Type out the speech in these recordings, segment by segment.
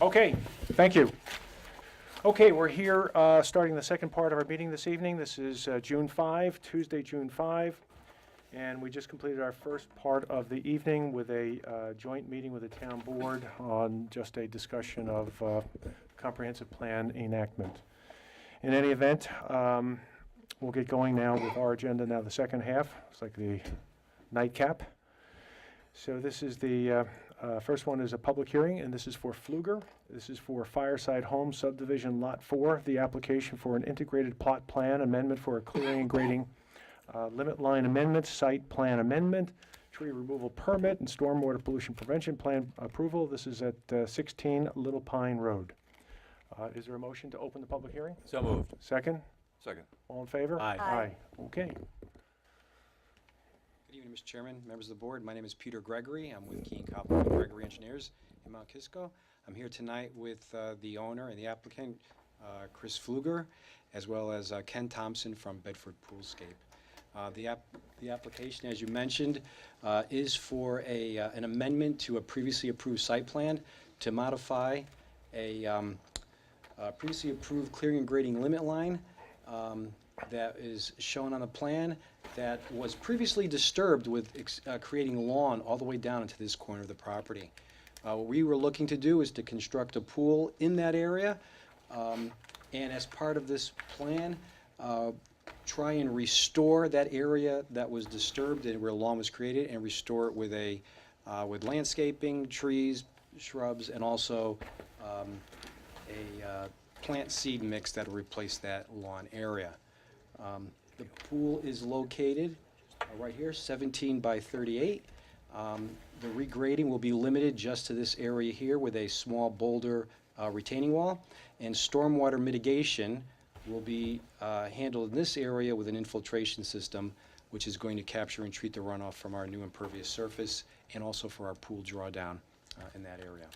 Okay, thank you. Okay, we're here starting the second part of our meeting this evening. This is June 5, Tuesday, June 5. And we just completed our first part of the evening with a joint meeting with the town board on just a discussion of comprehensive plan enactment. In any event, we'll get going now with our agenda now, the second half. It's like the nightcap. So this is the first one is a public hearing, and this is for Pflueger. This is for Fireside Homes Subdivision Lot 4, the application for an integrated plot plan amendment for a clearing and grading limit line amendment, site plan amendment, tree removal permit, and stormwater pollution prevention plan approval. This is at 16 Little Pine Road. Is there a motion to open the public hearing? So moved. Second? Second. All in favor? Aye. Aye. Okay. Good evening, Mr. Chairman, members of the board. My name is Peter Gregory. I'm with Keene Copland and Gregory Engineers in Mount Kisco. I'm here tonight with the owner and the applicant, Chris Pflueger, as well as Ken Thompson from Bedford Poolscape. The application, as you mentioned, is for an amendment to a previously approved site plan to modify a previously approved clearing and grading limit line that is shown on the plan that was previously disturbed with creating lawn all the way down into this corner of the property. What we were looking to do is to construct a pool in that area, and as part of this plan, try and restore that area that was disturbed and where lawn was created, and restore it with with landscaping, trees, shrubs, and also a plant seed mix that will replace that lawn area. The pool is located right here, 17 by 38. The regrading will be limited just to this area here with a small boulder retaining wall, and stormwater mitigation will be handled in this area with an infiltration system, which is going to capture and treat the runoff from our new impervious surface, and also for our pool drawdown in that area.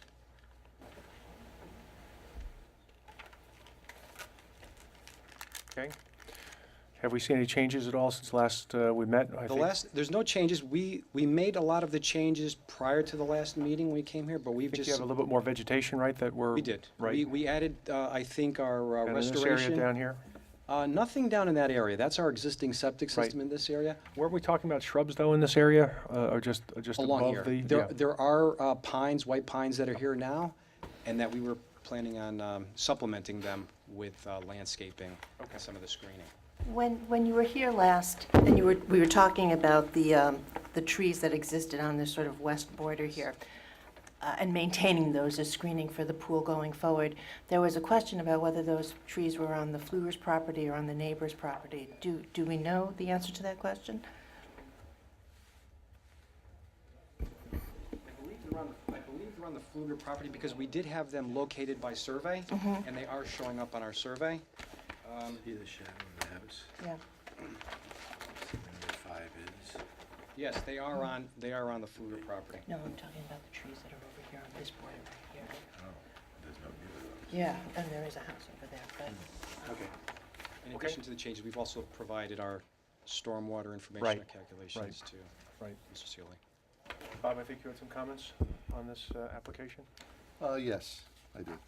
Okay. Have we seen any changes at all since last we met? There's no changes. We made a lot of the changes prior to the last meeting we came here, but we've I think just... you have a little bit more vegetation, right, that we're... We did. Right. We added, I think, our And in restoration. this area down here? Nothing down in that area. That's our existing septic Right. system in this area. Weren't we talking about shrubs, though, in this area, or just Along above here. the... yeah. There are pines, white pines that are here now, and that we were planning on supplementing them with landscaping and some of the screening. When you were here last, and we were talking about the trees that existed on this sort of west border here, and maintaining those as screening for the pool going forward, there was a question about whether those trees were on the Pflueger's property or on the neighbor's property. Do we know the answer to that question? I believe they're on the Pflueger property because we did have them located by survey, and they are showing up on our survey. See the shadow of the house? Yeah. See where the 5 is? Yes, they are on the Pflueger property. No, I'm talking about the trees that are over here on this border right here. Oh, there's no view of those. Yeah, and there is a house over there, but... Okay. In Okay. addition to the changes, we've also provided our stormwater information Right, and calculations to Right. Mr. Sealy. Bob, I think you had some comments on this application? Yes, I did.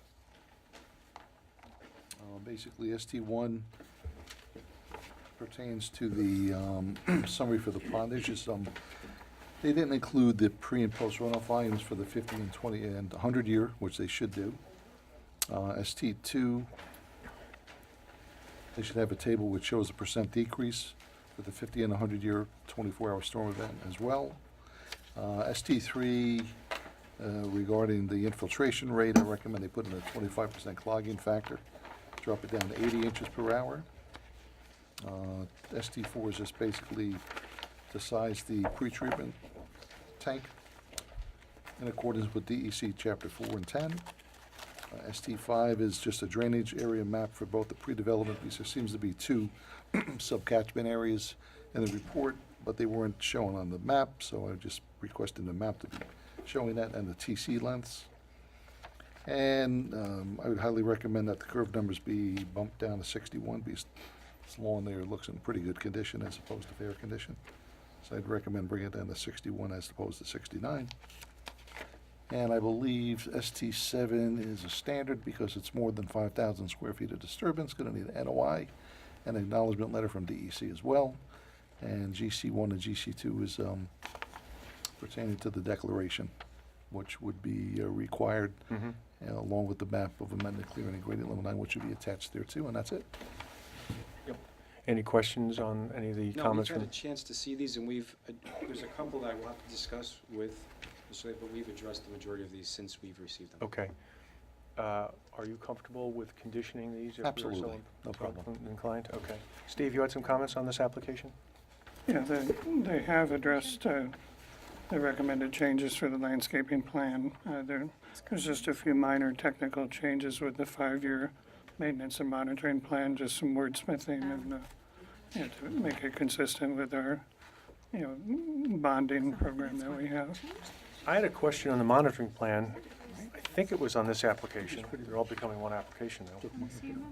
Basically, ST1 pertains to the summary for the pondages. They didn't include the pre- and post-runoff volumes for the 50 and 20 and 100 year, which they should do. ST2, they should have a table which shows the percent decrease for the 50 and 100 year 24-hour storm event as well. ST3, regarding the infiltration rate, I recommend they put in a 25% clogging factor, drop it down to 80 inches per hour. ST4 is just basically to size the pretreatment tank in accordance with DEC Chapter 4 and 10. ST5 is just a drainage area map for both the pre-development, because there seems to be 2 sub-catchment areas in the report, but they weren't shown on the map, so I just requested the map to be showing that, and the TC lengths. And I would highly recommend that the curve numbers be bumped down to 61, because this lawn there looks in pretty good condition as opposed to fair condition. So I'd recommend bringing it down to 61 as opposed to 69. And I believe ST7 is a standard because it's more than 5,000 square feet of disturbance, going to need an NOI, an acknowledgement letter from DEC as well. And GC1 and GC2 is pertaining to the declaration, which would be required Mhm. along with the map of amended clearing and grading level 9, which should be attached there too, and that's it. Any questions on any of the No, comments we've from? had a chance to see these, and there's a couple that I will have to discuss with, but we've addressed the majority of these since we've received them. Okay. Are you comfortable with conditioning these? if we were so Absolutely. No problem. Inclined? Okay. Steve, you had some comments on this application? Yeah, they have addressed the recommended changes for the landscaping plan. There's just a few minor technical changes with the 5-year maintenance and monitoring plan, just some wordsmithing and, to make it consistent with our, bonding program that we have. I had a question on the monitoring plan. I think it was on this application. They're all becoming one application now.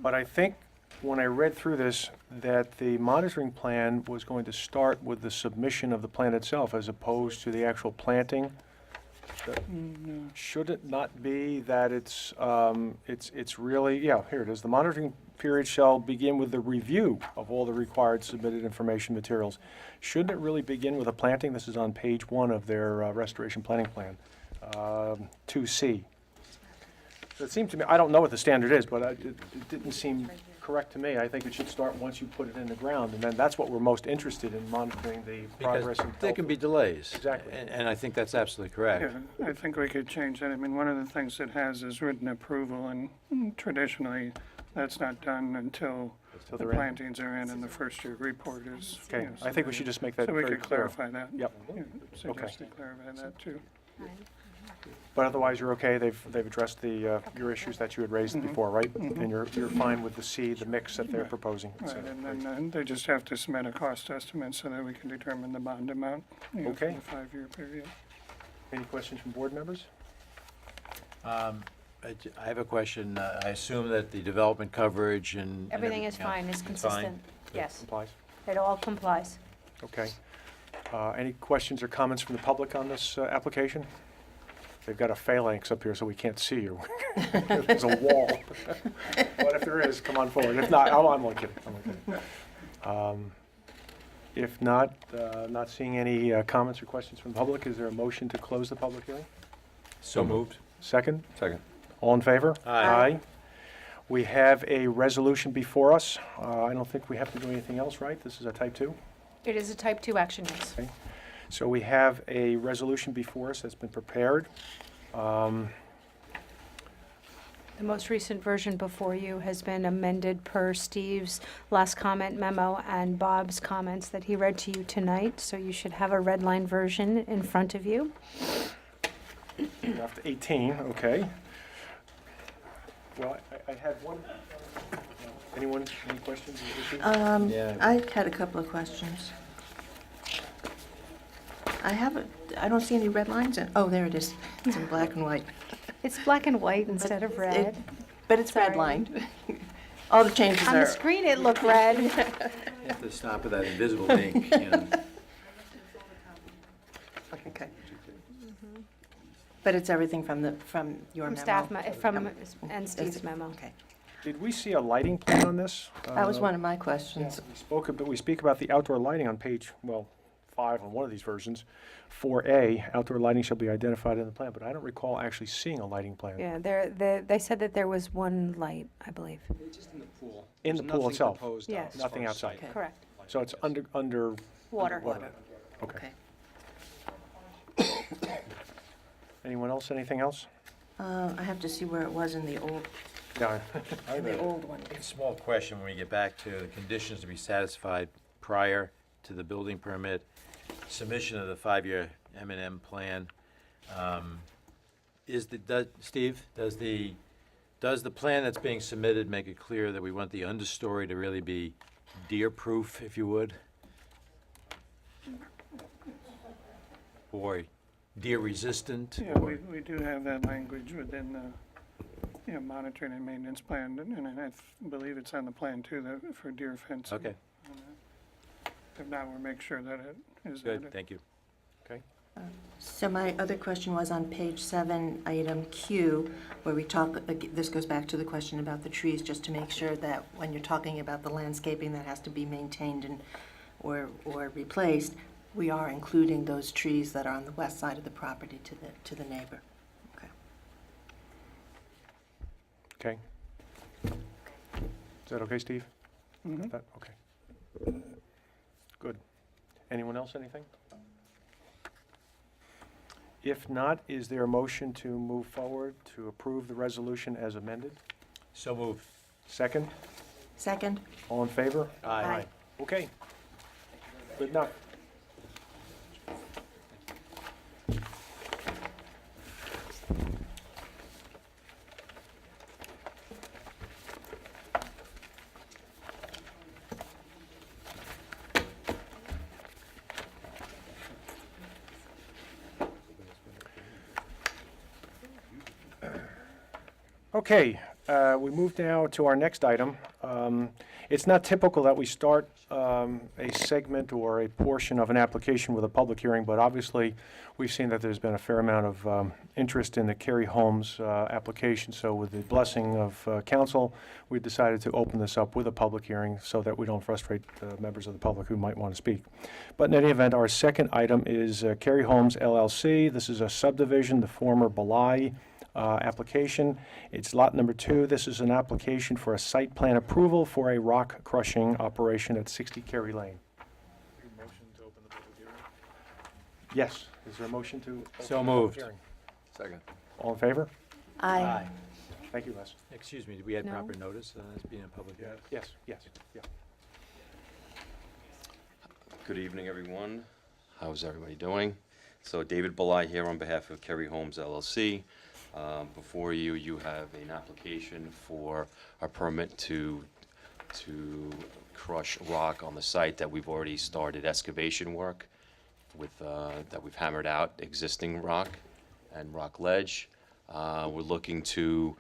But I think when I read through this, that the monitoring plan was going to start with the submission of the plan itself as opposed to the actual planting. Should it not be that it's really, yeah, here it is. The monitoring period shall begin with the review of all the required submitted information materials. Shouldn't it really begin with a planting? This is on page 1 of their restoration planning plan, 2C. So it seemed to me, I don't know what the standard is, but it didn't seem correct to me. I think it should start once you put it in the ground, and then that's what we're most interested in, monitoring the progress and There can be delays. Exactly. And I think that's absolutely correct. Yeah, I think we could change that. I mean, one of the things it has is written approval, and traditionally, that's not done until Until the they're in. plantings are in and the first-year report is. Okay, I think we should just make that So we very could clear. clarify that. Yep. Yeah, suggest to clarify that, too. But otherwise, you're okay? They've addressed the, your issues that you had raised before, right? And you're fine with the seed, the mix that they're proposing? Right, So, and then they just have to submit a cost estimate so that we can determine the bond amount, for Okay. the 5-year period. Any questions from board members? I have a question. I assume that the development coverage and. Everything is fine, it's consistent. Yes, Complies? it all complies. Okay. Any questions or comments from the public on this application? They've got a phalanx up here, so we can't see you. There's a wall. But if there is, come on forward. If not, I'm only kidding. I'm only kidding. If not, not seeing any comments or questions from the public, is there a motion to close the public hearing? So moved. Second? Second. All in favor? Aye. We have a resolution before us. I don't think we have to do anything else, right? This is a type 2? It is a type 2 action, yes. Okay. So we have a resolution before us that's been prepared. The most recent version before you has been amended per Steve's last comment memo and Bob's comments that he read to you tonight, so you should have a red line version in front of you. Draft 18, okay. Well, I had one, anyone, any questions or issues? Yeah. I had a couple of questions. I don't see any red lines in, oh, there it is. It's in black and white. It's black and white instead of red. But it's Sorry. redlined. All the changes On the are, screen, it looked red. You have to stop with that invisible ink, you know. okay. But it's everything from your memo? From staff, from, Memo. and Steve's memo. Okay. Did we see a lighting plan on this? That was one of my questions. We speak about the outdoor lighting on page, 5 on one of these versions. 4A, outdoor lighting shall be identified in the plan, but I don't recall actually seeing a lighting plan. Yeah, they said that there was one light, I believe. It's just in the pool. In There's the pool nothing itself? proposed Yes. as far Nothing as outside? site. Correct. So it's under, Water. okay. Okay. Anyone else, anything else? I have to see where it was in the old Yeah. one. A small question when we get back to the conditions to be satisfied prior to the building permit, submission of the 5-year M&M plan. Steve, does the plan that's being submitted make it clear that we want the understory to really be deer-proof, if you would? Or deer-resistant? Yeah, we do have that language within the, monitoring and maintenance plan, and I believe it's on the plan too, for deer fencing. Okay, If not, we'll make sure that it is good, added. thank you. So my other question was on page 7, item Q, where we talk, this goes back to the question about the trees, just to make sure that when you're talking about the landscaping that has to be maintained and, or replaced, we are including those trees that are on the west side of the property to the neighbor. Okay. Okay. Is that okay, Steve? Mhm. Okay. Good. Anyone else, anything? If not, is there a motion to move forward to approve the resolution as amended? So moved. Second? Second? All in favor? Aye. Okay. Good enough. Okay, we move now to our next item. It's not typical that we start a segment or a portion of an application with a public hearing, but obviously, we've seen that there's been a fair amount of interest in the Carrie Homes application, so with the blessing of council, we decided to open this up with a public hearing so that we don't frustrate members of the public who might want to speak. But in any event, our second item is Carrie Homes LLC. This is a subdivision, the former Belay application. It's lot number 2. This is an application for a site plan approval for a rock crushing operation at 60 Carey Lane. Motion to open the public hearing? Yes, is there a motion to? open So the public moved. hearing? Second. All in favor? Aye. Thank you, Les. Excuse me, do we have No. proper notice as being a public hearing? Yes, yes, yeah. Good evening, everyone. How's everybody doing? So David Belay here on behalf of Carrie Homes LLC. Before you, you have an application for a permit to crush rock on the site that we've already started excavation work with, that we've hammered out existing rock and rock ledge. We're looking to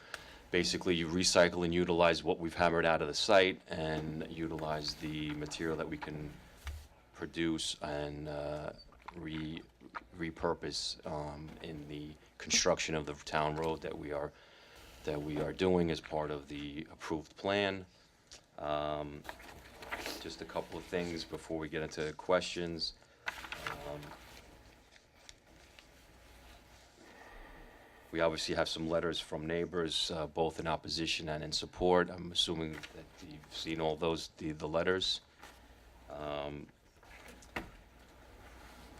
basically recycle and utilize what we've hammered out of the site and utilize the material that we can produce and repurpose in the construction of the town road that we are doing as part of the approved plan. Just a couple of things before we get into questions. We obviously have some letters from neighbors, both in opposition and in support. I'm assuming that you've seen all those, the letters.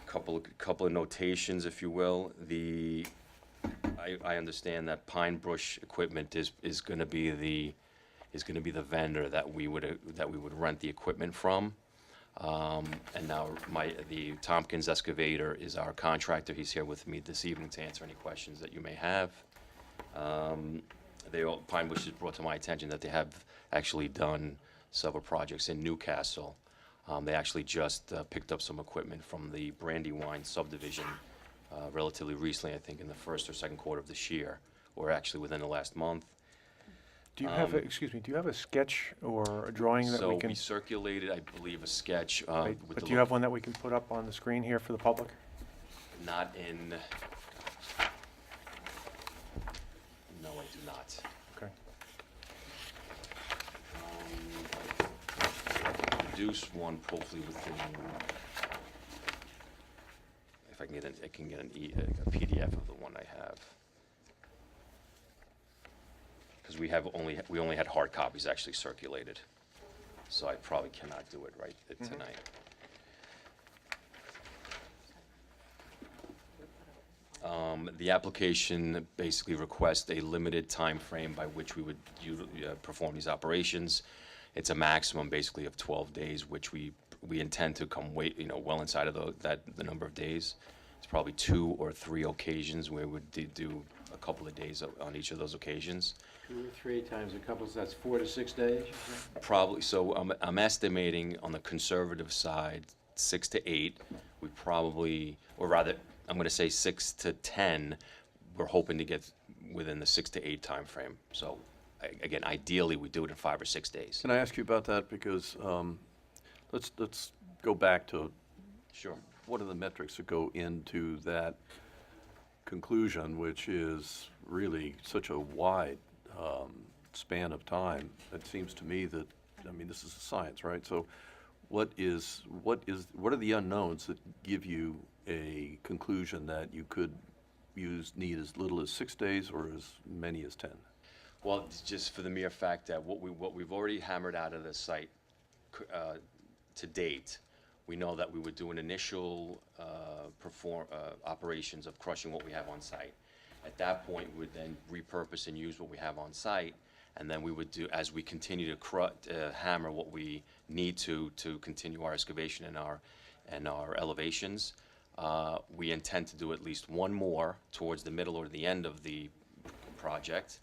Couple of notations, if you will. I understand that Pine Bush Equipment is going to be the vendor that we would rent the equipment from. And now the Tompkins Excavator is our contractor. He's here with me this evening to answer any questions that you may have. Pine Bush has brought to my attention that they have actually done several projects in Newcastle. They actually just picked up some equipment from the Brandywine subdivision relatively recently, I think in the first or second quarter of this year, or actually within the last month. Do you have, excuse me, do you have a sketch or a drawing that So we can? we circulated, I believe, a sketch Right, with but the do you have one that we can put up on the screen here for the public? Not in, no, I do not. Okay. Produce one hopefully within, if I can get a PDF of the one I have. Because we only had hard copies actually circulated, so I probably cannot do it right tonight. The application basically requests a limited time frame by which we would perform these operations. It's a maximum basically of 12 days, which we intend to come well inside of the number of days. It's probably 2 or 3 occasions where we would do a couple of days on each of those occasions. 2 or 3 times a couple, so that's 4 to 6 days? Probably, so I'm estimating on the conservative side, 6 to 8. We probably, or rather, I'm gonna say 6 to 10, we're hoping to get within the 6 to 8 time frame. So, again, ideally, we do it in 5 or 6 days. Can I ask you about that? Because let's go back to Sure. what are the metrics that go into that conclusion, which is really such a wide span of time? It seems to me that, I mean, this is a science, right? So what are the unknowns that give you a conclusion that you could need as little as 6 days or as many as 10? Well, it's just for the mere fact that what we've already hammered out of the site to date, we know that we would do an initial operations of crushing what we have on site. At that point, we would then repurpose and use what we have on site, and then we would do, as we continue to hammer what we need to continue our excavation and our elevations, we intend to do at least one more towards the middle or the end of the project.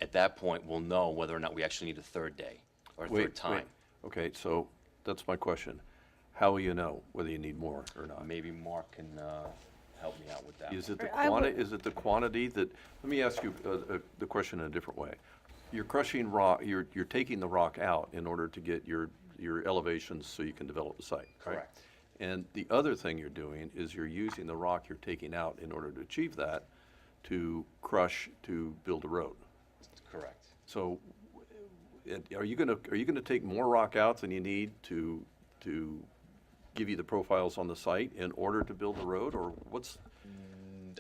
At that point, we'll know whether or not we actually need a third day or a third time. Okay, so that's my question. How will you know whether you need more or not? Maybe Mark can help me out with that. Is it one. the quantity that, let me ask you the question in a different way. You're crushing rock, you're taking the rock out in order to get your elevations so you can develop the site, right? Correct. And the other thing you're doing is you're using the rock you're taking out in order to achieve that to crush to build a road. Correct. So are you gonna take more rock out than you need to give you the profiles on the site in order to build the road, or what's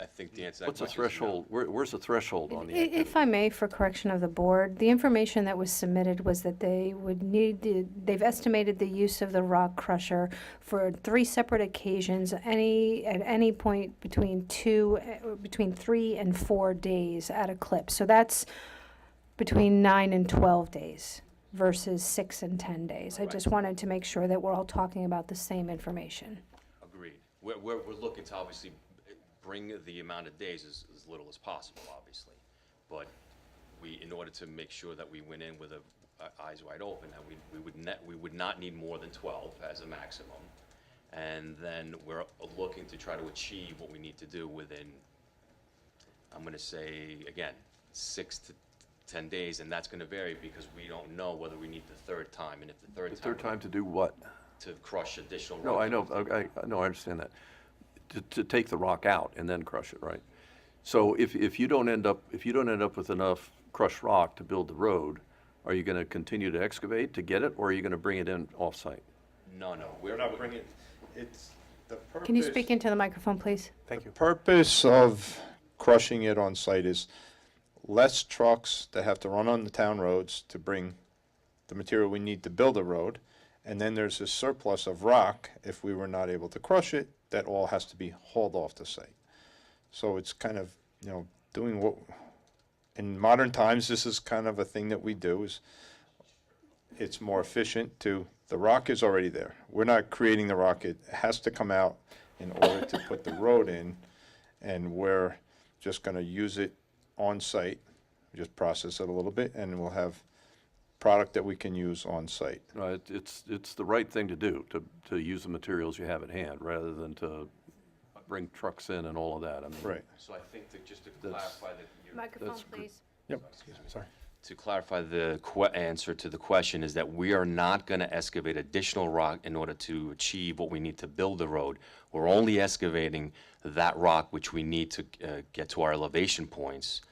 I think the answer to that what's the question is no. threshold? Where's the threshold on the If activity? I may, for correction of the board, the information that was submitted was that they would they've estimated the use of the rock crusher for 3 separate occasions, at any point between 3 and 4 days at a clip. So that's between 9 and 12 days versus 6 and 10 days. I just wanted to make sure that we're all talking about the same information. Agreed. We're looking to obviously bring the amount of days as little as possible, obviously. But in order to make sure that we went in with eyes wide open, that we would not need more than 12 as a maximum. And then we're looking to try to achieve what we need to do within, I'm gonna say, again, 6 to 10 days, and that's gonna vary because we don't know whether we need the third time, and if the The third time to do what? to crush additional rock. No, I know, I understand that. To take the rock out and then crush it, right? So if you don't end up with enough crushed rock to build the road, are you gonna continue to excavate to get it, or are you gonna bring it in off-site? No, We're not bringing, it's the purpose. Can you speak into the microphone, please? Thank you. Purpose of crushing it on site is less trucks that have to run on the town roads to bring the material we need to build a road. And then there's a surplus of rock, if we were not able to crush it, that all has to be hauled off the site. So it's kind of, doing what, in modern times, this is kind of a thing that we do, is it's more efficient the rock is already there. We're not creating the rock, it has to come out in order to put the road in, and we're just gonna use it on site, just process it a little bit, and we'll have product that we can use on site. No, it's the right thing to do, to use the materials you have at hand, rather than to bring trucks in and all of that. I mean, Right. So I think that just to That's- clarify that you're. Microphone, please. Yep, excuse me, sorry. To clarify the answer to the question is that we are not going to excavate additional rock in order to achieve what we need to build the road. We're only excavating that rock which we need to get to our elevation points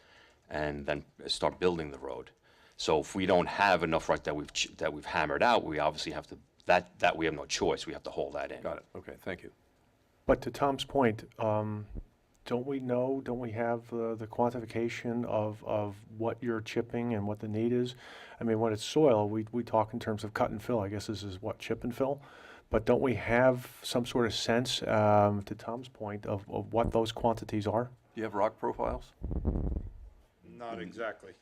and then start building the road. So if we don't have enough rock that we've hammered out, we obviously have to, that we have no choice. We have to hold that in. Got it, okay, thank you. But to Tom's point, don't we have the quantification of what you're chipping and what the need is? I mean, when it's soil, we talk in terms of cut and fill. I guess this is what, chip and fill? But don't we have some sort of sense, to Tom's point, of what those quantities are? Do you have rock profiles? Not exactly.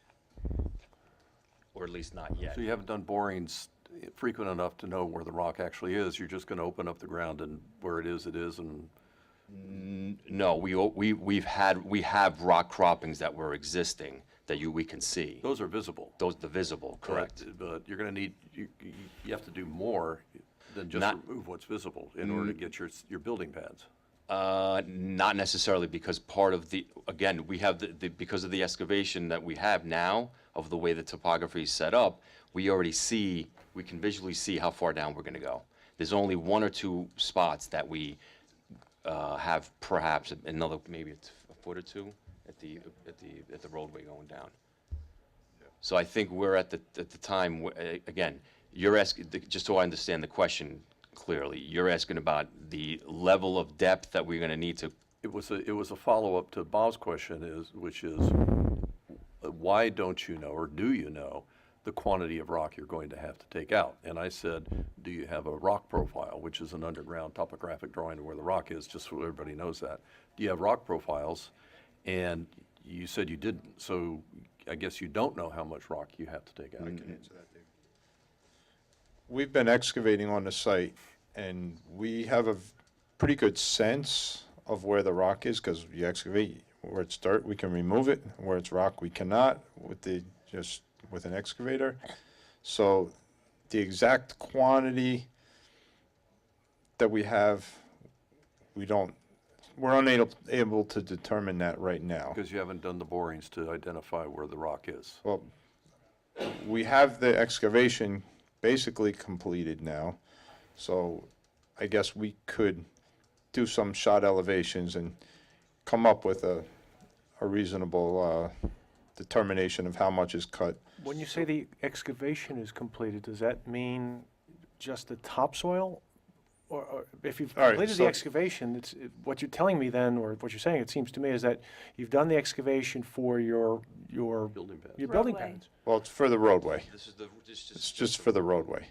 Or at least not yet. So you haven't done borings frequent enough to know where the rock actually is? You're just gonna open up the ground and where it is, and... No, we have rock croppings that were existing that we can see. Those are visible. The visible, correct. But you're gonna need, you have to do more than just Not- remove what's visible in order to get your building pads. Not necessarily, because part of again, we have because of the excavation that we have now, of the way the topography is set up, we can visually see how far down we're gonna go. There's only 1 or 2 spots that we have perhaps another, maybe it's a foot or two at the roadway going down. So I think we're at the time, again, you're asking, just so I understand the question clearly, you're asking about the level of depth that we're gonna need to. It was a follow-up to Bob's question which is, why don't you know, or do you know, the quantity of rock you're going to have to take out? And I said, do you have a rock profile, which is an underground topographic drawing of where the rock is, just so everybody knows that. Do you have rock profiles? And you said you didn't, so I guess you don't know how much rock you have to take out. I can answer that, Dave. We've been excavating on the site, and we have a pretty good sense of where the rock is, because you excavate, where it's dirt, we can remove it, where it's rock, we cannot with an excavator. So the exact quantity that we have, we're unable to determine that right now. Because you haven't done the borings to identify where the rock is. Well, we have the excavation basically completed now, so I guess we could do some shot elevations and come up with a reasonable determination of how much is cut. When you say the excavation is completed, does that mean just the topsoil? Or if you've All right, completed so- the excavation, what you're telling me then, or what you're saying, it seems to me, is that you've done the excavation for your Building pads. your building Roadway. pads. Well, it's for the roadway. This is It's just for the roadway.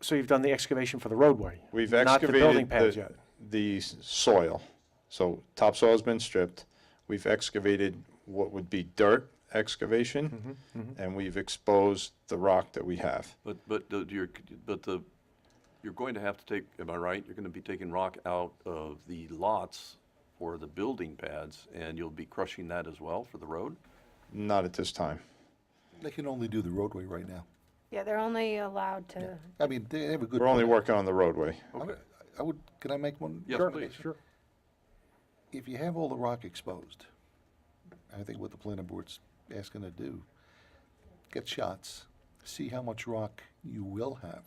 So you've done the excavation for the roadway? We've Not the building excavated pads yet? the soil. So topsoil's been stripped. We've excavated what would be dirt excavation, and we've exposed the rock that we have. You're going to have to take, am I right? You're going to be taking rock out of the lots for the building pads, and you'll be crushing that as well for the road? Not at this time. They can only do the roadway right now. Yeah, they're only allowed to, I mean, they have a good. We're only plan. working on the roadway. I would, can I make one? Yes, Sure, please. Sure. If you have all the rock exposed, I think what the planning board's asking to do, get shots, see how much rock you will have.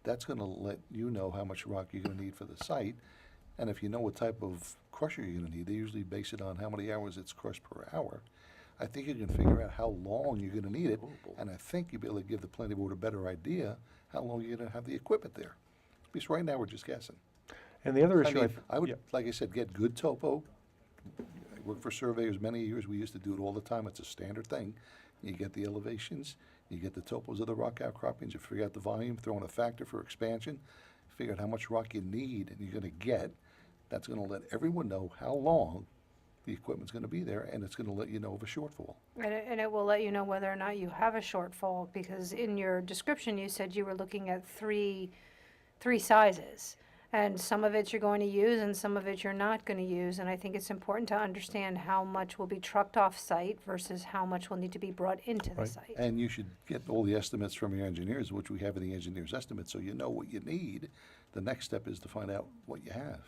That's gonna let you know how much rock you're gonna need for the site. And if you know what type of crusher you're gonna need, they usually base it on how many hours it's crushed per hour. I think you can figure out how long you're gonna need it, and I think you'll be able to give the planning board a better idea how long you're gonna have the equipment there. Because right now, we're just guessing. And the other I issue, mean, I yeah. would, like I said, get good topo. I worked for surveyors many years, we used to do it all the time, it's a standard thing. You get the elevations, you get the topos of the rock outcroppings, you figure out the volume, throw in a factor for expansion, figure out how much rock you need and you're gonna get. That's gonna let everyone know how long the equipment's gonna be there, and it's gonna let you know of a shortfall. and it will let you know whether or not you have a shortfall, because in your description, you said you were looking at three sizes. And some of it you're going to use and some of it you're not going to use. And I think it's important to understand how much will be trucked off site versus how much will need to be brought into the Right. site. And you should get all the estimates from your engineers, which we have in the engineer's estimate, so you know what you need. The next step is to find out what you have.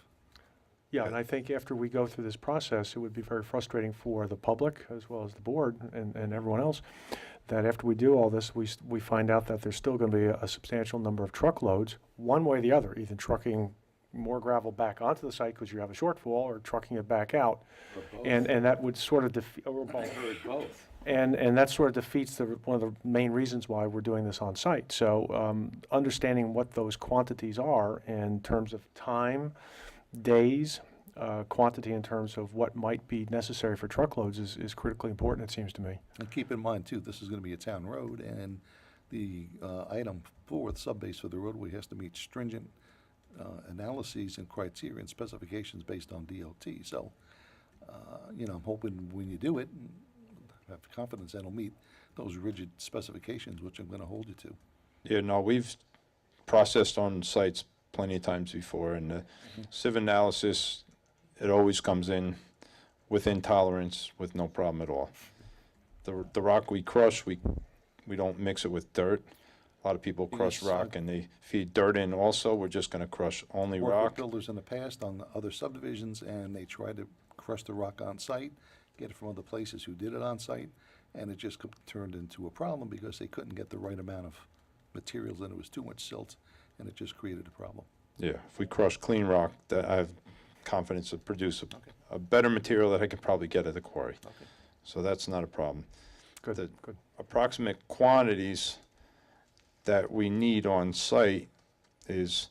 Yeah, and I think after we go through this process, it would be very frustrating for the public as well as the board and everyone else, that after we do all this, we find out that there's still going to be a substantial number of truckloads, one way or the other, either trucking more gravel back onto the site because you have a shortfall, or trucking it back out. And that would sort of defeat, both. and that sort of defeats one of the main reasons why we're doing this on site. So understanding what those quantities are in terms of time, days, quantity in terms of what might be necessary for truckloads is critically important, it seems to me. And keep in mind, too, this is gonna be a town road, and the item for the subbase for the roadway has to meet stringent analyses and criteria and specifications based on DOT. So, I'm hoping when you do it, have confidence that it'll meet those rigid specifications, which I'm gonna hold you to. Yeah, no, we've processed on sites plenty of times before, and the sieve analysis, it always comes in within tolerance with no problem at all. The rock we crush, we don't mix it with dirt. A lot of people crush Yes, rock and they feed dirt in also. We're just gonna crush only Worked with rock. builders in the past on other subdivisions, and they tried to crush the rock on site, get it from other places who did it on site, and it just turned into a problem because they couldn't get the right amount of materials, and it was too much silt, and it just created a problem. Yeah, if we crush clean rock, that I have confidence to produce a better material that I could probably get at the quarry. Okay. So that's not a problem. Good, The good. approximate quantities that we need on site is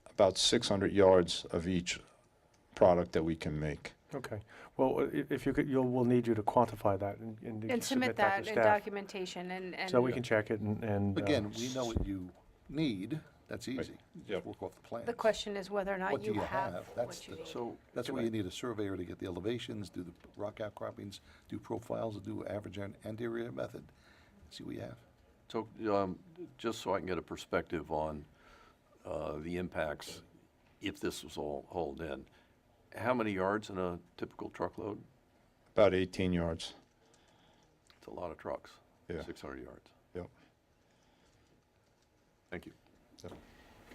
about 600 yards of each product that we can make. Okay. Well, if you could, we'll need you to quantify that and And submit that that to in staff. documentation and. So we can check it and. Again, we know what you need, that's easy. Yep. Just work off the plans. The question is whether or What not do you you have have? That's what you the- need. So, That's can why I- you need a surveyor to get the elevations, do the rock outcroppings, do profiles, do average and anterior method. See what you have. So, just so I can get a perspective on the impacts, if this was all hauled in, how many yards in a typical truckload? About 18 yards. It's a lot of trucks. Yeah. 600 yards. Yep. Thank you.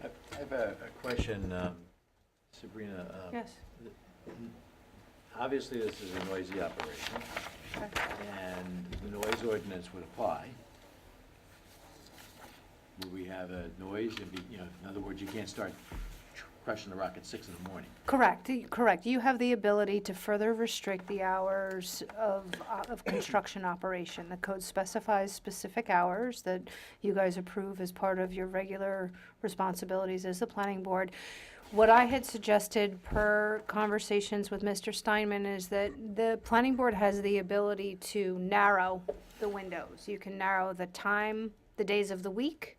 I have a question, Sabrina. Yes. Obviously, this is a noisy operation, and the noise ordinance would apply. Would we have a noise, in other words, you can't start crushing the rock at 6 in the morning? Correct, correct. You have the ability to further restrict the hours of construction operation. The code specifies specific hours that you guys approve as part of your regular responsibilities as the planning board. What I had suggested per conversations with Mr. Steinman is that the planning board has the ability to narrow the windows. You can narrow the time, the days of the week,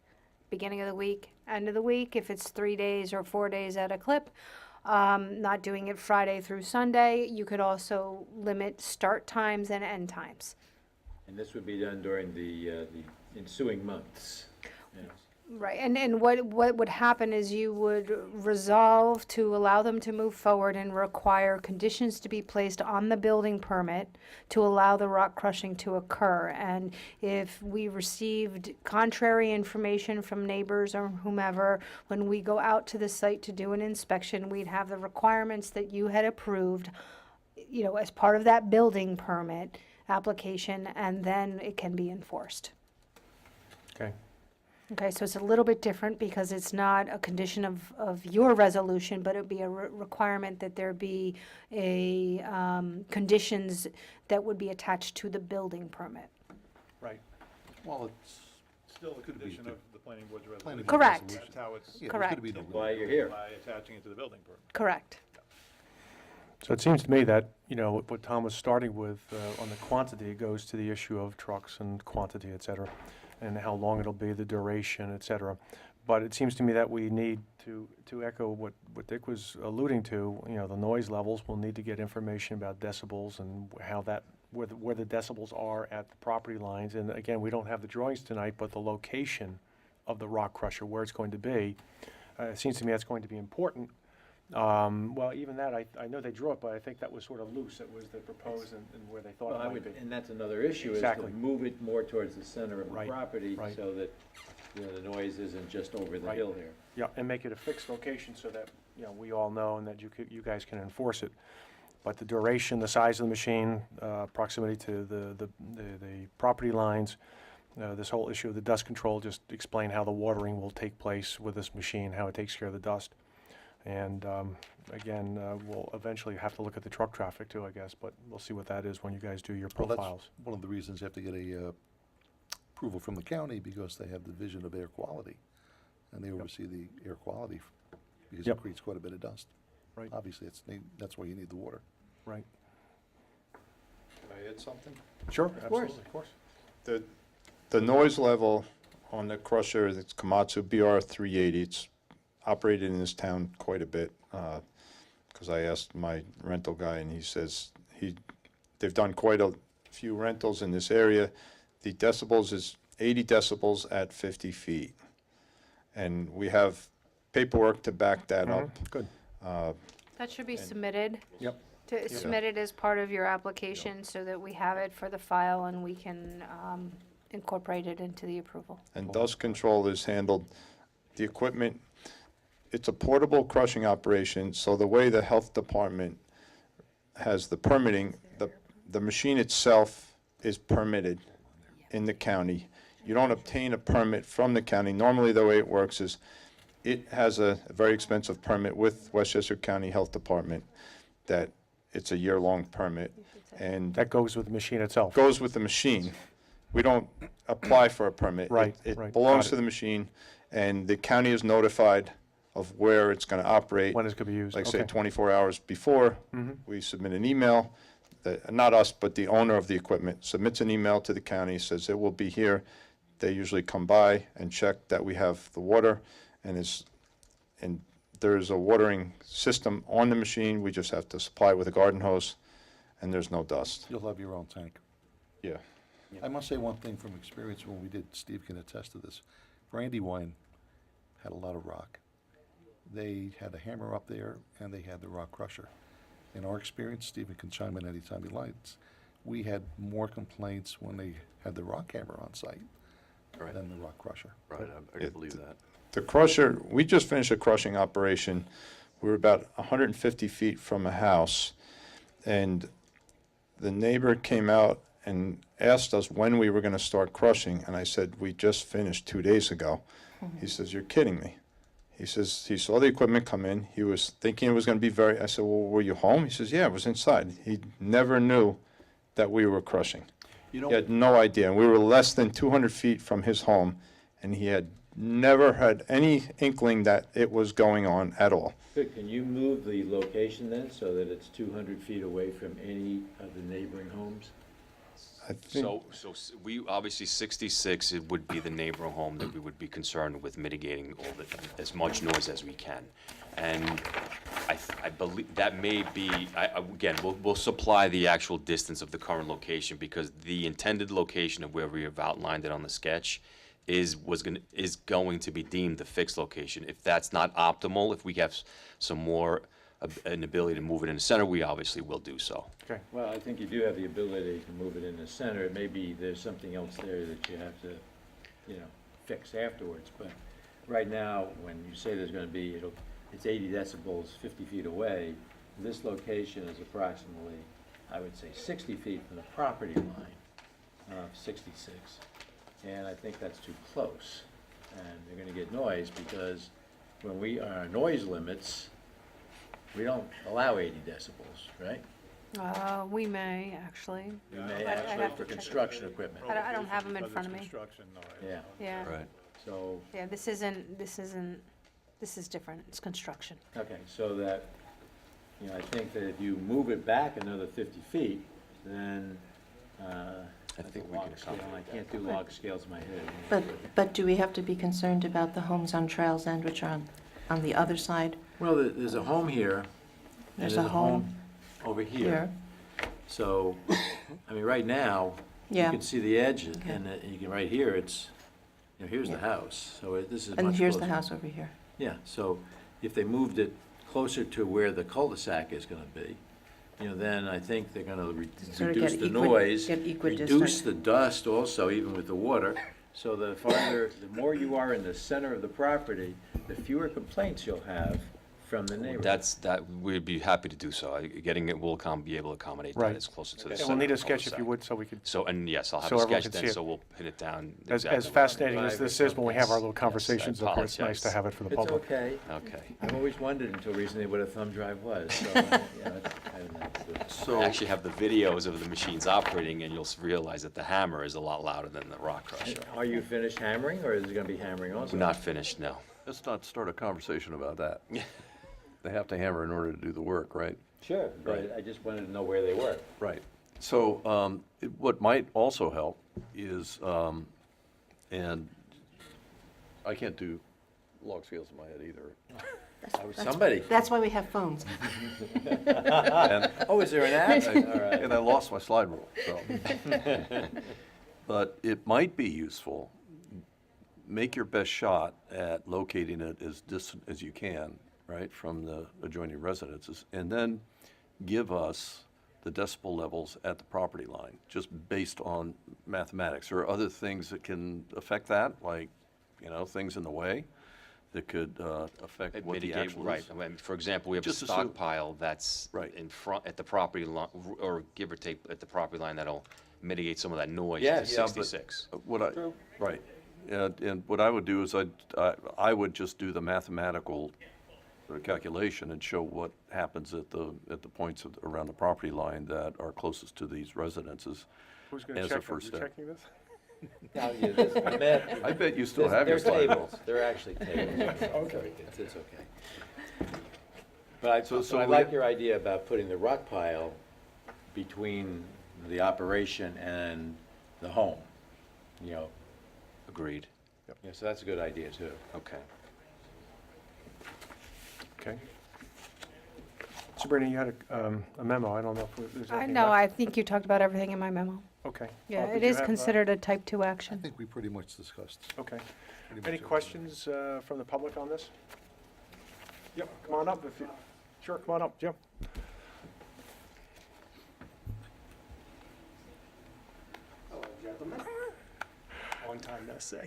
beginning of the week, end of the week, if it's 3 days or 4 days at a clip. Not doing it Friday through Sunday. You could also limit start times and end times. And this would be done during the ensuing months? Yes. Right, and what would happen is you would resolve to allow them to move forward and require conditions to be placed on the building permit to allow the rock crushing to occur. And if we received contrary information from neighbors or whomever, when we go out to the site to do an inspection, we'd have the requirements that you had approved, as part of that building permit application, and then it can be enforced. Okay. Okay, so it's a little bit different because it's not a condition of your resolution, but it would be a requirement that there be a, conditions that would be attached to the building permit. Right. Well, it's. Still a Could be condition good. of the planning board's Planning resolution. board Correct. resolution. That's how it's, Yeah, there's Correct. gonna be no Why limit. you're here. by attaching it to the building permit. Correct. So it seems to me that, what Tom was starting with on the quantity goes to the issue of trucks and quantity, et cetera, and how long it'll be, the duration, et cetera. But it seems to me that we need to echo what Dick was alluding to, the noise levels. We'll need to get information about decibels and how that, where the decibels are at the property lines. And again, we don't have the drawings tonight, but the location of the rock crusher, where it's going to be, it seems to me that's going to be important. Well, even that, I know they drew it, but I think that was sort of loose. It was the proposed and where they thought Well, it might be. and that's another issue, is to Exactly. move it more towards the center of the Right, property, right. so that, the noise isn't just over the Right. hill here. Yeah, and make it a fixed location so that, we all know and that you guys can enforce it. But the duration, the size of the machine, proximity to the property lines, this whole issue of the dust control, just explain how the watering will take place with this machine, how it takes care of the dust. And again, we'll eventually have to look at the truck traffic too, I guess, but we'll see what that is when you guys do your Well, that's profiles. one of the reasons you have to get a approval from the county, because they have the Division of Air Quality, and they oversee the air quality, because it Yep. creates quite a bit of dust. Right. Obviously, that's why you need the water. Right. Can I add something? Sure, course. absolutely, of course. The noise level on the crusher, it's Komatsu BR 380, it's operated in this town quite a bit, because I asked my rental guy, and he says they've done quite a few rentals in this area. The decibels is 80 decibels at 50 feet. And we have paperwork to back that up. Good. That should be submitted. Yep. Submitted as part of your application so that we have it for the file and we can incorporate it into the approval. And dust control is handled, the equipment, it's a portable crushing operation, so the way the health department has the permitting, the machine itself is permitted in the county. You don't obtain a permit from the county. Normally, the way it works is it has a very expensive permit with Westchester County Health Department that it's a year-long permit, and That goes with the machine itself. goes with the machine. We don't apply for a permit. Right, It right, belongs got to it. the machine, and the county is notified of where it's going to operate. When it's going to be used. Like say Okay. 24 hours before, Mhm. we submit an email, that, not us, but the owner of the equipment submits an email to the county, says it will be here. They usually come by and check that we have the water, and there's a watering system on the machine. We just have to supply it with a garden hose, and there's no dust. You'll have your own tank. Yeah. I must say one thing from experience when we did, Steve can attest to this. Brandywine had a lot of rock. They had a hammer up there and they had the rock crusher. In our experience, Stephen can chime in anytime he likes, we had more complaints when they had the rock hammer on site Right. than the rock crusher. Right, I can believe that. The crusher, we just finished a crushing operation. We were about 150 feet from a house, and the neighbor came out and asked us when we were going to start crushing, and I said, we just finished 2 days ago. He says, you're kidding me. He says, he saw the equipment come in. He was thinking it was going to be I said, well, were you home? He says, yeah, I was inside. He never knew that we were crushing. You He know, had no idea. And we were less than 200 feet from his home, and he had never had any inkling that it was going on at all. Good, can you move the location then, so that it's 200 feet away from any of the neighboring homes? I think, We, obviously 66, it would be the neighboring home that we would be concerned with mitigating as much noise as we can. And I believe that may be, again, we'll supply the actual distance of the current location, because the intended location of where we have outlined it on the sketch is going to be deemed the fixed location. If that's not optimal, if we have some more an ability to move it in the center, we obviously will do so. Okay. Well, I think you do have the ability to move it in the center. It may be there's something else there that you have to, fix afterwards. But right now, when you say there's going to be, it's 80 decibels 50 feet away. This location is approximately, I would say, 60 feet from the property line, 66. And I think that's too close. And they're going to get noise, because when we are on noise limits, we don't allow 80 decibels, right? We may, actually. We may I actually have to for check. construction equipment. I don't have them in Because front of it's me. construction, no, Yeah, Yeah, right. so, yeah, this is different, it's construction. okay, so that, I think that if you move it back another 50 feet, then, I think we can log scale, accommodate I can't do log scales in my head. But do we have to be concerned about the homes on Trails End, which are on the other side? Well, there's a home here, and There's there's a a home home over here. here. So, I mean, right now, you Yeah. can see the edge, Okay. and you can, right here, it's, here's the Yeah. house, so this is much And here's the closer. house over here. Yeah, so if they moved it closer to where the cul-de-sac is gonna be, then I think they're gonna Sort of reduce get the equi- noise, get reduce equidistant. the dust also, even with the water. So the more you are in the center of the property, the fewer complaints you'll have from the neighborhood. We'd be happy to do so. Getting it, we'll be able to accommodate that Right. as closer to the And center. we'll need a of the sketch if you cul-de-sac. would, so we could, So, and yes, I'll have So a everyone sketch can then, see it. so we'll pin it down as exactly. fascinating as Drive this or is when we have our Yes. little Yes, I conversations, of course, it's nice to apologize. have it for the It's public. okay. Okay. I've always wondered until recently what a thumb drive was, so, I don't know. So, I actually have the videos of the machines operating, and you'll realize that the hammer is a lot louder than the rock crusher. Are you finished hammering, or is it gonna be hammering also? We're not finished, no. let's not start a conversation about that. They have to hammer in order to do the work, right? Sure, but I just wanted to know where they were. Right. So what might also help is, and I can't do log scales in my head either. Somebody. That's why we have phones. And Oh, is there an app? All right. and I lost my slide rule, so. But it might be useful, make your best shot at locating it as distant as you can, right, from the adjoining residences, and then give us the decibel levels at the property line, just based on mathematics. Or other things that can affect that, like, things in the way that could affect what the Mitigate, actual right. is. I mean, for example, we have a Just assume- stockpile that's Right. in front, at the property line, or give or take at the property line, that'll mitigate some of that noise Yeah, to yeah, but- 66. Right. And what I would do is I would just do the mathematical calculation and show what happens at the points around the property line that are closest to these residences. Who's going to As a check it? first You step. checking this? Now, yeah, this, I meant. I bet you still There's- have your They're file. tables, they're actually tables. Okay. It's okay. But So I we- like your idea about putting the rock pile between the operation and the home, you know. Agreed. Yeah, so that's a good idea, too. Okay. Okay. Sabrina, you had a memo. I don't know if there's I anything know, left. I think you talked about everything in my memo. Okay. Yeah, Bob, it did you is have, considered a type 2 I action. think we pretty much discussed. Okay. pretty much Any everything. questions from the public on this? Yep, come on up if you, sure, come on up, Jim. Long time no see.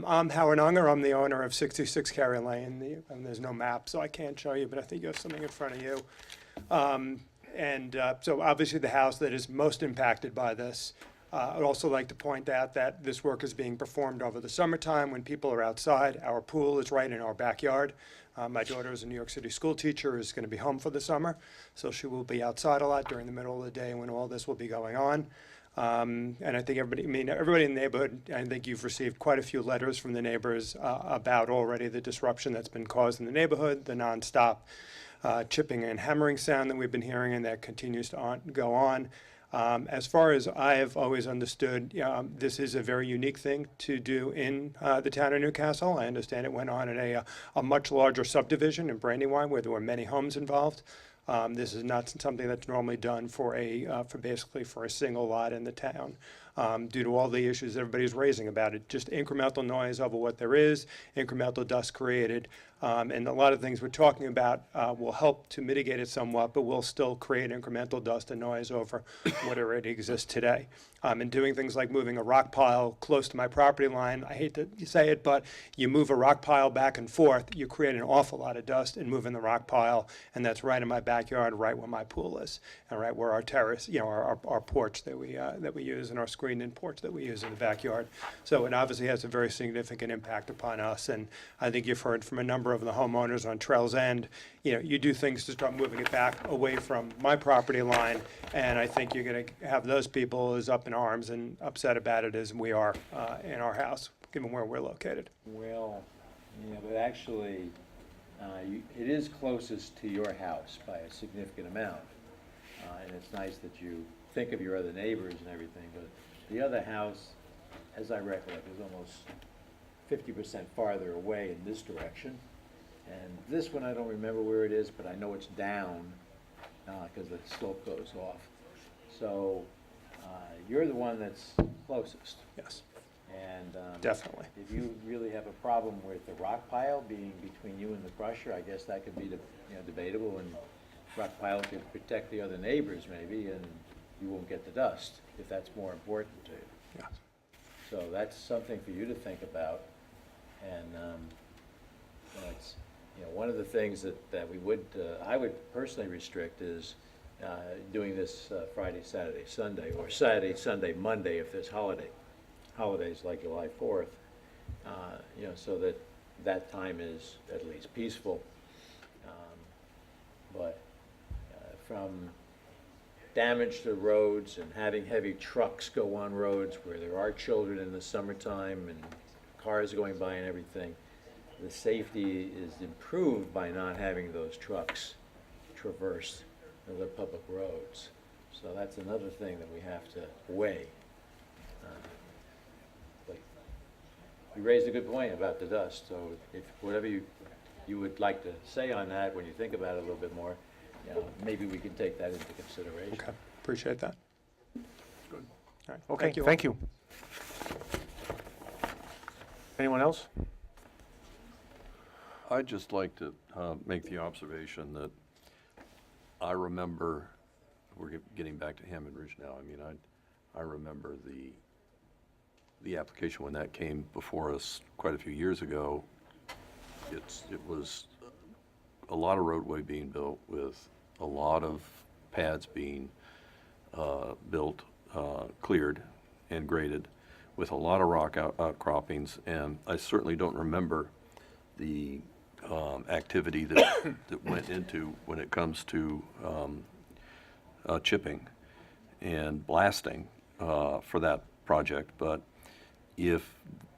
I'm Howard Unger. I'm the owner of 66 Carrie Lane. And there's no map, so I can't show you, but I think you have something in front of you. So obviously the house that is most impacted by this. I'd also like to point out that this work is being performed over the summertime when people are outside. Our pool is right in our backyard. My daughter is a New York City school teacher, is going to be home for the summer, so she will be outside a lot during the middle of the day when all this will be going on. And I think everybody in the neighborhood, I think you've received quite a few letters from the neighbors about already the disruption that's been caused in the neighborhood, the nonstop chipping and hammering sound that we've been hearing, and that continues to go on. As far as I have always understood, this is a very unique thing to do in the town of Newcastle. I understand it went on in a much larger subdivision in Brandywine where there were many homes involved. This is not something that's normally done for basically for a single lot in the town, due to all the issues everybody's raising about it. Just incremental noise over what there is, incremental dust created, and a lot of things we're talking about will help to mitigate it somewhat, but will still create incremental dust and noise over what already exists today. And doing things like moving a rock pile close to my property line, I hate to say it, but you move a rock pile back and forth, you create an awful lot of dust in moving the rock pile, and that's right in my backyard, right where my pool is, and right where our terrace, our porch that we use, and our screened-in porch that we use in the backyard. So it obviously has a very significant impact upon us, and I think you've heard from a number of the homeowners on Trails End, you do things to start moving it back away from my property line, and I think you're going to have those people as up in arms and upset about it as we are in our house, given where we're located. Well, yeah, but actually, it is closest to your house by a significant amount. And it's nice that you think of your other neighbors and everything, but the other house, as I recollect, is almost 50% farther away in this direction. And this one, I don't remember where it is, but I know it's down because the slope goes off. So you're the one that's closest. Yes, And definitely. if you really have a problem with the rock pile being between you and the crusher, I guess that could be debatable, and rock pile could protect the other neighbors maybe, and you won't get the dust, if that's more important to you. Yes. So that's something for you to think about. And it's, one of the things that we would, I would personally restrict is doing this Friday, Saturday, Sunday, or Saturday, Sunday, Monday if there's holidays like July 4th, so that time is at least peaceful. But from damage to roads and having heavy trucks go on roads where there are children in the summertime and cars going by and everything, the safety is improved by not having those trucks traverse the public roads. So that's another thing that we have to weigh. But you raised a good point about the dust, so if whatever you would like to say on that when you think about it a little bit more, maybe we can take that into consideration. Okay, appreciate that. Good. All right, Okay, all. thank you. Anyone else? I'd just like to make the observation that I remember, we're getting back to Hammond Ridge now, I remember the application when that came before us quite a few years ago. It was a lot of roadway being built with a lot of pads being built, cleared and graded with a lot of rock outcroppings, and I certainly don't remember the activity that went into when it comes to chipping and blasting for that project. But if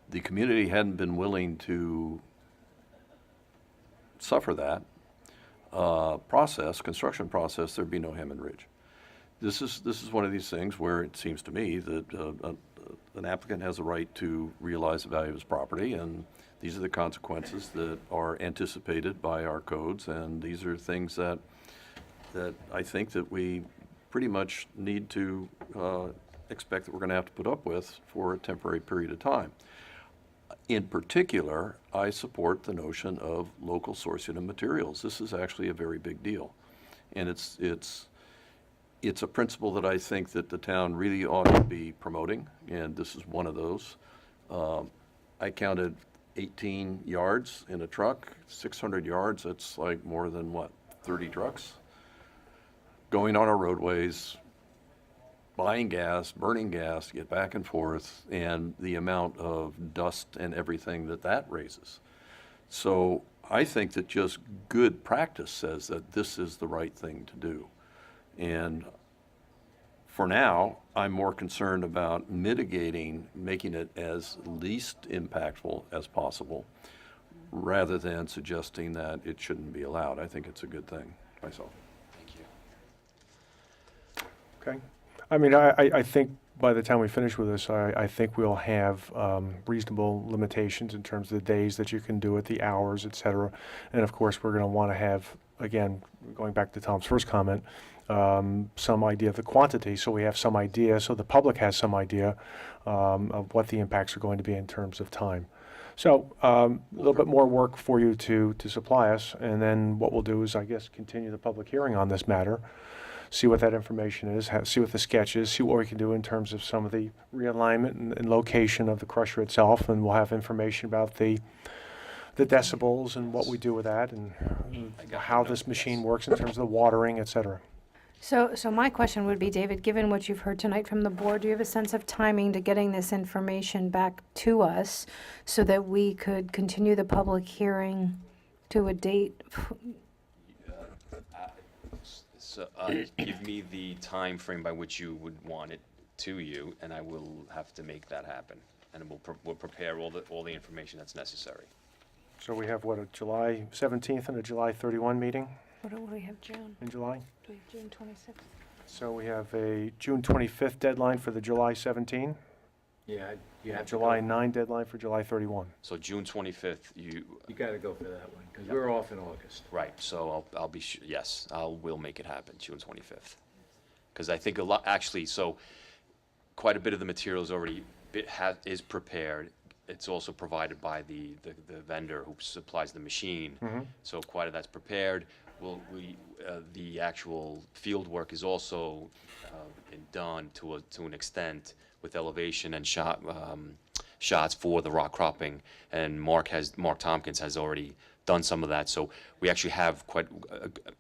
the community hadn't been willing to suffer that construction process, there'd be no Hammond Ridge. This is one of these things where it seems to me that an applicant has a right to realize the value of his property, and these are the consequences that are anticipated by our codes, and these are things that I think that we pretty much need to expect that we're going to have to put up with for a temporary period of time. In particular, I support the notion of local sourcing of materials. This is actually a very big deal, and it's a principle that I think that the town really ought to be promoting, and this is one of those. I counted 18 yards in a truck, 600 yards, that's like more than, what, 30 trucks? Going on our roadways, buying gas, burning gas, to get back and forth, and the amount of dust and everything that raises. So I think that just good practice says that this is the right thing to do. And for now, I'm more concerned about mitigating, making it as least impactful as possible, rather than suggesting that it shouldn't be allowed. I think it's a good thing myself. Thank you. Okay. I mean, I think by the time we finish with this, I think we'll have reasonable limitations in terms of the days that you can do it, the hours, et cetera. And of course, we're going to want to have, again, going back to Tom's first comment, some idea of the quantity, so we have some idea, so the public has some idea of what the impacts are going to be in terms of time. So a little bit more work for you to supply us, and then what we'll do is, I guess, continue the public hearing on this matter, see what that information is, see what the sketch is, see what we can do in terms of some of the realignment and location of the crusher itself, and we'll have information about the decibels and what we do with that, and how this machine works in terms of the watering, et cetera. So my question would be, David, given what you've heard tonight from the board, do you have a sense of timing to getting this information back to us so that we could continue the public hearing to a date? So, give me the time frame by which you would want it to you, and I will have to make that happen. And we'll prepare all the information that's necessary. So we have, what, a July 17th and a July 31 meeting What do we have, June? in July? Do we have June 26th? So we have a June 25th deadline for the July 17, Yeah, you and a have to July go. 9 deadline for July 31. So June 25th, You gotta go for that one, because we're off in August. right, so I'll be, yes, we'll make it happen, June 25th. Because I think actually, so quite a bit of the material is already, is prepared. It's also provided by the vendor who supplies the machine. So quite a that's prepared. The actual field work is also done to an extent with elevation and shots for the rock cropping. And Mark Tompkins has already done some of that. So we actually have quite,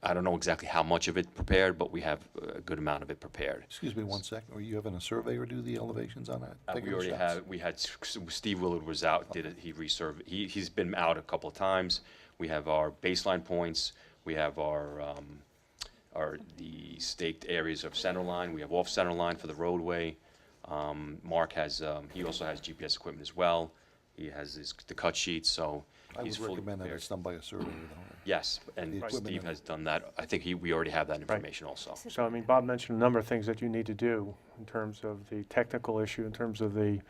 I don't know exactly how much of it prepared, but we have a good amount of it prepared. Excuse me 1 second, are you having a surveyor do the elevations on that? Taking We the already shots? had, Steve Willard was out, did it, he resurveyed, he's been out a couple of times. We have our baseline points, we have the staked areas of center line, we have off center line for the roadway. Mark has, he also has GPS equipment as well. He has the cut sheets, so I he's would fully recommend that prepared. it's done by a surveyor, though. Yes, and The equipment Steve and- has done that. I think we already have that information also. So, I mean, Bob mentioned a number of things that you need to do in terms of the technical issue, in terms of the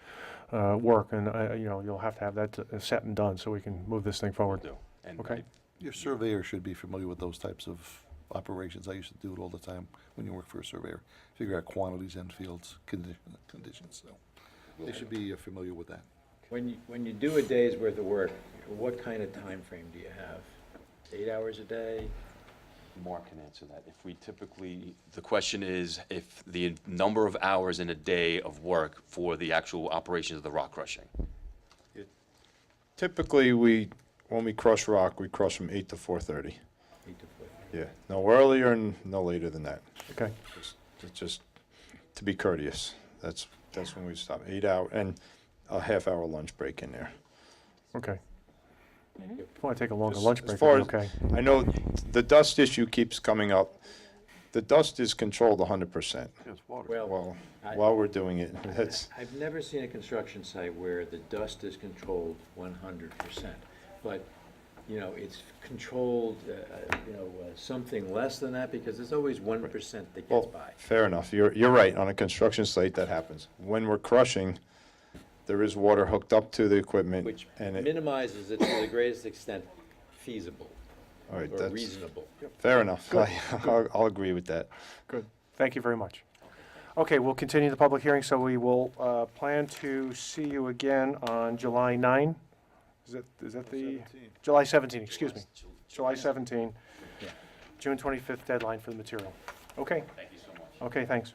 work, and, you'll have to have that set and done so we can move this thing forward. Do. And Okay. Your surveyor should be familiar with those types of operations. I used to do it all the time when you work for a surveyor. Figure out quantities and fields, conditions, so they should be familiar with that. When you do a day's worth of work, what kind of time frame do you have? 8 hours a day? Mark can answer that. The question is if the number of hours in a day of work for the actual operations of the rock crushing. Typically, when we crush rock, we crush from 8 to 4:30. 8 to 4. Yeah, no earlier and no later than that. Okay. Just to be courteous. That's when we stop. 8 hours, and a half-hour lunch break in there. Okay. If you want to take a longer As- lunch as break, far that'd be as- okay. I know the dust issue keeps coming up. The dust is controlled 100%. Yes, water. Well, I- while we're doing it, that's, I've never seen a construction site where the dust is controlled 100%. But, you know, it's controlled, something less than that, because there's always 1% that gets well, by. fair enough. You're right. On a construction site, that happens. When we're crushing, there is water hooked up to the equipment. Which and it, minimizes it to the greatest extent feasible all right, or that's reasonable. fair enough. Good, I'll agree with that. Good. Thank you very much. Okay, we'll continue the public hearing, so we will plan to see you again on July 9. Is that the? July 17, excuse me. July 17. Yeah. June 25th deadline for the material. Okay, Thank you so much. okay, thanks.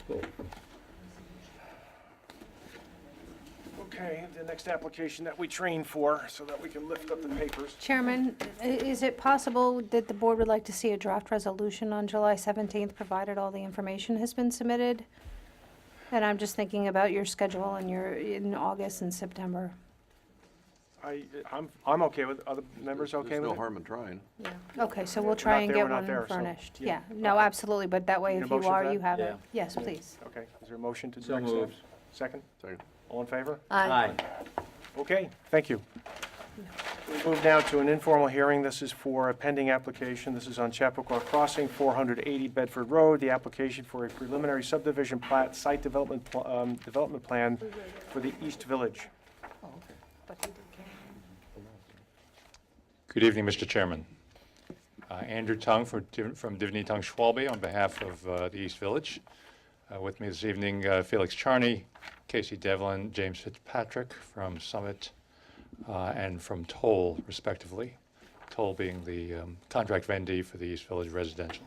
Cool. Okay, the next application that we trained for, so that we can lift up the papers. Chairman, is it possible that the board would like to see a draft resolution on July 17th, provided all the information has been submitted? And I'm just thinking about your schedule and in August and September. I'm okay with, other members okay There's with no it? harm in trying. Yeah. Okay, so we'll If try we're not and there, get we're not one there, so- furnished. yeah. Yeah, no, absolutely, but that way Need a if you motion for are, that? you have it. Yeah. Yes, please. Okay, is there a motion to do So next steps? moved. Second? Second. All in favor? Aye. Okay, thank you. We move now to an informal hearing. This is for a pending application. This is on Chappaqua Crossing, 480 Bedford Road. The application for a preliminary subdivision plat, site development plan for the East Village. Good evening, Mr. Chairman. Andrew Tung from Divney Tung Schwalbe on behalf of the East Village. With me this evening, Felix Charney, Casey Devlin, James Fitzpatrick from Summit, and from Toll, respectively. Toll being the contract vendee for the East Village residential.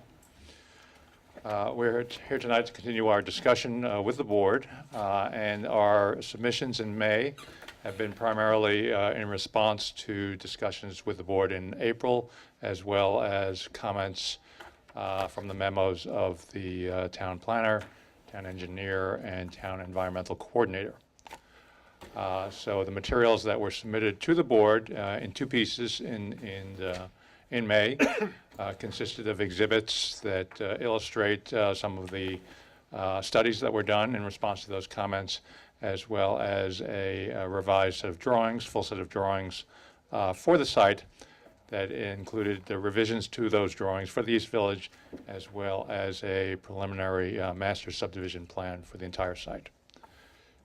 We're here tonight to continue our discussion with the board, and our submissions in May have been primarily in response to discussions with the board in April, as well as comments from the memos of the town planner, town engineer, and town environmental coordinator. So the materials that were submitted to the board in two pieces in May consisted of exhibits that illustrate some of the studies that were done in response to those comments, as well as a revised set of drawings, full set of drawings for the site that included the revisions to those drawings for the East Village, as well as a preliminary master subdivision plan for the entire site.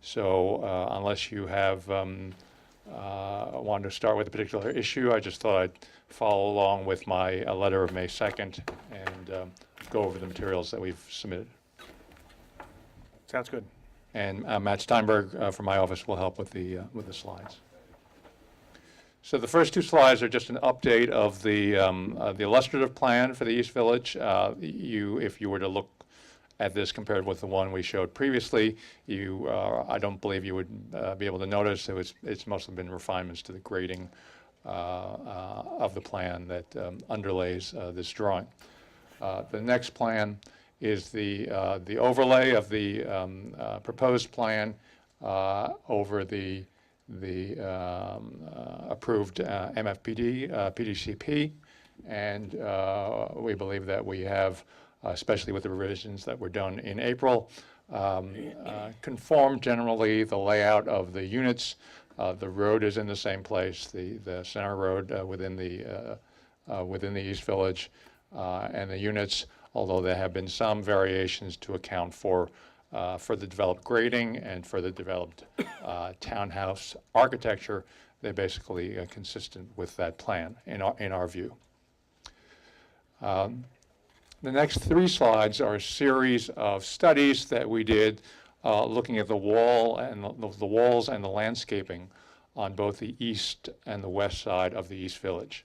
So unless you have wanted to start with a particular issue, I just thought I'd follow along with my letter of May 2nd and go over the materials that we've submitted. Sounds good. And Matt Steinberg from my office will help with the slides. So the first two slides are just an update of the illustrative plan for the East Village. If you were to look at this compared with the one we showed previously, I don't believe you would be able to notice it's mostly been refinements to the grading of the plan that underlays this drawing. The next plan is the overlay of the proposed plan over the approved MFPD, PDCP, and we believe that we have, especially with the revisions that were done in April, conformed generally the layout of the units. The road is in the same place, the center road within the East Village, and the units, although there have been some variations to account for the developed grading and for the developed townhouse architecture, they're basically consistent with that plan in our view. The next three slides are a series of studies that we did looking at the walls and the landscaping on both the east and the west side of the East Village.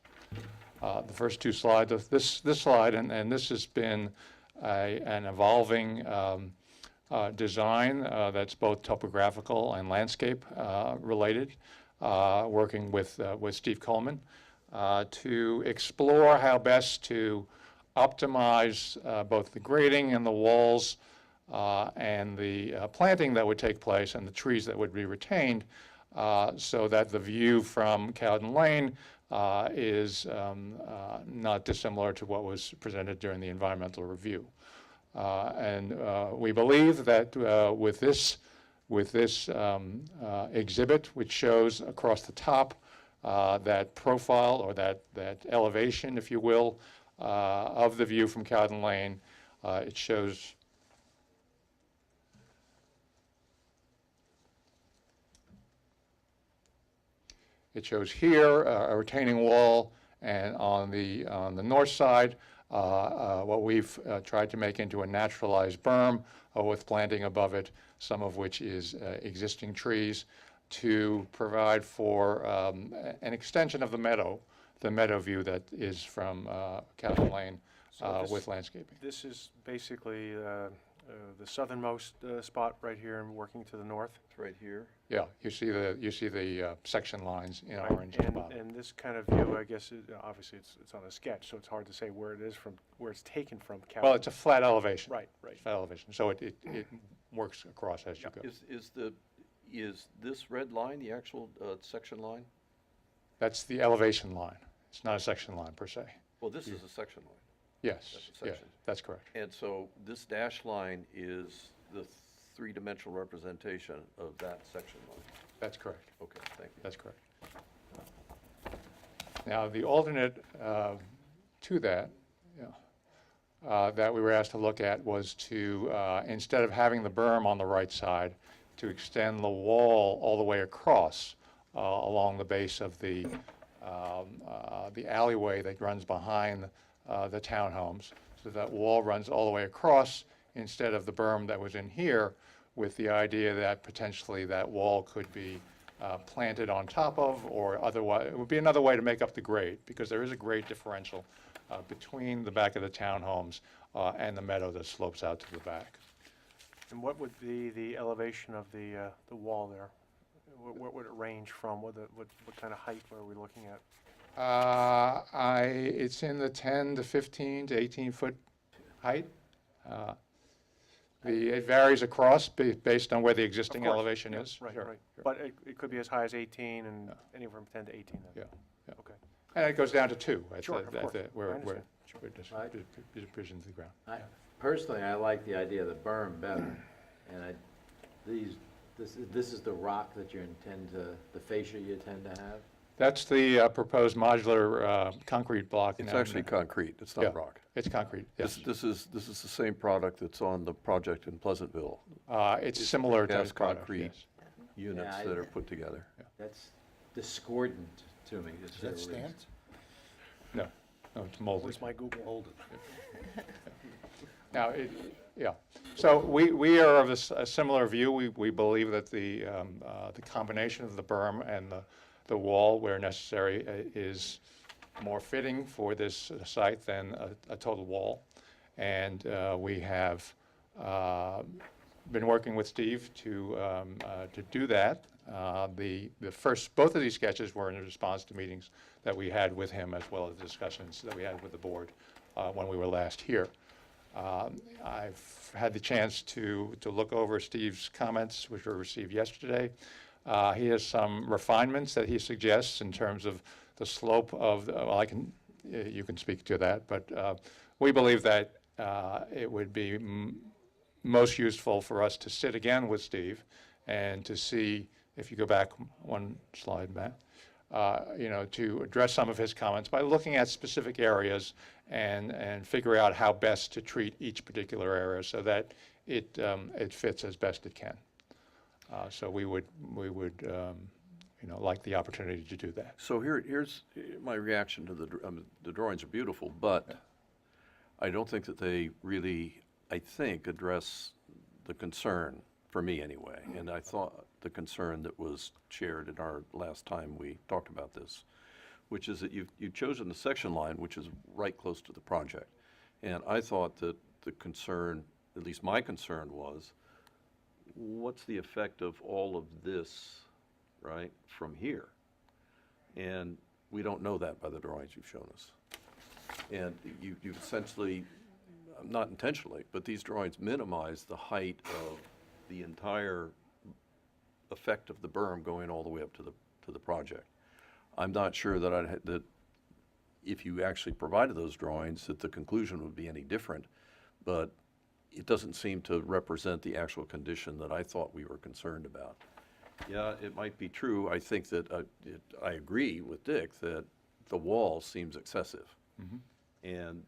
The first two slides, this slide, and this has been an evolving design that's both topographical and landscape related, working with Steve Coleman to explore how best to optimize both the grading and the walls and the planting that would take place and the trees that would be retained, so that the view from Cowden Lane is not dissimilar to what was presented during the environmental review. And we believe that with this exhibit, which shows across the top that profile or that elevation, if you will, of the view from Cowden Lane, it shows here a retaining wall, and on the north side, what we've tried to make into a naturalized berm with planting above it, some of which is existing trees, to provide for an extension of the meadow view that is from Cowden Lane with landscaping. This is basically the southernmost spot right here and working to the north. It's right here. Yeah, you see the section lines in Right, orange at the bottom. and this kind of view, I guess, obviously it's on a sketch, so it's hard to say where it is from, where it's taken from. Well, it's a flat elevation. Right, right. Flat elevation, so it works across as you go. Is this red line the actual section line? That's the elevation line. It's not a section line per se. Well, this is a section line. Yes, That's a yeah, section. that's correct. And so this dash line is the three-dimensional representation of that section line. That's correct. Okay, thank you. That's correct. Now, the alternate to that, that we were asked to look at was to, instead of having the berm on the right side, to extend the wall all the way across along the base of the alleyway that runs behind the townhomes. So that wall runs all the way across instead of the berm that was in here, with the idea that potentially that wall could be planted on top of, or otherwise, it would be another way to make up the grade, because there is a grade differential between the back of the townhomes and the meadow that slopes out to the back. And what would be the elevation of the wall there? What would it range from? What kind of height are we looking at? It's in the 10 to 15 to 18 foot height. It varies across based on where the existing Of course, elevation yeah, is. Right, Sure, right. sure. But it could be as high as 18 and anywhere from 10 to 18 then? Yeah. Okay. And it goes down to 2 at Sure, the, of at course. the, I where understand. Right. it pushes into the ground. Personally, I like the idea of the berm better, and this is the rock that you intend to, the fascia you intend to have? That's the proposed modular concrete block. It's now. actually concrete, it's Yeah. not rock. It's concrete, yes. This is the same product that's on the project in Pleasantville. It's similar to Gas the product, concrete yes. units Yeah, that are put together. That's discordant to me. to say the least. No, it's molded. Where's my Google? Hold it. Now, so we are of a similar view. We believe that the combination of the berm and the wall, where necessary, is more fitting for this site than a total wall. And we have been working with Steve to do that. Both of these sketches were in response to meetings that we had with him, as well as discussions that we had with the board when we were last here. I've had the chance to look over Steve's comments, which were received yesterday. He has some refinements that he suggests in terms of the slope of, you can speak to that, but we believe that it would be most useful for us to sit again with Steve and to see, if you go back one slide, Matt, to address some of his comments by looking at specific areas and figure out how best to treat each particular area so that it fits as best it can. So we would like the opportunity to do that. So here's my reaction to the drawings are beautiful, but I don't think that they really, I think, address the concern, for me anyway, and I thought the concern that was shared in our last time we talked about this, which is that you've chosen the section line, which is right close to the project. And I thought that the concern, at least my concern was, what's the effect of all of this, right, from here? And we don't know that by the drawings you've shown us. And you've essentially not intentionally, but these drawings minimize the height of the entire effect of the berm going all the way up to the project. I'm not sure that that if you actually provided those drawings, that the conclusion would be any different, but it doesn't seem to represent the actual condition that I thought we were concerned about. Yeah, it might be true. I think that I agree with Dick that the wall seems excessive. And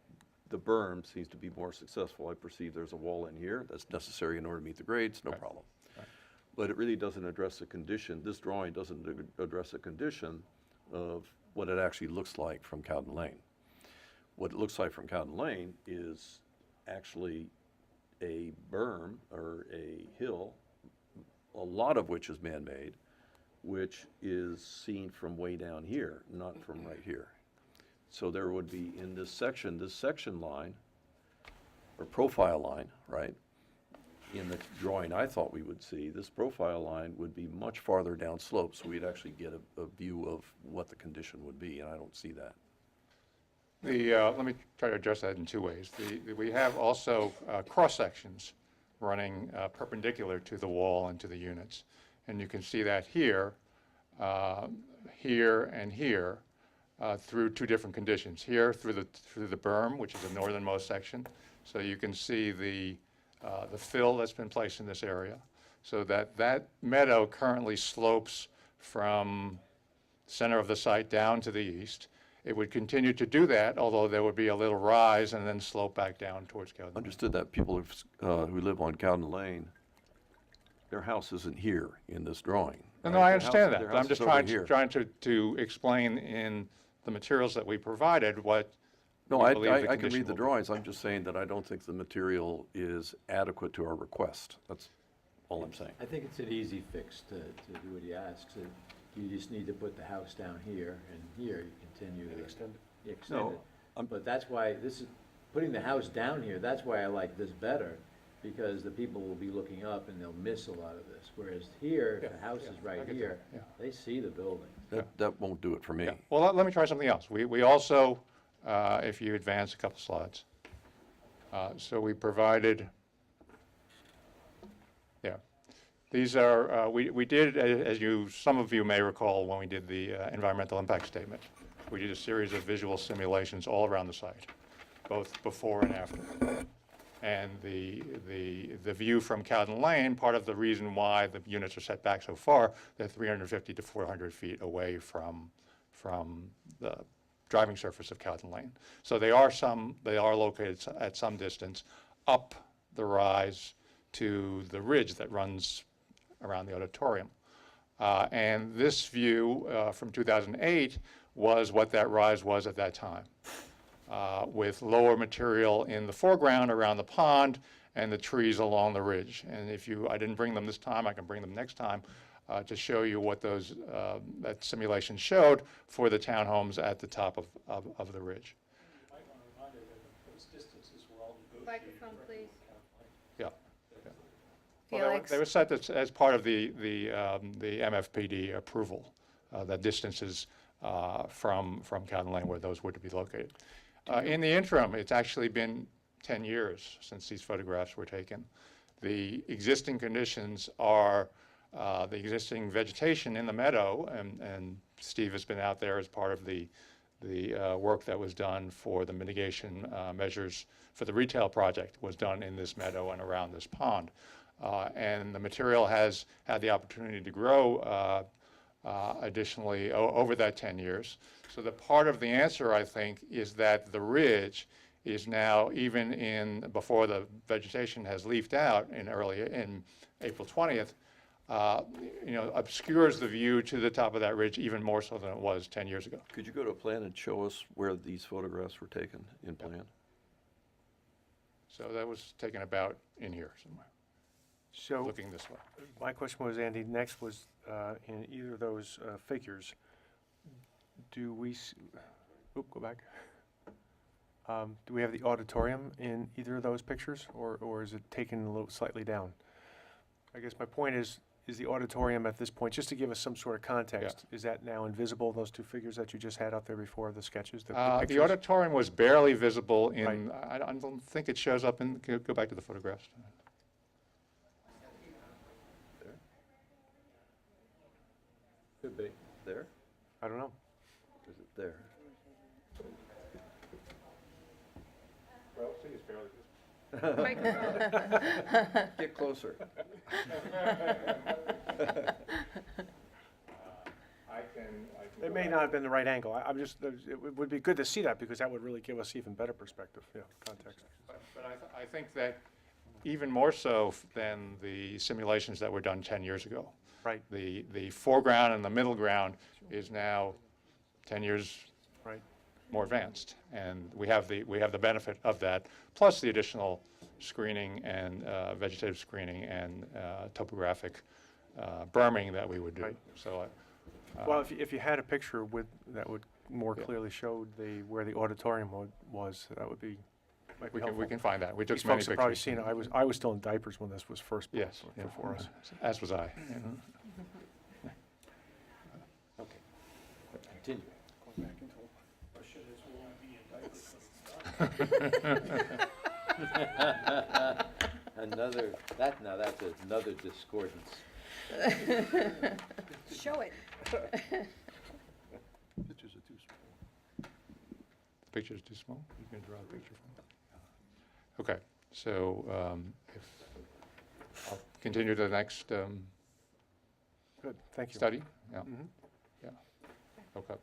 the berm seems to be more successful. I perceive there's a wall in here that's necessary in order to meet the grades, no problem. But it really doesn't address the condition. This drawing doesn't address the condition of what it actually looks like from Cowden Lane. What it looks like from Cowden Lane is actually a berm or a hill, a lot of which is man-made, which is seen from way down here, not from right here. So there would be in this section line, or profile line, right? In the drawing I thought we would see, this profile line would be much farther down slope, so we'd actually get a view of what the condition would be, and I don't see that. Let me try to address that in two ways. We have also cross-sections running perpendicular to the wall and to the units. And you can see that here, here, and here through two different conditions. Here through the berm, which is the northernmost section. So you can see the fill that's been placed in this area. So that meadow currently slopes from center of the site down to the east. It would continue to do that, although there would be a little rise and then slope back down towards Cowden. Understood that people who live on Cowden Lane, their house isn't here in this drawing. No, right? I understand that, Their but I'm house just is over trying here. to explain in the materials that we provided what No, we I believe the can condition read the will be. drawings. I'm just saying that I don't think the material is adequate to our request. That's all I'm saying. I think it's an easy fix to do what he asks. You just need to put the house down here, and here you continue to extend No, it. But that's why putting the house down here, that's why I like this better, because the people will be looking up and they'll miss a lot of this. Whereas here, if the house is I right get that, here, yeah. they see the building. That won't do it for me. Yeah. Well, let me try something else. We also, if you advance a couple slides. So we provided, these are, we did, as some of you may recall, when we did the environmental impact statement, we did a series of visual simulations all around the site, both before and after. And the view from Cowden Lane, part of the reason why the units are set back so far, they're 350 to 400 feet away from the driving surface of Cowden Lane. So they are located at some distance up the rise to the ridge that runs around the auditorium. And this view from 2008 was what that rise was at that time, with lower material in the foreground around the pond and the trees along the ridge. And I didn't bring them this time, I can bring them next time to show you what that simulation showed for the townhomes at the top of the ridge. Microphone, please. Yeah. Felix? They were set as part of the MFPD approval, the distances from Cowden Lane where those were to be located. In the interim, it's actually been 10 years since these photographs were taken. The existing conditions are the existing vegetation in the meadow, and Steve has been out there as part of the work that was done for the mitigation measures for the retail project was done in this meadow and around this pond. And the material has had the opportunity to grow additionally over that 10 years. So the part of the answer, I think, is that the ridge is now, even before the vegetation has leafed out in April 20th, obscures the view to the top of that ridge even more so than it was 10 years ago. Could you go to a plan and show us where these photographs were taken in plan? So that was taken about in here somewhere, So looking this way. my question was, Andy, next was, in either of those figures, do we, go back. Do we have the auditorium in either of those pictures, or is it taken a little slightly down? I guess my point is, is the auditorium at this point, just to give us some sort of context, is that now invisible, those two figures that you just had out there before, the sketches, the The pictures? auditorium was barely visible in, I don't think it shows up in, go back to the photographs. Could be. There? I don't know. Is it there? Well, see, it's barely visible. Get closer. It may not have been the right angle. I'm just, would be good to see that, because that would really give us even better perspective, context. But I think that even more so than the simulations that were done 10 years ago. Right. The foreground and the middle ground is now 10 years Right. more advanced. And we have the benefit of that, plus the additional screening and vegetative screening and topographic berming that we would do. Right. So, Well, if you had a picture that would more Yeah. clearly show where the auditorium was, that would be, might be we helpful. can find that. We took These many folks have probably pictures. seen it. I was still in diapers when this was first built Yes, yeah. before us. As was I. Okay. Continue. That's another discordance. Show it. Pictures are too small. The picture's too small? You can draw a picture from it. Okay, so I'll continue to the next Good, thank you. study? Yeah. Mhm. Yeah. Okay.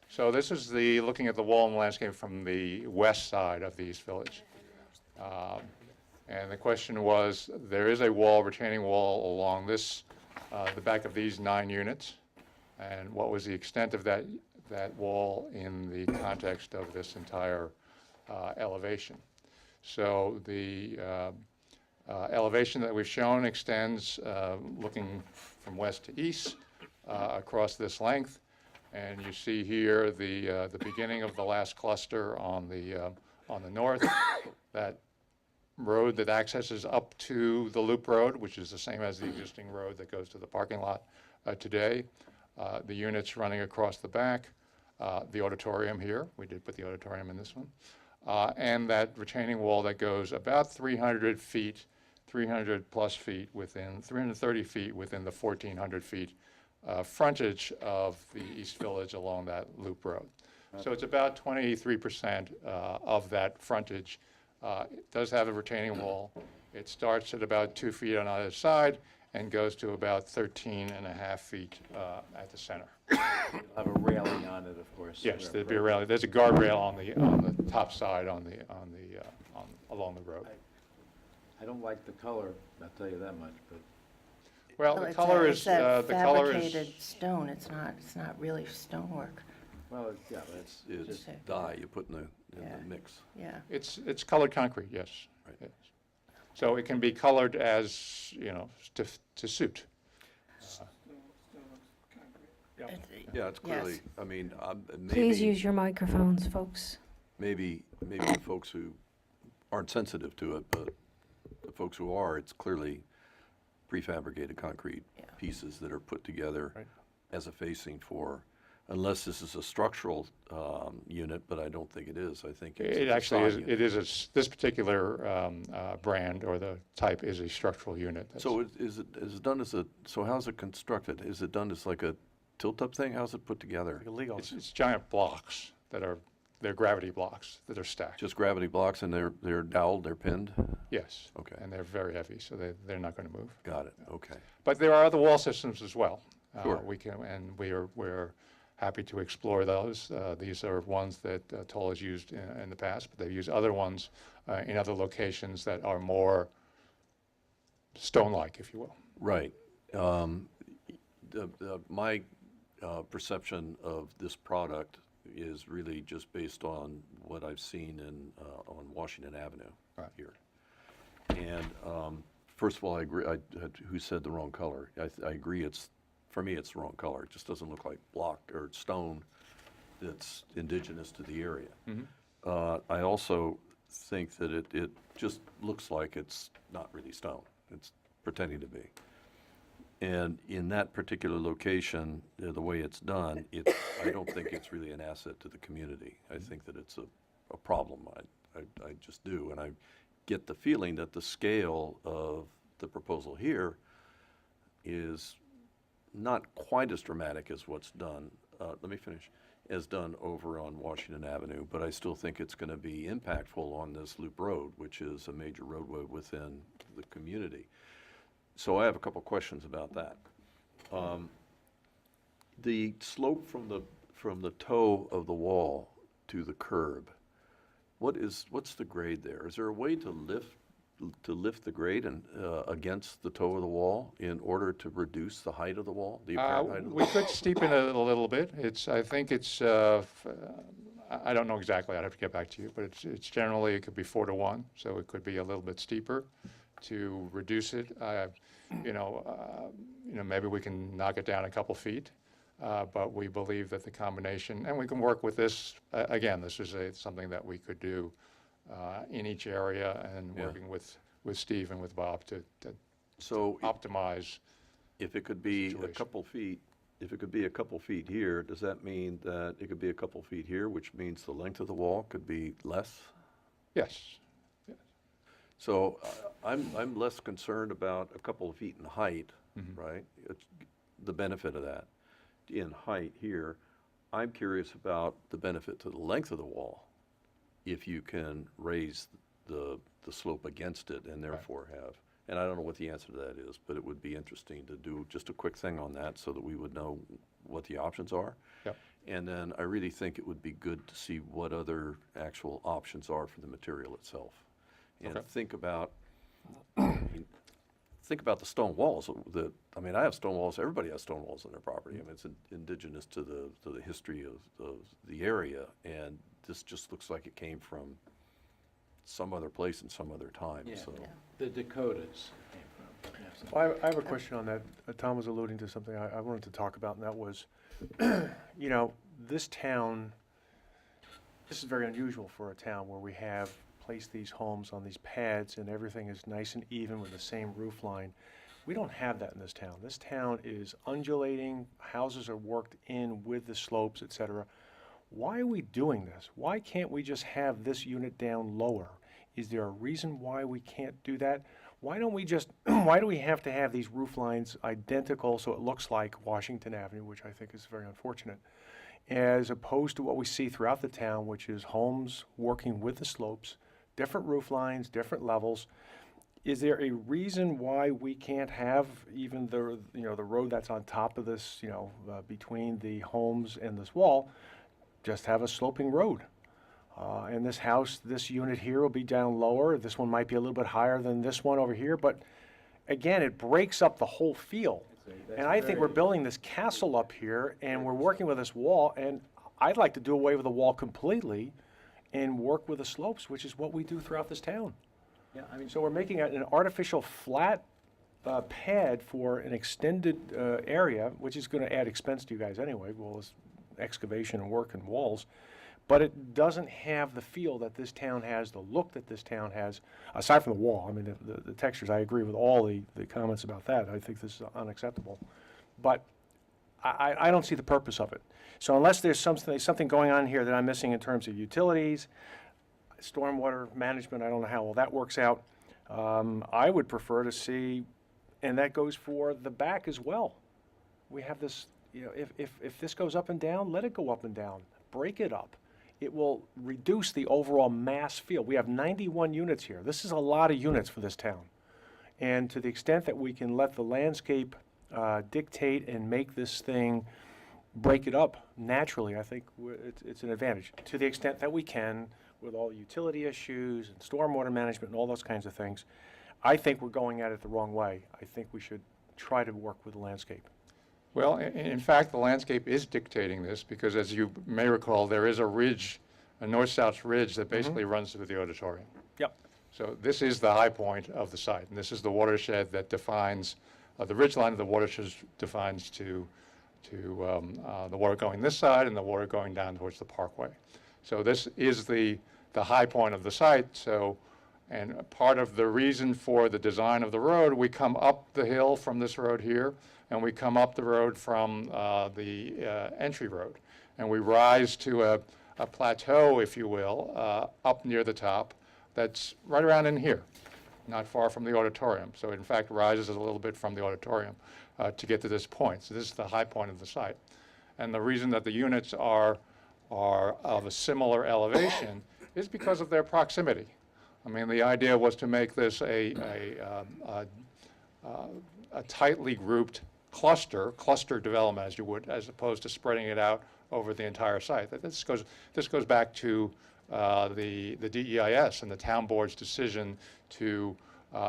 So this is looking at the wall and landscape from the west side of the East Village. And the question was, there is a retaining wall along the back of these 9 units. And what was the extent of that wall in the context of this entire elevation? So the elevation that we've shown extends looking from west to east across this length. And you see here the beginning of the last cluster on the north. That road that accesses up to the loop road, which is the same as the existing road that goes to the parking lot today. The units running across the back, the auditorium here, we did put the auditorium in this one, and that retaining wall that goes about 300 feet, 300 plus feet within, 330 feet within the 1,400 feet frontage of the East Village along that loop road. So it's about 23% of that frontage. It does have a retaining wall. It starts at about 2 feet on either side and goes to about 13 and a half feet at the center. You'll have a railing on it, of course. Yes, there'd be a railing. There's a guardrail on the top side along the road. I don't like the color, I'll tell you that much, but Well, the color is, It's a the color is, fabricated stone, it's not really stonework, well, yeah, that's It's just, dye you put in the Yeah. mix. yeah. it's colored concrete, yes. Right. Yes. So it can be colored as, to suit. Yeah, it's clearly, Yes. I mean, Please maybe, use your microphones, folks. maybe the folks who aren't sensitive to it, but the folks who are, it's clearly prefabricated concrete Yeah. pieces that are put together Right. as a facing for, unless this is a structural unit, but I don't think it is. I think it's It a actually is, facade it unit. is, this particular brand or the type is a structural unit. So is it done as so how's it constructed? Is it done as like a tilt-up thing? How's it put together? Like a Legos. It's giant blocks they're gravity blocks that are stacked. Just gravity blocks and they're doweled, they're pinned? Yes. Okay. And they're very heavy, so they're not going to move. Got it, okay. But there are other wall systems as well. Sure. We're happy to explore those. These are ones that Toll has used in the past, but they've used other ones in other locations that are more stone-like, if you will. Right. My perception of this product is really just based on what I've seen on Washington Avenue Right. here. And first of all, I agree, who said the wrong color? I agree, for me, it's the wrong color. It just doesn't look like block or stone that's indigenous to the area. I also think that it just looks like it's not really stone. It's pretending to be. And in that particular location, the way it's done, I don't think it's really an asset to the community. I think that it's a problem. I just do. And I get the feeling that the scale of the proposal here is not quite as dramatic as what's done, let me finish, as done over on Washington Avenue, but I still think it's going to be impactful on this loop road, which is a major roadway within the community. So I have a couple questions about that. The slope from the toe of the wall to the curb, what's the grade there? Is there a way to lift the grade and against the toe of the wall in order to reduce the height of the wall, the apparent height of the We wall? could steepen it a little bit. I think it's, I don't know exactly, I'd have to get back to you, but it's generally, it could be 4 to 1, so it could be a little bit steeper to reduce it. Maybe we can knock it down a couple feet, but we believe that the combination, and we can work with this, again, this is something that we could do in each area, and Yeah. working with Steve and with Bob to So optimize. if it could be a situation. couple feet, if it could be a couple feet here, does that mean that it could be a couple feet here, which means the length of the wall could be less? Yes. So I'm less concerned about a couple of feet in height, right? It's the benefit of that in height here. I'm curious about the benefit to the length of the wall if you can raise the slope against it and therefore have, and I don't know what the answer to that is, but it would be interesting to do just a quick thing on that so that we would know what the options are. Yep. And then I really think it would be good to see what other actual options are for the material itself. And Okay. think about the stone walls. I have stone walls. Everybody has stone walls on their property. I mean, it's indigenous to the history of the area, and this just looks like it came from some other place in some other time. Yeah. So The Dakotas came from. Yeah, so- Well, I have a question on that. Tom was alluding to something I wanted to talk about, and that was, this town, this is very unusual for a town where we have placed these homes on these pads and everything is nice and even with the same roof line. We don't have that in this town. This town is undulating, houses are worked in with the slopes, et cetera. Why are we doing this? Why can't we just have this unit down lower? Is there a reason why we can't do that? Why don't we just, why do we have to have these roof lines identical so it looks like Washington Avenue, which I think is very unfortunate, as opposed to what we see throughout the town, which is homes working with the slopes, different roof lines, different levels. Is there a reason why we can't have even the road that's on top of this, between the homes and this wall, just have a sloping road? And this house, this unit here will be down lower. This one might be a little bit higher than this one over here, but again, it breaks up the whole feel. That's And I think we're very- building this castle up here, and we're working with this wall, and I'd like to do away with the wall completely and work with the slopes, which is what we do throughout this town. Yeah, I mean, So we're making an artificial flat pad for an extended area, which is going to add expense to you guys anyway, well, it's excavation and work and walls. But it doesn't have the feel that this town has, the look that this town has, aside from the wall. I mean, the textures, I agree with all the comments about that. I think this is unacceptable. But I don't see the purpose of it. So unless there's something going on here that I'm missing in terms of utilities, stormwater management, I don't know how well that works out. I would prefer to see, and that goes for the back as well. We have this, if this goes up and down, let it go up and down. Break it up. It will reduce the overall mass feel. We have 91 units here. This is a lot of units for this town. And to the extent that we can let the landscape dictate and make this thing break it up naturally, I think it's an advantage. To the extent that we can, with all the utility issues and stormwater management and all those kinds of things, I think we're going at it the wrong way. I think we should try to work with the landscape. Well, in fact, the landscape is dictating this, because as you may recall, there is a ridge, a north-south ridge that basically runs through the auditorium. Yep. So this is the high point of the site, and this is the watershed that defines, the ridge line of the watershed defines to the water going this side and the water going down towards the parkway. So this is the high point of the site, so And part of the reason for the design of the road, we come up the hill from this road here, and we come up the road from the entry road. And we rise to a plateau, if you will, up near the top, that's right around in here, not far from the auditorium. So it in fact rises a little bit from the auditorium to get to this point. So this is the high point of the site. And the reason that the units are of a similar elevation is because of their proximity. I mean, the idea was to make this a tightly grouped cluster development, as you would, as opposed to spreading it out over the entire site. This goes back to the DEIS and the town board's decision to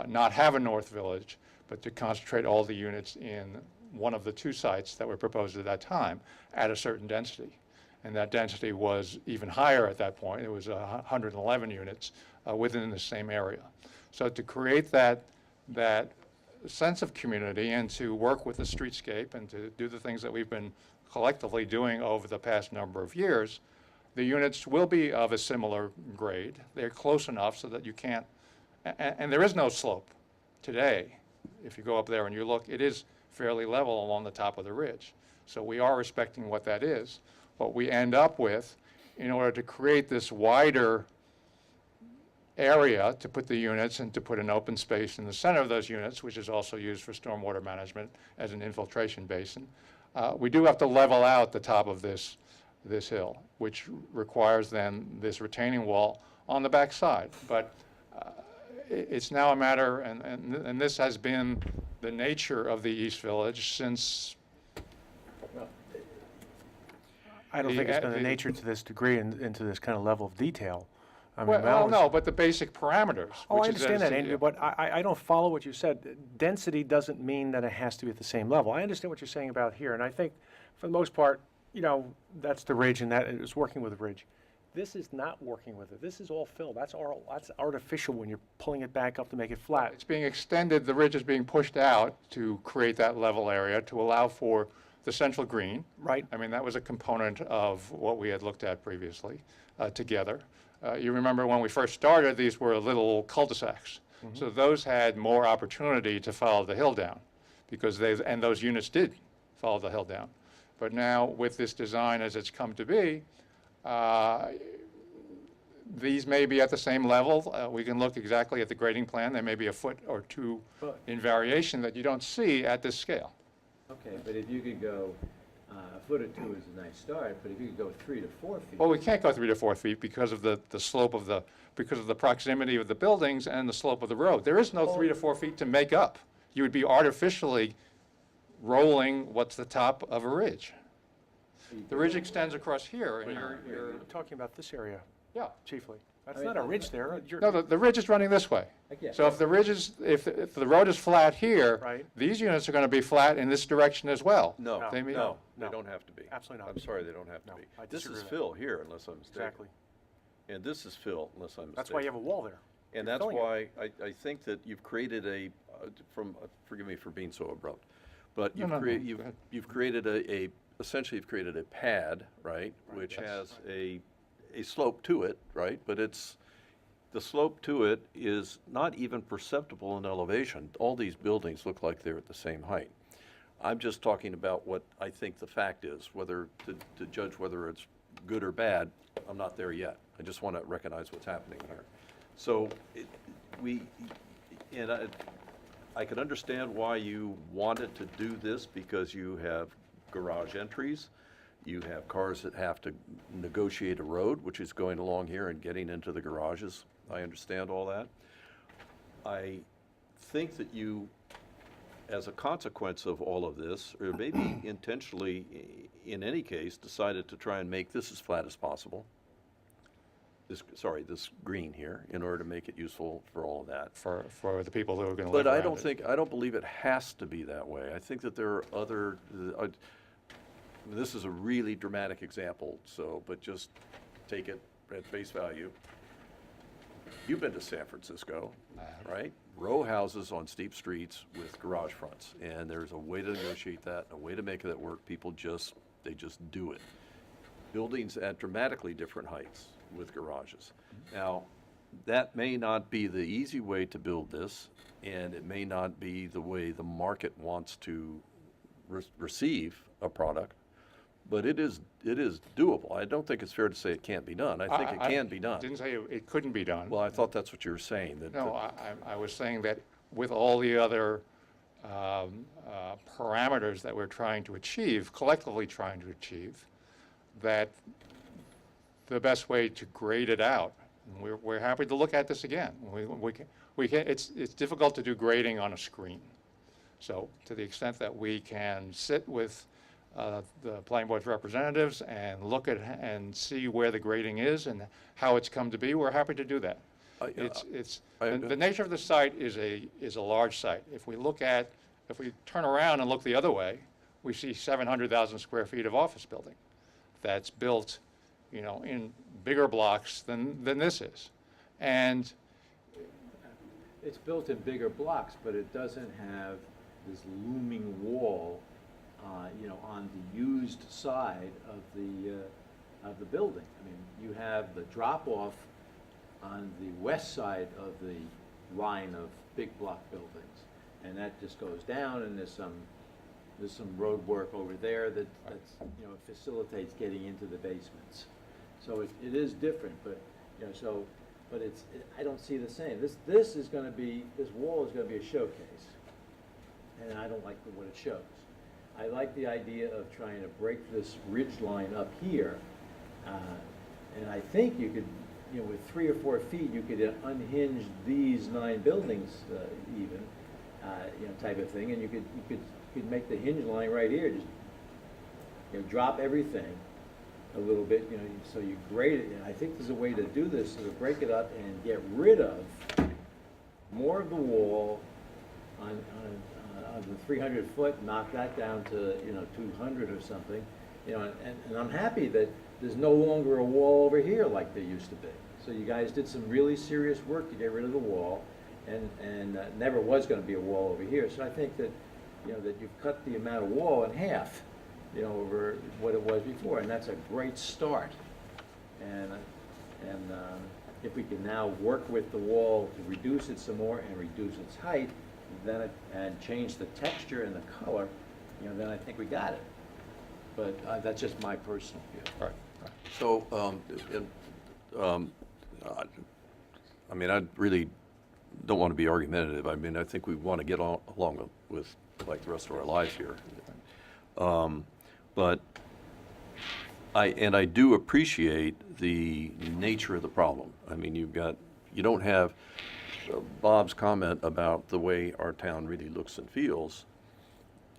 not have a North Village, but to concentrate all the units in one of the two sites that were proposed at that time at a certain density. And that density was even higher at that point. It was 111 units within the same area. So to create that sense of community and to work with the streetscape and to do the things that we've been collectively doing over the past number of years, the units will be of a similar grade. They're close enough so that you can't, and there is no slope today. If you go up there and you look, it is fairly level along the top of the ridge. So we are respecting what that is. What we end up with, in order to create this wider area to put the units and to put an open space in the center of those units, which is also used for stormwater management as an infiltration basin, we do have to level out the top of this hill, which requires then this retaining wall on the back side. But it's now a matter, and this has been the nature of the East Village since. I don't think it's been the nature to this degree and to this kind of level of detail. I mean, Well, no, but the basic parameters. Oh, I which is understand that, yeah. Andrew, but I don't follow what you said. Density doesn't mean that it has to be at the same level. I understand what you're saying about here, and I think, for the most part, you know, that's the ridge, and that is working with the ridge. This is not working with it. This is all fill. That's artificial when you're pulling it back up to make it flat. It's being extended, the ridge is being pushed out to create that level area to allow for the central green. Right. I mean, that was a component of what we had looked at previously together. You remember when we first started, these were little cul-de-sacs. So those had more opportunity to follow the hill down because and those units did follow the hill down. But now with this design as it's come to be, these may be at the same level. We can look exactly at the grading plan. There may be a foot or two in variation that you don't see at this scale. Okay, but if you could go, a foot or two is a nice start, but if you could go 3 to 4 feet. Well, we can't go 3 to 4 feet because of the slope of because of the proximity of the buildings and the slope of the road. There is no 3 to 4 feet to make up. You would be artificially rolling what's the top of a ridge. The ridge extends across here, and You're talking about this area yeah. chiefly. That's I mean, not a ridge there. No, the ridge is running this way. I get So it. if the ridge is, if the road is flat here, Right. these units are going to be flat in this direction as well. No, No, They may- no, no. they don't have to be. Absolutely not. I'm sorry, they don't have to No, be. I This disagree is with that. fill here, unless I'm mistaken. Exactly. And this is fill, unless I'm mistaken. That's why you have a wall there. And You're that's filling it. why I think that you've created forgive me for being so abrupt, but No, no, no, you've go ahead. you've created essentially you've created a pad, right? Which has a slope to it, right? But the slope to it is not even perceptible in elevation. All these buildings look like they're at the same height. I'm just talking about what I think the fact is, whether to judge whether it's good or bad, I'm not there yet. I just want to recognize what's happening here. So I can understand why you wanted to do this because you have garage entries. You have cars that have to negotiate a road, which is going along here and getting into the garages. I understand all that. I think that you, as a consequence of all of this, or maybe intentionally, in any case, decided to try and make this as flat as possible. This green here, in order to make it useful for all of that. For the people who are going to live But I around it. don't believe it has to be that way. I think that there are other, this is a really dramatic example, but just take it at face value. You've been to San Francisco, right? Row houses on steep streets with garage fronts, and there's a way to negotiate that, a way to make that work. People they just do it. Buildings at dramatically different heights with garages. Now, that may not be the easy way to build this, and it may not be the way the market wants to receive a product, but it is doable. I don't think it's fair to say it can't be done. I think it can be done. Didn't say it couldn't be done. Well, I thought that's what you were saying. No, I was saying that with all the other parameters that we're trying to achieve, collectively trying to achieve, that the best way to grade it out, and we're happy to look at this again. We can, it's difficult to do grading on a screen. So to the extent that we can sit with the planning board's representatives and look at and see where the grading is and how it's come to be, we're happy to do that. The nature of the site is a large site. If we turn around and look the other way, we see 700,000 square feet of office building that's built, in bigger blocks than this is. And It's built in bigger blocks, but it doesn't have this looming wall, on the used side of the building. I mean, you have the drop-off on the west side of the line of big block buildings, and that just goes down, and there's some road work over there that facilitates getting into the basements. So it is different, but I don't see the same. This wall is going to be a showcase, and I don't like what it shows. I like the idea of trying to break this ridge line up here, and I think you could, with 3 or 4 feet, you could unhinge these 9 buildings even, type of thing, and you could make the hinge line right here, just drop everything a little bit, so you grade it. And I think there's a way to do this, so to break it up and get rid of more of the wall on the 300-foot, knock that down to 200 or something, and I'm happy that there's no longer a wall over here like there used to be. So you guys did some really serious work to get rid of the wall, and never was going to be a wall over here. So I think that that you've cut the amount of wall in half, over what it was before, and that's a great start. And if we can now work with the wall to reduce it some more and reduce its height, and change the texture and the color, then I think we got it. But that's just my personal view. right. So, I mean, I really don't want to be argumentative. I mean, I think we want to get along with like the rest of our lives here. But I do appreciate the nature of the problem. I mean, you don't have Bob's comment about the way our town really looks and feels,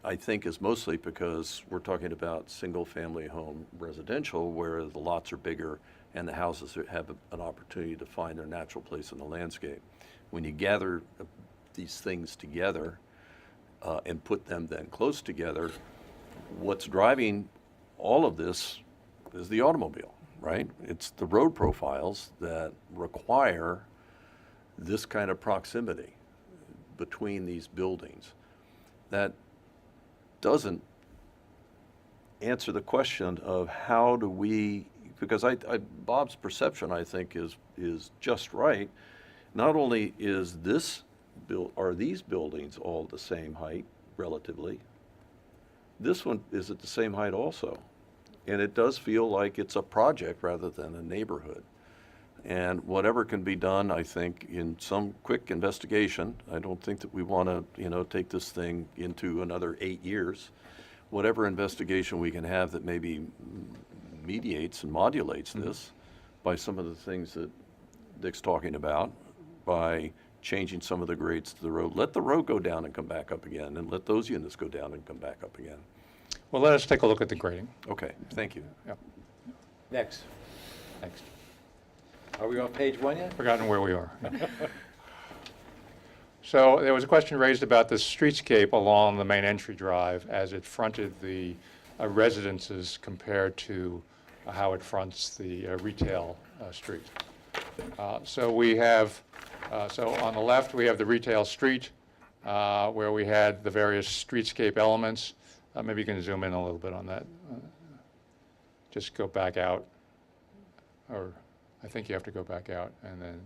I think is mostly because we're talking about single-family home residential where the lots are bigger and the houses have an opportunity to find their natural place in the landscape. When you gather these things together and put them then close together, what's driving all of this is the automobile, right? It's the road profiles that require this kind of proximity between these buildings. That doesn't answer the question of how do we, because Bob's perception, I think, is just right. Not only are these buildings all the same height relatively, this one is at the same height also. And it does feel like it's a project rather than a neighborhood. And whatever can be done, I think, in some quick investigation, I don't think that we want to, take this thing into another 8 years. Whatever investigation we can have that maybe mediates and modulates this by some of the things that Dick's talking about, by changing some of the grades to the road. Let the road go down and come back up again, and let those units go down and come back up again. Well, let us take a look at the grading. Okay, thank you. Yep. Next. Next. Are we on page 1 yet? Forgotten where we are. So there was a question raised about the streetscape along the main entry drive as it fronted the residences compared to how it fronts the retail street. So we have, so on the left, we have the retail street where we had the various streetscape elements. Maybe you can zoom in a little bit on that. Just go back out, or I think you have to go back out and then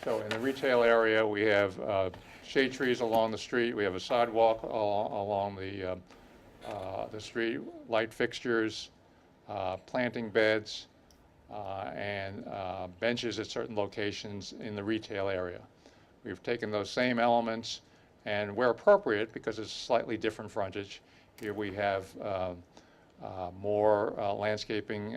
So in the retail area, we have shade trees along the street, we have a sidewalk along the street, light fixtures, planting beds, and benches at certain locations in the retail area. We've taken those same elements, and where appropriate, because it's slightly different frontage, here we have more landscaping,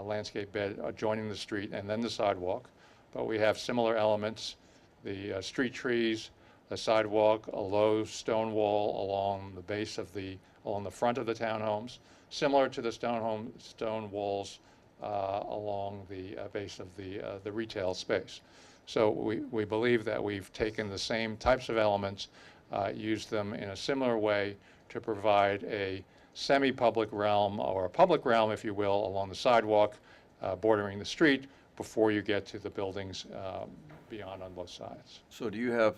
landscape bed adjoining the street and then the sidewalk. But we have similar elements, the street trees, a sidewalk, a low stone wall along the base of along the front of the townhomes, similar to the stone walls along the base of the retail space. So we believe that we've taken the same types of elements, used them in a similar way to provide a semi-public realm, or a public realm, if you will, along the sidewalk bordering the street before you get to the buildings beyond on both sides. So do you have,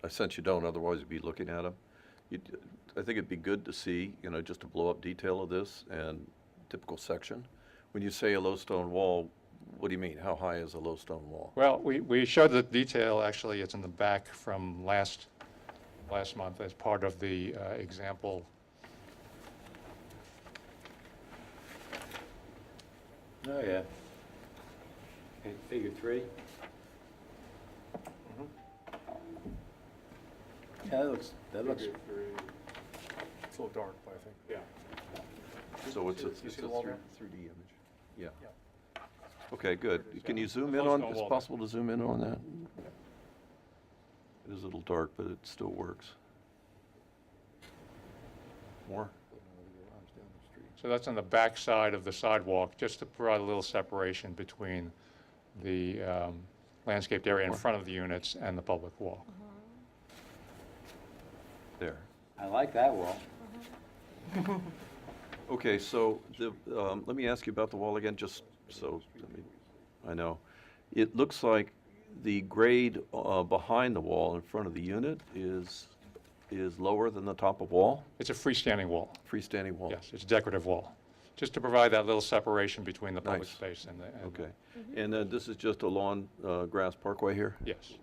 I sense you don't, otherwise you'd be looking at them. I think it'd be good to see, just a blow-up detail of this and typical section. When you say a low stone wall, what do you mean? How high is a low stone wall? Well, we showed the detail, actually, it's in the back from last month as part of the example. Oh, yeah. Okay, figure 3. Yeah, that looks, It's a little dark, but I think. Yeah. So it's a You see the wall there? 3D image? Yeah. Okay, good. Can you zoom in low on, stone it's wall. possible to zoom in on that? It is a little dark, but it still works. More? So that's on the back side of the sidewalk, just to provide a little separation between the landscaped area in front of the units and the public walk. There. I like that wall. Okay, so let me ask you about the wall again, just so I know. It looks like the grade behind the wall in front of the unit is lower than the top of wall? It's a freestanding wall. Freestanding wall? Yes, it's a decorative wall, just to provide that little separation between the public Nice. space and the. Okay. And this is just a lawn grass parkway here? Yes.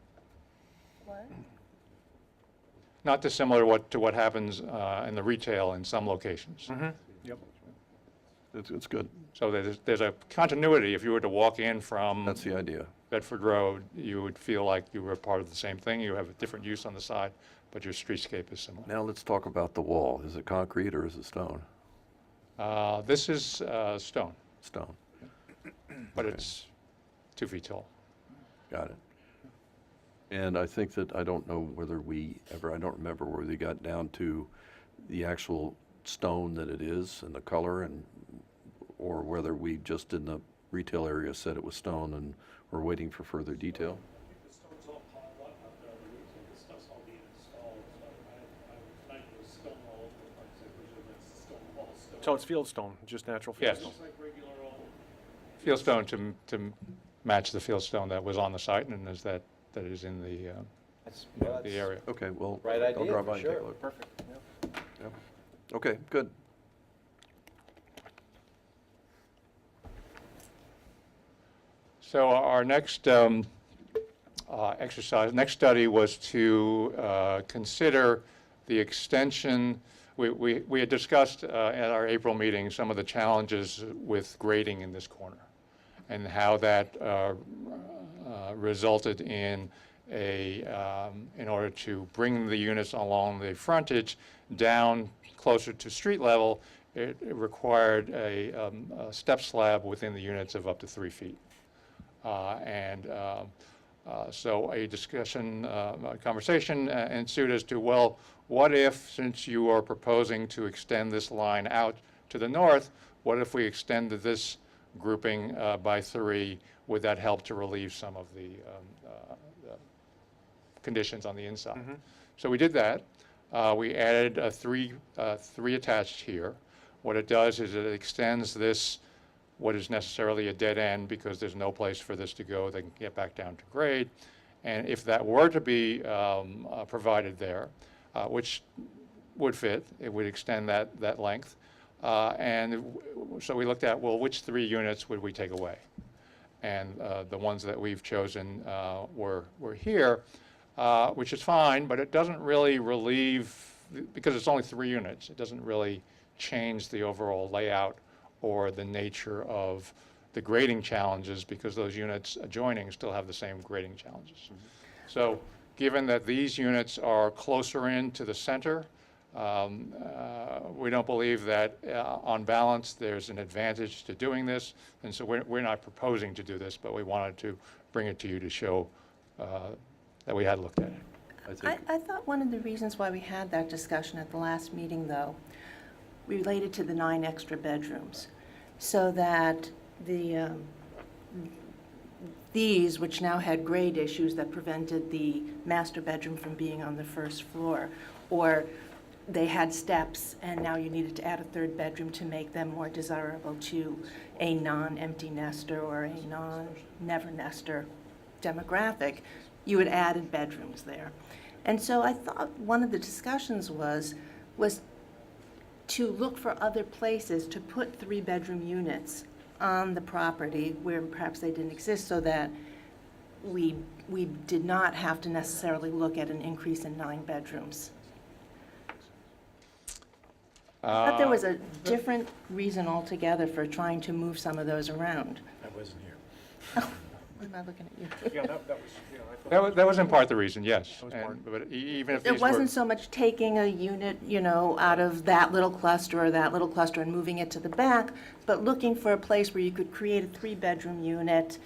Not dissimilar to what happens in the retail in some locations. Yep. It's good. So there's a continuity. If you were to walk in from That's the idea. Bedford Road, you would feel like you were part of the same thing. You have a different use on the side, but your streetscape is similar. Now let's talk about the wall. Is it concrete or is it stone? This is stone, Stone. but Okay. it's 2 feet tall. Got it. And I think that, I don't know whether I don't remember where we got down to the actual stone that it is and the color, or whether we just in the retail area said it was stone and we're waiting for further detail. The stone's all piled up out there, the stuff's all being installed, so I would like the stone wall, because I presume it's stone wall, stone. So it's fieldstone, just natural Yes. fieldstone. It's like regular old. Fieldstone to match the fieldstone that was on the site and that is in the area. Okay, well, Right I'll idea, drive for by and take a sure. look. Perfect, yeah. Okay, good. So our next next study was to consider the extension. We had discussed at our April meeting some of the challenges with grading in this corner and how that resulted in in order to bring the units along the frontage down closer to street level, it required a step slab within the units of up to 3 feet. So a discussion, a conversation ensued as to, well, what if, since you are proposing to extend this line out to the north, what if we extended this grouping by 3? Would that help to relieve some of the conditions on the inside? So we did that. We added three attached here. What it does is it extends this, what is necessarily a dead end, because there's no place for this to go. They can get back down to grade. And if that were to be provided there, which would fit, it would extend that length. So we looked at, well, which 3 units would we take away? and the ones that we've chosen were here, which is fine, but it doesn't really relieve, because it's only 3 units, it doesn't really change the overall layout or the nature of the grading challenges, because those units adjoining still have the same grading challenges. So given that these units are closer in to the center, we don't believe that on balance there's an advantage to doing this, and so we're not proposing to do this, but we wanted to bring it to you to show that we had looked at it. I thought one of the reasons why we had that discussion at the last meeting, though, related to the 9 extra bedrooms, so that these, which now had grade issues that prevented the master bedroom from being on the first floor, or they had steps and now you needed to add a 3rd bedroom to make them more desirable to a non-empty nester or a non-never nester demographic, you had added bedrooms there. And so I thought one of the discussions was to look for other places to put 3-bedroom units on the property where perhaps they didn't exist, so that we did not have to necessarily look at an increase in 9 bedrooms. I thought there was a different reason altogether for trying to move some of those around. I wasn't here. Why am I looking at you? Yeah, that was, you know, I thought. That was in part the reason, yes. That was part. And- But even if It these were. wasn't so much taking a unit, out of that little cluster or that little cluster and moving it to the back, but looking for a place where you could create a 3-bedroom unit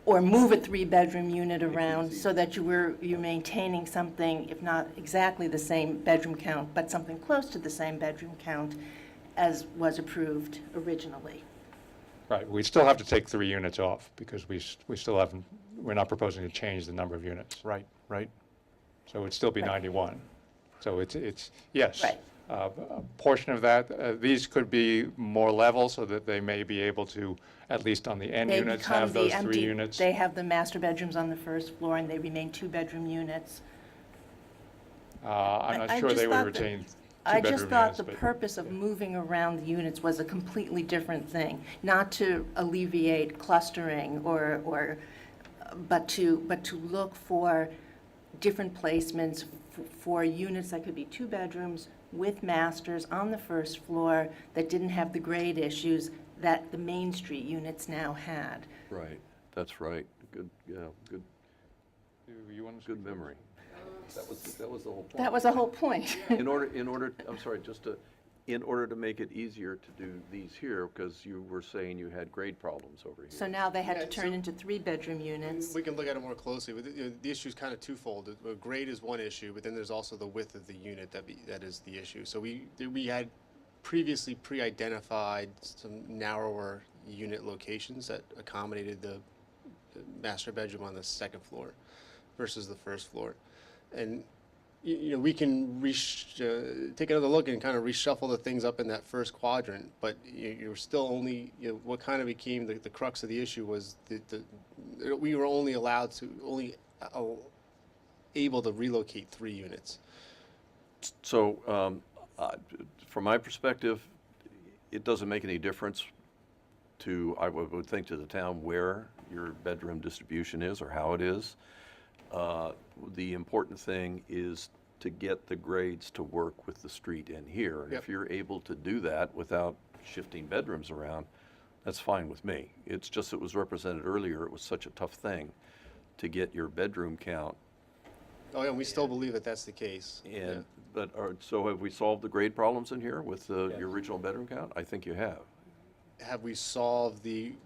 or move a 3-bedroom unit around so that you're maintaining something, if not exactly the same bedroom count, but something close to the same bedroom count as was approved originally. Right, we still have to take 3 units off, because we still haven't, we're not proposing to change the number of units. Right, right. So it'd still be Right. 91. So it's yes. Right. A portion of that, these could be more level, so that they may be able to, at least on the end They units, become have the those 3 empty, units. they have the master bedrooms on the first floor and they remain 2-bedroom units. I'm I not sure just they would thought that- retain I 2-bedroom just thought units, the but- purpose of moving around the units was a completely different thing, not to alleviate clustering but to look for different placements for units that could be 2 bedrooms with masters on the first floor that didn't have the grade issues that the Main Street units now had. Right, that's right. Good, yeah, good, You want to good memory. That was the whole point. That was the whole point. In order, I'm sorry, in order to make it easier to do these here, because you were saying you had grade problems over here. So now they had to Yeah, turn so- into 3-bedroom units. We can look at it more closely, but the issue is kind of twofold. Grade is one issue, but then there's also the width of the unit that is the issue. So we had previously pre-identified some narrower unit locations that accommodated the master bedroom on the 2nd floor versus the 1st floor. And we can take another look and kind of reshuffle the things up in that first quadrant, but you're still only, what kind of became the crux of the issue was we were only able to relocate 3 units. So, from my perspective, it doesn't make any difference I would think, to the town where your bedroom distribution is or how it is. The important thing is to get the grades to work with the street in here. And if Yep. you're able to do that without shifting bedrooms around, that's fine with me. It's just, it was represented earlier, it was such a tough thing to get your bedroom count. Oh, yeah, we still believe that that's the case. And, so have we solved the grade problems in here with your original bedroom count? I think you have. Have we solved we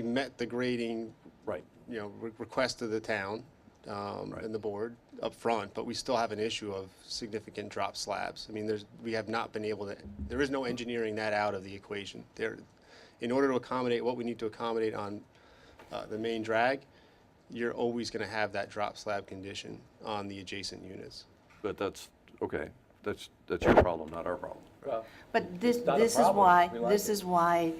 met the grading, Right. request of the town and the board up front, but we still have an issue of significant drop slabs. I mean, we have not been able to, there is no engineering that out of the equation. In order to accommodate what we need to accommodate on the main drag, you're always going to have that drop slab condition on the adjacent units. But that's, okay, that's your problem, not our problem. Well, But this not a is problem. why, We like this it. is why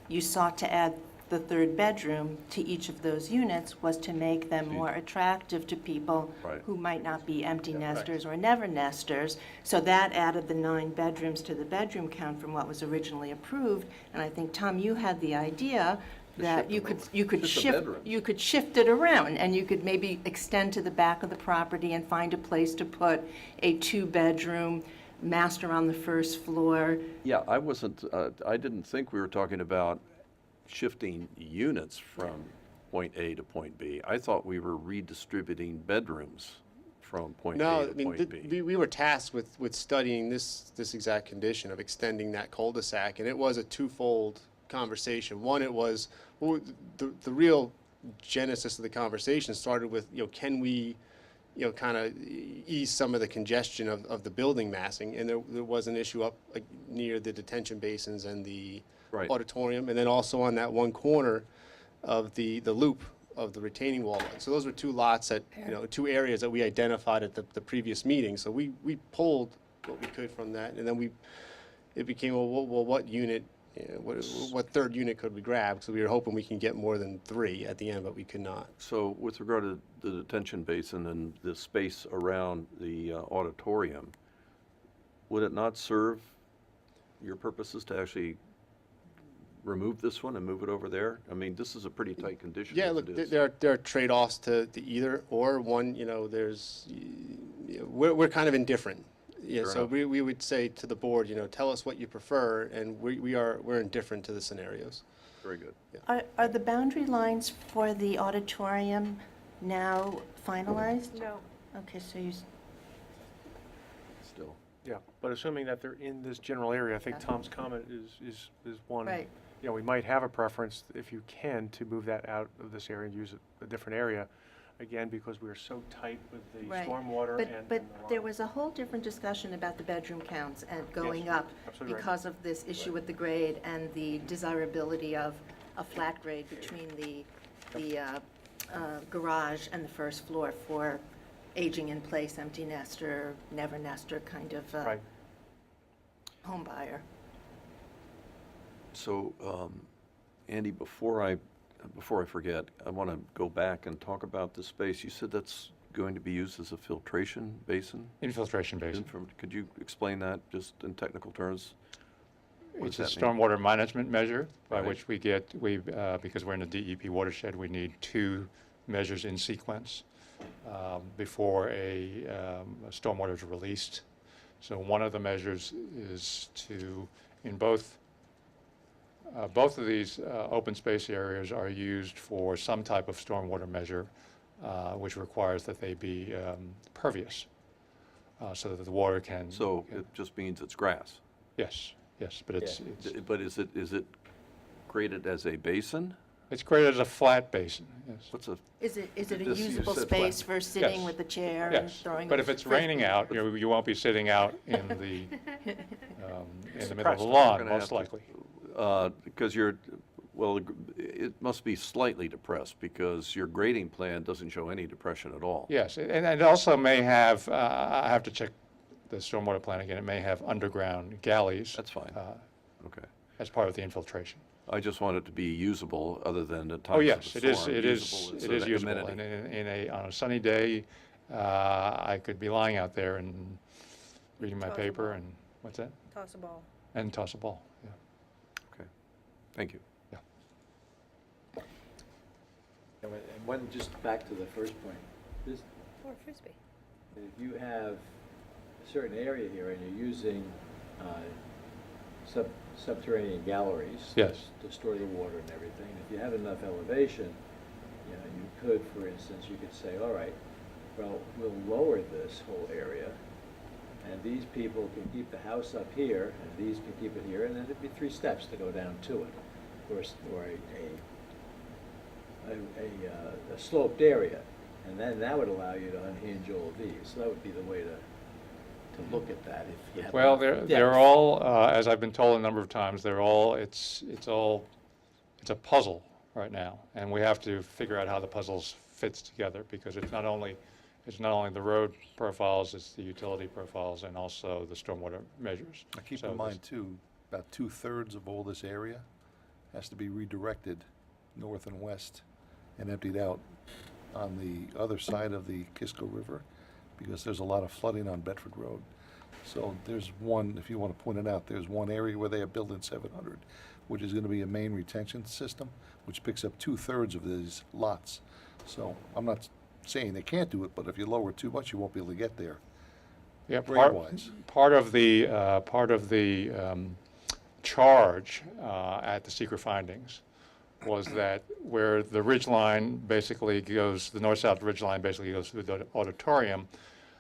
you sought to add the 3rd bedroom to each of those units, was to make them more attractive to people Right. who might not be empty nesters or never nesters. So that added the 9 bedrooms to the bedroom count from what was originally approved. And I think, Tom, you had the idea that you could Just the shift, bedrooms. you could shift it around, and you could maybe extend to the back of the property and find a place to put a two-bedroom master on the first floor. Yeah, I didn't think we were talking about shifting units from point A to point B. I thought we were redistributing bedrooms from point No, A I to mean, point B. we were tasked with studying this exact condition of extending that cul-de-sac, and it was a twofold conversation. One, it was, well, the real genesis of the conversation started with, can we, kind of ease some of the congestion of the building massing, and there was an issue up like, near the detention basins and the Right. auditorium, and then also on that one corner of the loop of the retaining wall. So those were two lots that, two areas that we identified at the previous meeting. So we pulled what we could from that, and then it became, well, what unit, what third unit could we grab? So we were hoping we can get more than 3 at the end, but we could not. So with regard to the detention basin and the space around the auditorium, would it not serve your purposes to actually remove this one and move it over there? I mean, this is a pretty tight condition Yeah, as look, it is. there are trade-offs to either, or one, there's, we're kind of indifferent. Yeah, Fair so enough. we would say to the board, tell us what you prefer, and we're indifferent to the scenarios. Very good. Are the boundary lines for the auditorium now finalized? No. Okay, so you, Still. Yeah, but assuming that they're in this general area, I think Yeah. Tom's comment is one. right. We might have a preference, if you can, to move that out of this area and use a different area, again, because we're so tight with the Right. stormwater But, and. but and the there line. was a whole different discussion about the bedroom counts and going Yes, up absolutely right. because of this issue with the grade and the desirability of a flat grade between the garage and the first floor for aging in place, empty nester, never nester kind of Right. home buyer. So, Andy, before I forget, I want to go back and talk about the space. You said that's going to be used as a filtration basin? Infiltration basin. Could you explain that just in technical terms? What It's a does that mean? stormwater management measure by Right. which because we're in a DEP watershed, we need 2 measures in sequence before a stormwater is released. So one of the measures is in both of these open space areas are used for some type of stormwater measure, which requires that they be pervious, so that the water can. So it just means it's grass? Yes, but it's But is it graded as a basin? it's graded as a flat basin, yes. What's a, Is it a This you usable said space flat. for sitting Yes. with a chair and Yes, throwing? but a if it's frisbee? raining out, you won't be sitting out in the middle of the Suppressed. lawn, Gonna most have to- likely. because it must be slightly depressed because your grading plan doesn't show any depression at all. Yes, and it also may have, I have to check the stormwater plan again, it may have underground galleys. That's fine. Okay. As part of the infiltration. I just want it to be usable other than at times Oh, of yes, a it is, storm. it is, Usable as it an is usable. amenity. And on a sunny day, I could be lying out there and reading my Toss a paper ball. and, what's that? Toss a ball. And toss a ball, yeah. Okay, thank you. And one, just back to the first point, this, Or frisbee. if you have a certain area here and you're using subterranean galleries. Yes. To store the water and everything, if you have enough elevation, you could, for instance, you could say, all right, well, we'll lower this whole area, and these people can keep the house up here, and these can keep it here, and then it'd be 3 steps to go down to it, or a sloped area, and then that would allow you to unhinge all of these. So that would be the way to look at that if you have. Well, enough they're depth. all, as I've been told a number of times, it's a puzzle right now. And we have to figure out how the puzzles fits together, because it's not only the road profiles, it's the utility profiles and also the stormwater measures. Now, keep So in mind too, about 2/3 of all this area has to be redirected north and west and emptied out on the other side of the Kisco River, because there's a lot of flooding on Bedford Road. So there's one, if you want to point it out, there's one area where they are building 700 which is going to be a main retention system, which picks up 2/3 of these lots. So I'm not saying they can't do it, but if you lower it too much, you won't be able to get there. Yeah, Grade-wise. part of the charge at the secret findings was that where the ridge line basically goes, the north-south ridge line basically goes through the auditorium,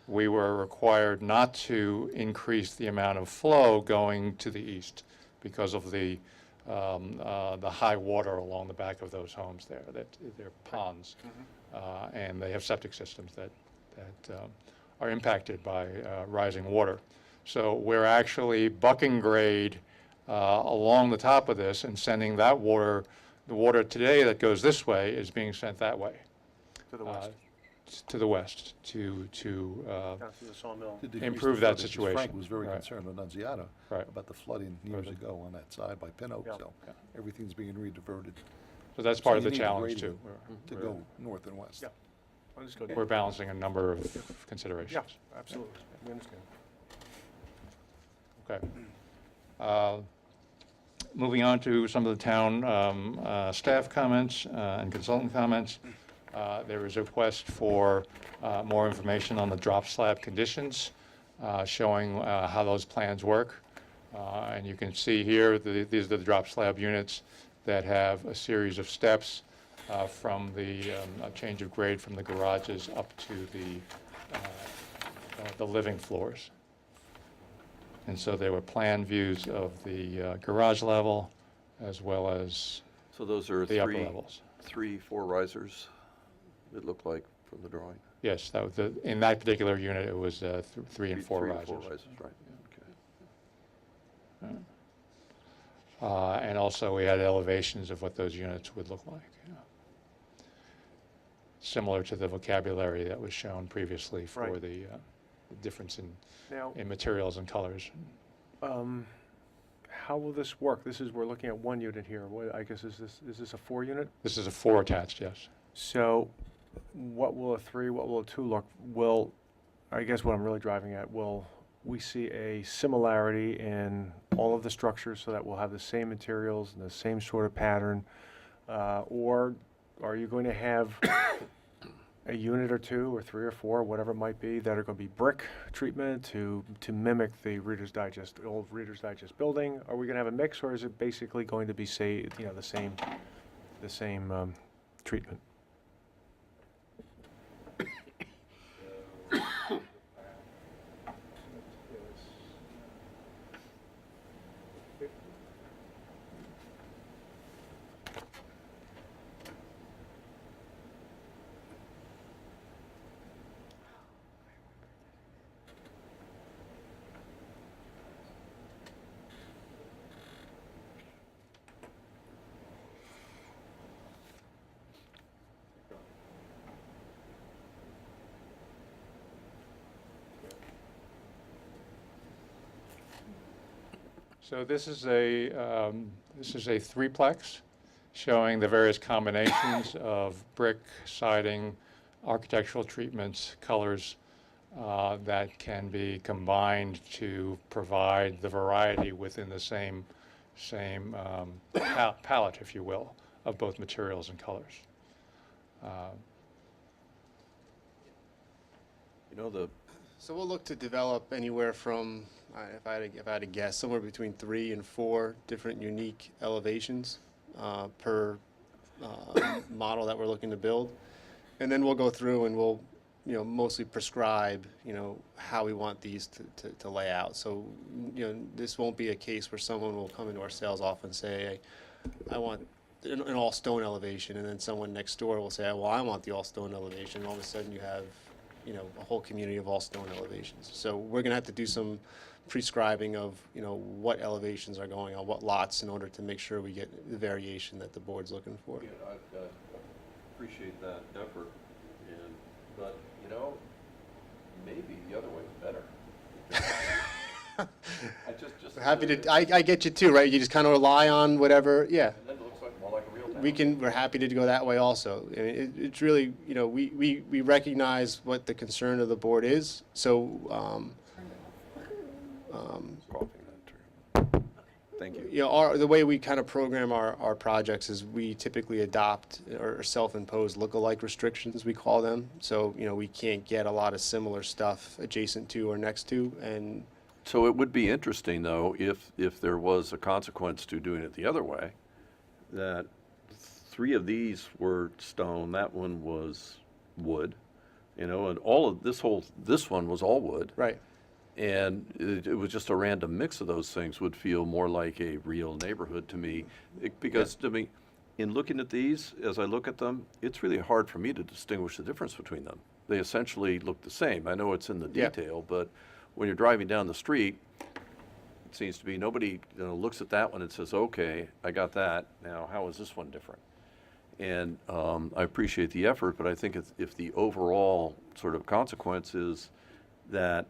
we were required not to increase the amount of flow going to the east because of the high water along the back of those homes there. That they're ponds, and they have septic systems that are impacted by rising water. So we're actually bucking grade along the top of this and sending that water. The water today that goes this way is being sent that way. To the west. To the west, Down through the sawmill. To decrease improve the that flooding, 'cause situation. Frank was very Right. concerned on Nunziata Right. about the flooding years ago on that side by Pin Oak, Yeah. so everything's being rediverted So that's So part of you the need the challenge gradient too. to go north and west. Yeah. Understood. We're balancing a number of considerations. Yeah, absolutely. We understand. Okay. Moving on to some of the town staff comments and consultant comments. There is a request for more information on the drop slab conditions, showing how those plans work. And you can see here, these are the drop slab units that have a series of steps from the change of grade from the garages up to the living floors. And so there were plan views of the garage level as well as So those are the upper levels. 4 risers, it looked like from the drawing? Yes, that was in that particular unit, it was 3 and 4 Three risers. and 4 risers, right, okay. And also we had elevations of what those units would look like. Yeah. Similar to the vocabulary that was shown previously for Right. the difference Now, in materials and colors. how will this work? We're looking at one unit here. What, I guess, is this a 4 unit? This is a 4 attached, yes. So what will a 3, what will a 2 look? I guess what I'm really driving at, will we see a similarity in all of the structures so that we'll have the same materials and the same sort of pattern? Or are you going to have a unit or 2 or 3 or 4, whatever it might be, that are going to be brick treatment to mimic the old Reader's Digest building? Are we going to have a mix, or is it basically going to be, the same treatment? So this is a 3-plex showing the various combinations of brick, siding, architectural treatments, colors that can be combined to provide the variety within the same palette, if you will, of both materials and colors. So we'll look to develop anywhere from, if I had to guess, somewhere between 3 and 4 different unique elevations per model that we're looking to build. And then we'll go through and we'll, mostly prescribe, how we want these to lay out. So, this won't be a case where someone will come into our sales office and say, I want an all stone elevation, and then someone next door will say, well, I want the all stone elevation. And all of a sudden you have, a whole community of all stone elevations. So we're gonna have to do some prescribing of, what elevations are going on, what lots, in order to make sure we get the variation that the board's looking for. Yeah, I appreciate that effort, but, maybe the other way is better. I get you too, right? You just kind of rely on whatever, yeah. And then it looks like more like a real town. We're happy to go that way also. I mean, it's really, we recognize what the concern of the board is, so, Thank you. You know, the way we kind of program our projects is we typically adopt or self-impose look-alike restrictions, we call them. So, you know, we can't get a lot of similar stuff adjacent to or next to, and So it would be interesting, though, if there was a consequence to doing it the other way, that 3 of these were stone, that one was wood, you know, and all of this one was all wood. right. And it was just a random mix of those things would feel more like a real neighborhood to me. Because to me, in looking at these, as I look at them, it's really hard for me to distinguish the difference between them. They essentially look the same. I know it's in the Yeah. detail, but when you're driving down the street, it seems to be nobody, you know, looks at that one and says, okay, I got that. Now, how is this one different? And I appreciate the effort, but I think if the overall sort of consequence is that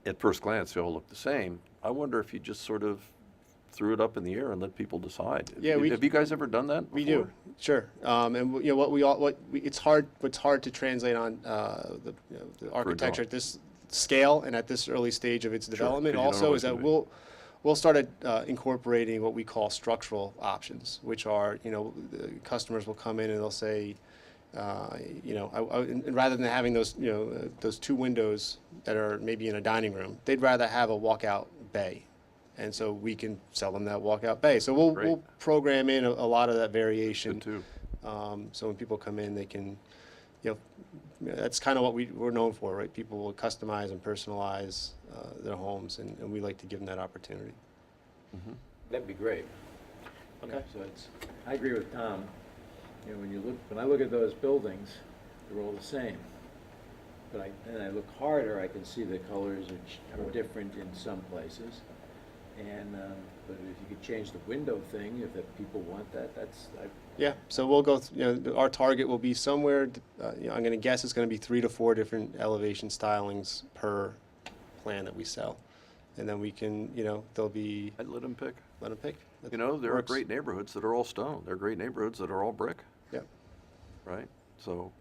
at first glance they all look the same, I wonder if you just sort of threw it up in the air and let people decide. Yeah, Have you guys ever done that We before? do, sure. And you know it's hard. What's hard to translate on the architecture at this scale and at this early stage of its development. 'cause you don't know Also, what is that it's gonna we'll start incorporating what we call structural options, which are, you know, the customers will come in and they'll say, you know, and rather than having those, you know, those 2 windows that are maybe in a dining room, they'd rather have a walkout bay. And so we can sell them that walkout bay. So we'll Great. program in a lot of that variation. Good too. So when people come in, they can, you know, that's kind of what we're known for, right? People will customize and personalize their homes, and we like to give them that opportunity. That'd be great. Okay. So I agree with Tom. You know, when I look at those buildings, they're all the same. But then I look harder, I can see the colors are different in some places. And, but if you could change the window thing, if people want that, Yeah, so we'll go, you know, our target will be somewhere, you know, I'm gonna guess it's gonna be 3 to 4 different elevation stylings per plan that we sell. And then we can, you know, there'll be, I'd let them pick. let them pick. You know, there are Works. great neighborhoods that are all stone. There are great neighborhoods that are all brick, Yep, right? So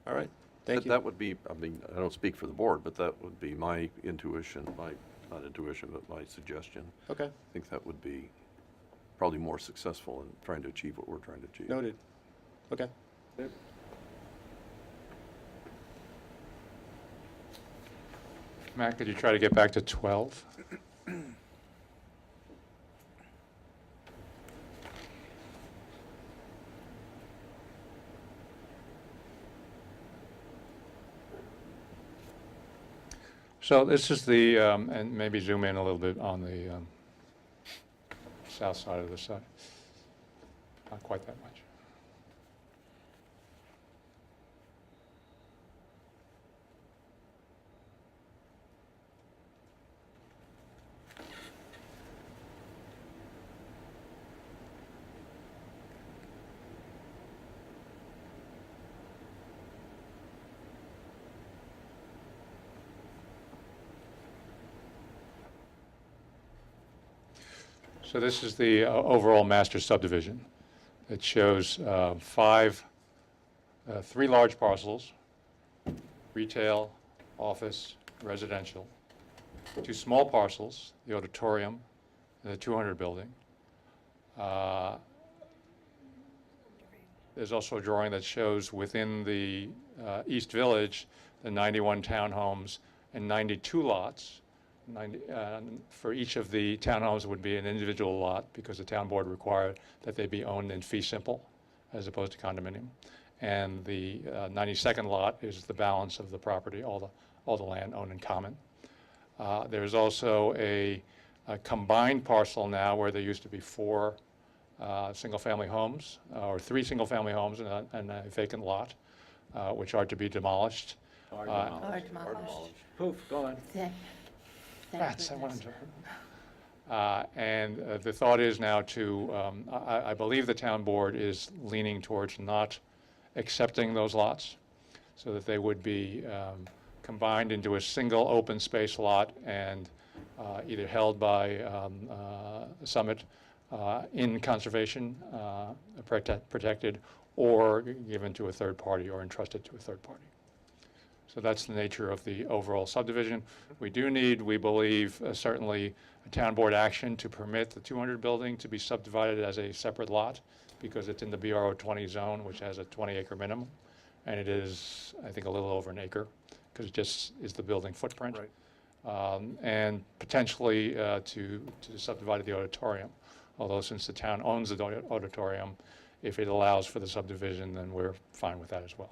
all right, thank you. that would be, I mean, I don't speak for the board, but that would be my intuition, not intuition, but my suggestion. Okay, I think that would be probably more successful in trying to achieve what we're trying to achieve. noted. Okay. Matt, could you try to get back to 12? So this is the, and maybe zoom in a little bit on the south side of the site. Not quite that much. So this is the overall master subdivision. It shows 3 large parcels, retail, office, residential, 2 small parcels, the auditorium and the 200 building. There's also a drawing that shows within the East Village, the 91 townhomes and 92 lots. For each of the townhomes would be an individual lot because the town board required that they be owned in fee simple as opposed to condominium. And the 92nd lot is the balance of the property, all the land owned in common. There's also a combined parcel now where there used to be 4 single-family homes, or 3 single-family homes and a vacant lot, which are to be demolished. Or demolished. Poof, gone. Thank Rats, I goodness. wanted to. And the thought is now to, I believe the town board is leaning towards not accepting those lots, so that they would be combined into a single open space lot and either held by Summit in conservation, protected, or given to a third party or entrusted to a third party. So that's the nature of the overall subdivision. We do need, we believe, certainly a town board action to permit the 200 building to be subdivided as a separate lot because it's in the BRO 20 zone, which has a 20-acre minimum. And it is, I think, a little over an acre because it just is the building footprint. Right. And potentially to subdivide the auditorium. Although since the town owns the auditorium, if it allows for the subdivision, then we're fine with that as well.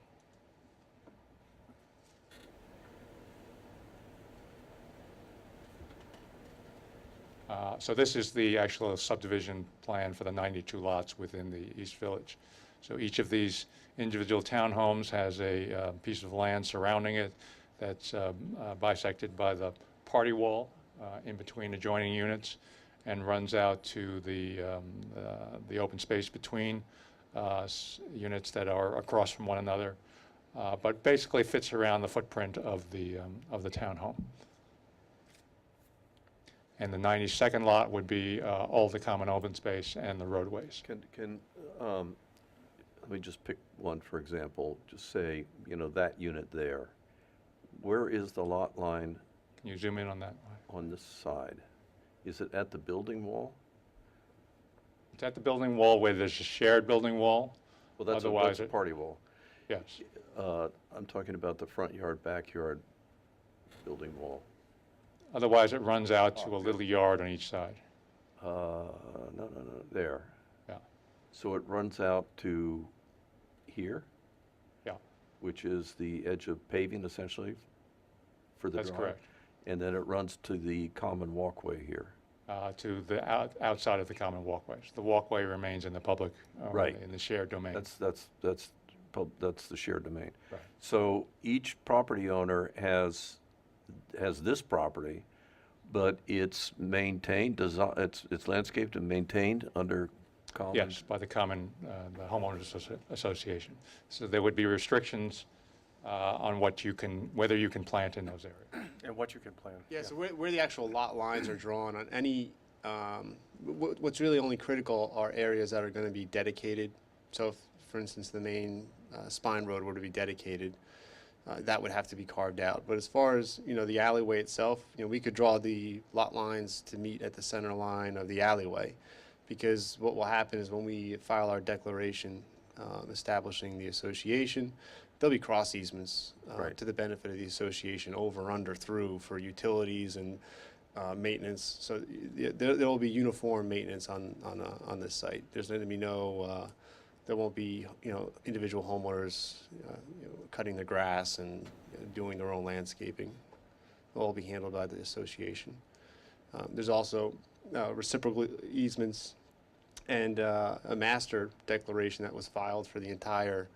So this is the actual subdivision plan for the 92 lots within the East Village. So each of these individual townhomes has a piece of land surrounding it that's bisected by the party wall in between adjoining units and runs out to the open space between units that are across from one another, but basically fits around the footprint of the townhome. And the 92nd lot would be all the common open space and the roadways. Let me just pick one, for example, just say, that unit there. Where is the lot line Can you zoom in on that? on this side? Is it at the building wall? It's at the building wall where there's a shared building wall. Well, that's Otherwise a it- party wall. Yes. I'm talking about the front yard, backyard building wall. Otherwise, it runs out to a little yard on each side. No, there. Yeah. So it runs out to here? Yeah. Which is the edge of paving essentially for the That's drive? correct. And then it runs to the common walkway here. To the outside of the common walkways. The walkway remains in the public, Right. in the shared domain. That's the shared domain. Right. So each property owner has this property, but it's maintained, it's landscaped and maintained under common? Yes, by the the homeowners association. So there would be restrictions on whether you can plant in those areas. And what you can plan. Yeah, so where the actual lot lines are drawn on any, what's really only critical are areas that are going to be dedicated. So if, for instance, the main spine road were to be dedicated, that would have to be carved out. But as far as, the alleyway itself, we could draw the lot lines to meet at the center line of the alleyway. Because what will happen is when we file our declaration establishing the association, there'll be cross easements Right. to the benefit of the association over, under, through for utilities and maintenance. So there will be uniform maintenance on this site. There's going to be there won't be, individual homeowners, cutting the grass and doing their own landscaping. It'll all be handled by the association. There's also reciprocal easements and a master declaration that was filed for the entire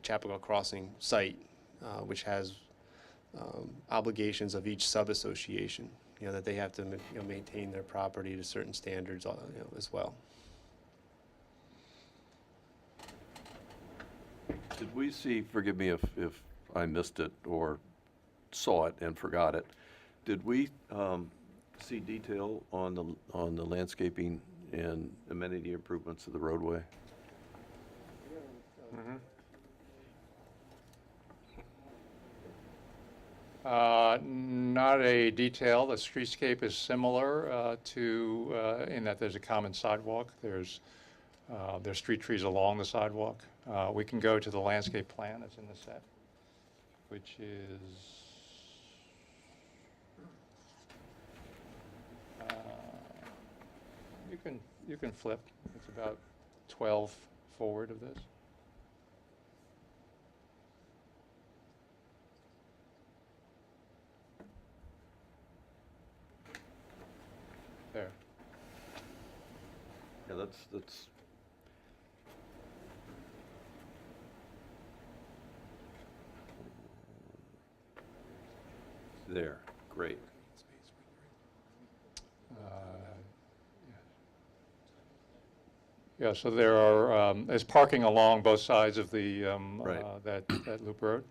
Chapel Crossing site, which has obligations of each sub-association, that they have to maintain their property to certain standards, as well. Did we see, forgive me if I missed it or saw it and forgot it, did we see detail on the landscaping and amenity improvements of the roadway? Not a detail. The streetscape is similar in that there's a common sidewalk. There's street trees along the sidewalk. We can go to the landscape plan that's in the set, which is you can flip. It's about 12 forward of this. There. Yeah, that's. There, great. Yeah, so there's parking along both sides of the, Right. that loop road.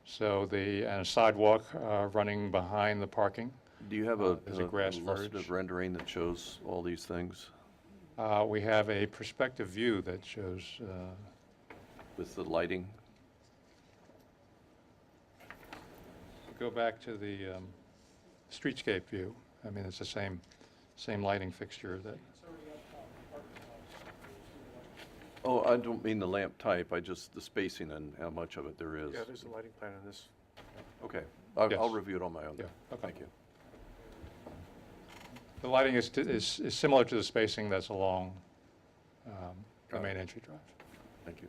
So and a sidewalk running behind the parking. Do you have there's a grass verge. illustrative rendering that shows all these things We have a perspective view that shows, with the lighting? go back to the streetscape view. I mean, it's the same lighting fixture that, Oh, I don't mean the lamp type, I just, the spacing and how much of it there is. Yeah, there's a lighting plan on this. Okay, I'll Yes. review it on my own. yeah, okay. Thank you. The lighting is similar to the spacing that's along the Got it. main entry drive. Thank you.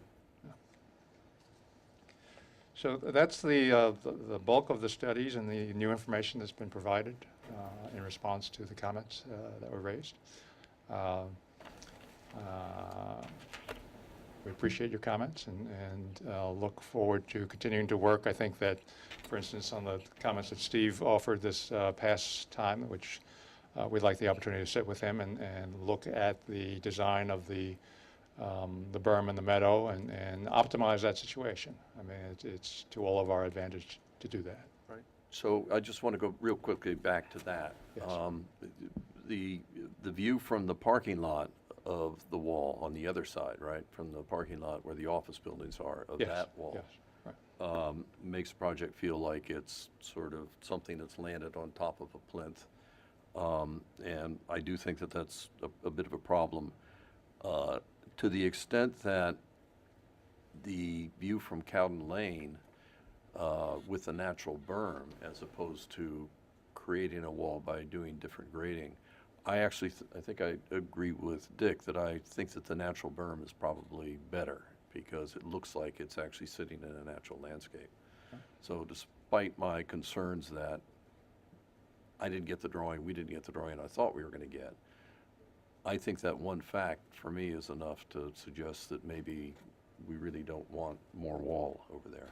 So that's the bulk of the studies and the new information that's been provided in response to the comments that were raised. We appreciate your comments and look forward to continuing to work. I think that, for instance, on the comments that Steve offered this past time, which we'd like the opportunity to sit with him and look at the design of the berm and the meadow and optimize that situation. I mean, it's to all of our advantage to do that. So I just want to go real quickly back to that. Yes. The view from the parking lot of the wall on the other side, right, from the parking lot where the office buildings are, of Yes, that wall, yes, right. makes the project feel like it's sort of something that's landed on top of a plinth. And I do think that that's a bit of a problem. To the extent that the view from Cowden Lane with a natural berm as opposed to creating a wall by doing different grading, I actually, I think I agree with Dick that I think that the natural berm is probably better because it looks like it's actually sitting in a natural landscape. So despite my concerns that I didn't get the drawing, we didn't get the drawing I thought we were going to get, I think that one fact for me is enough to suggest that maybe we really don't want more wall over there.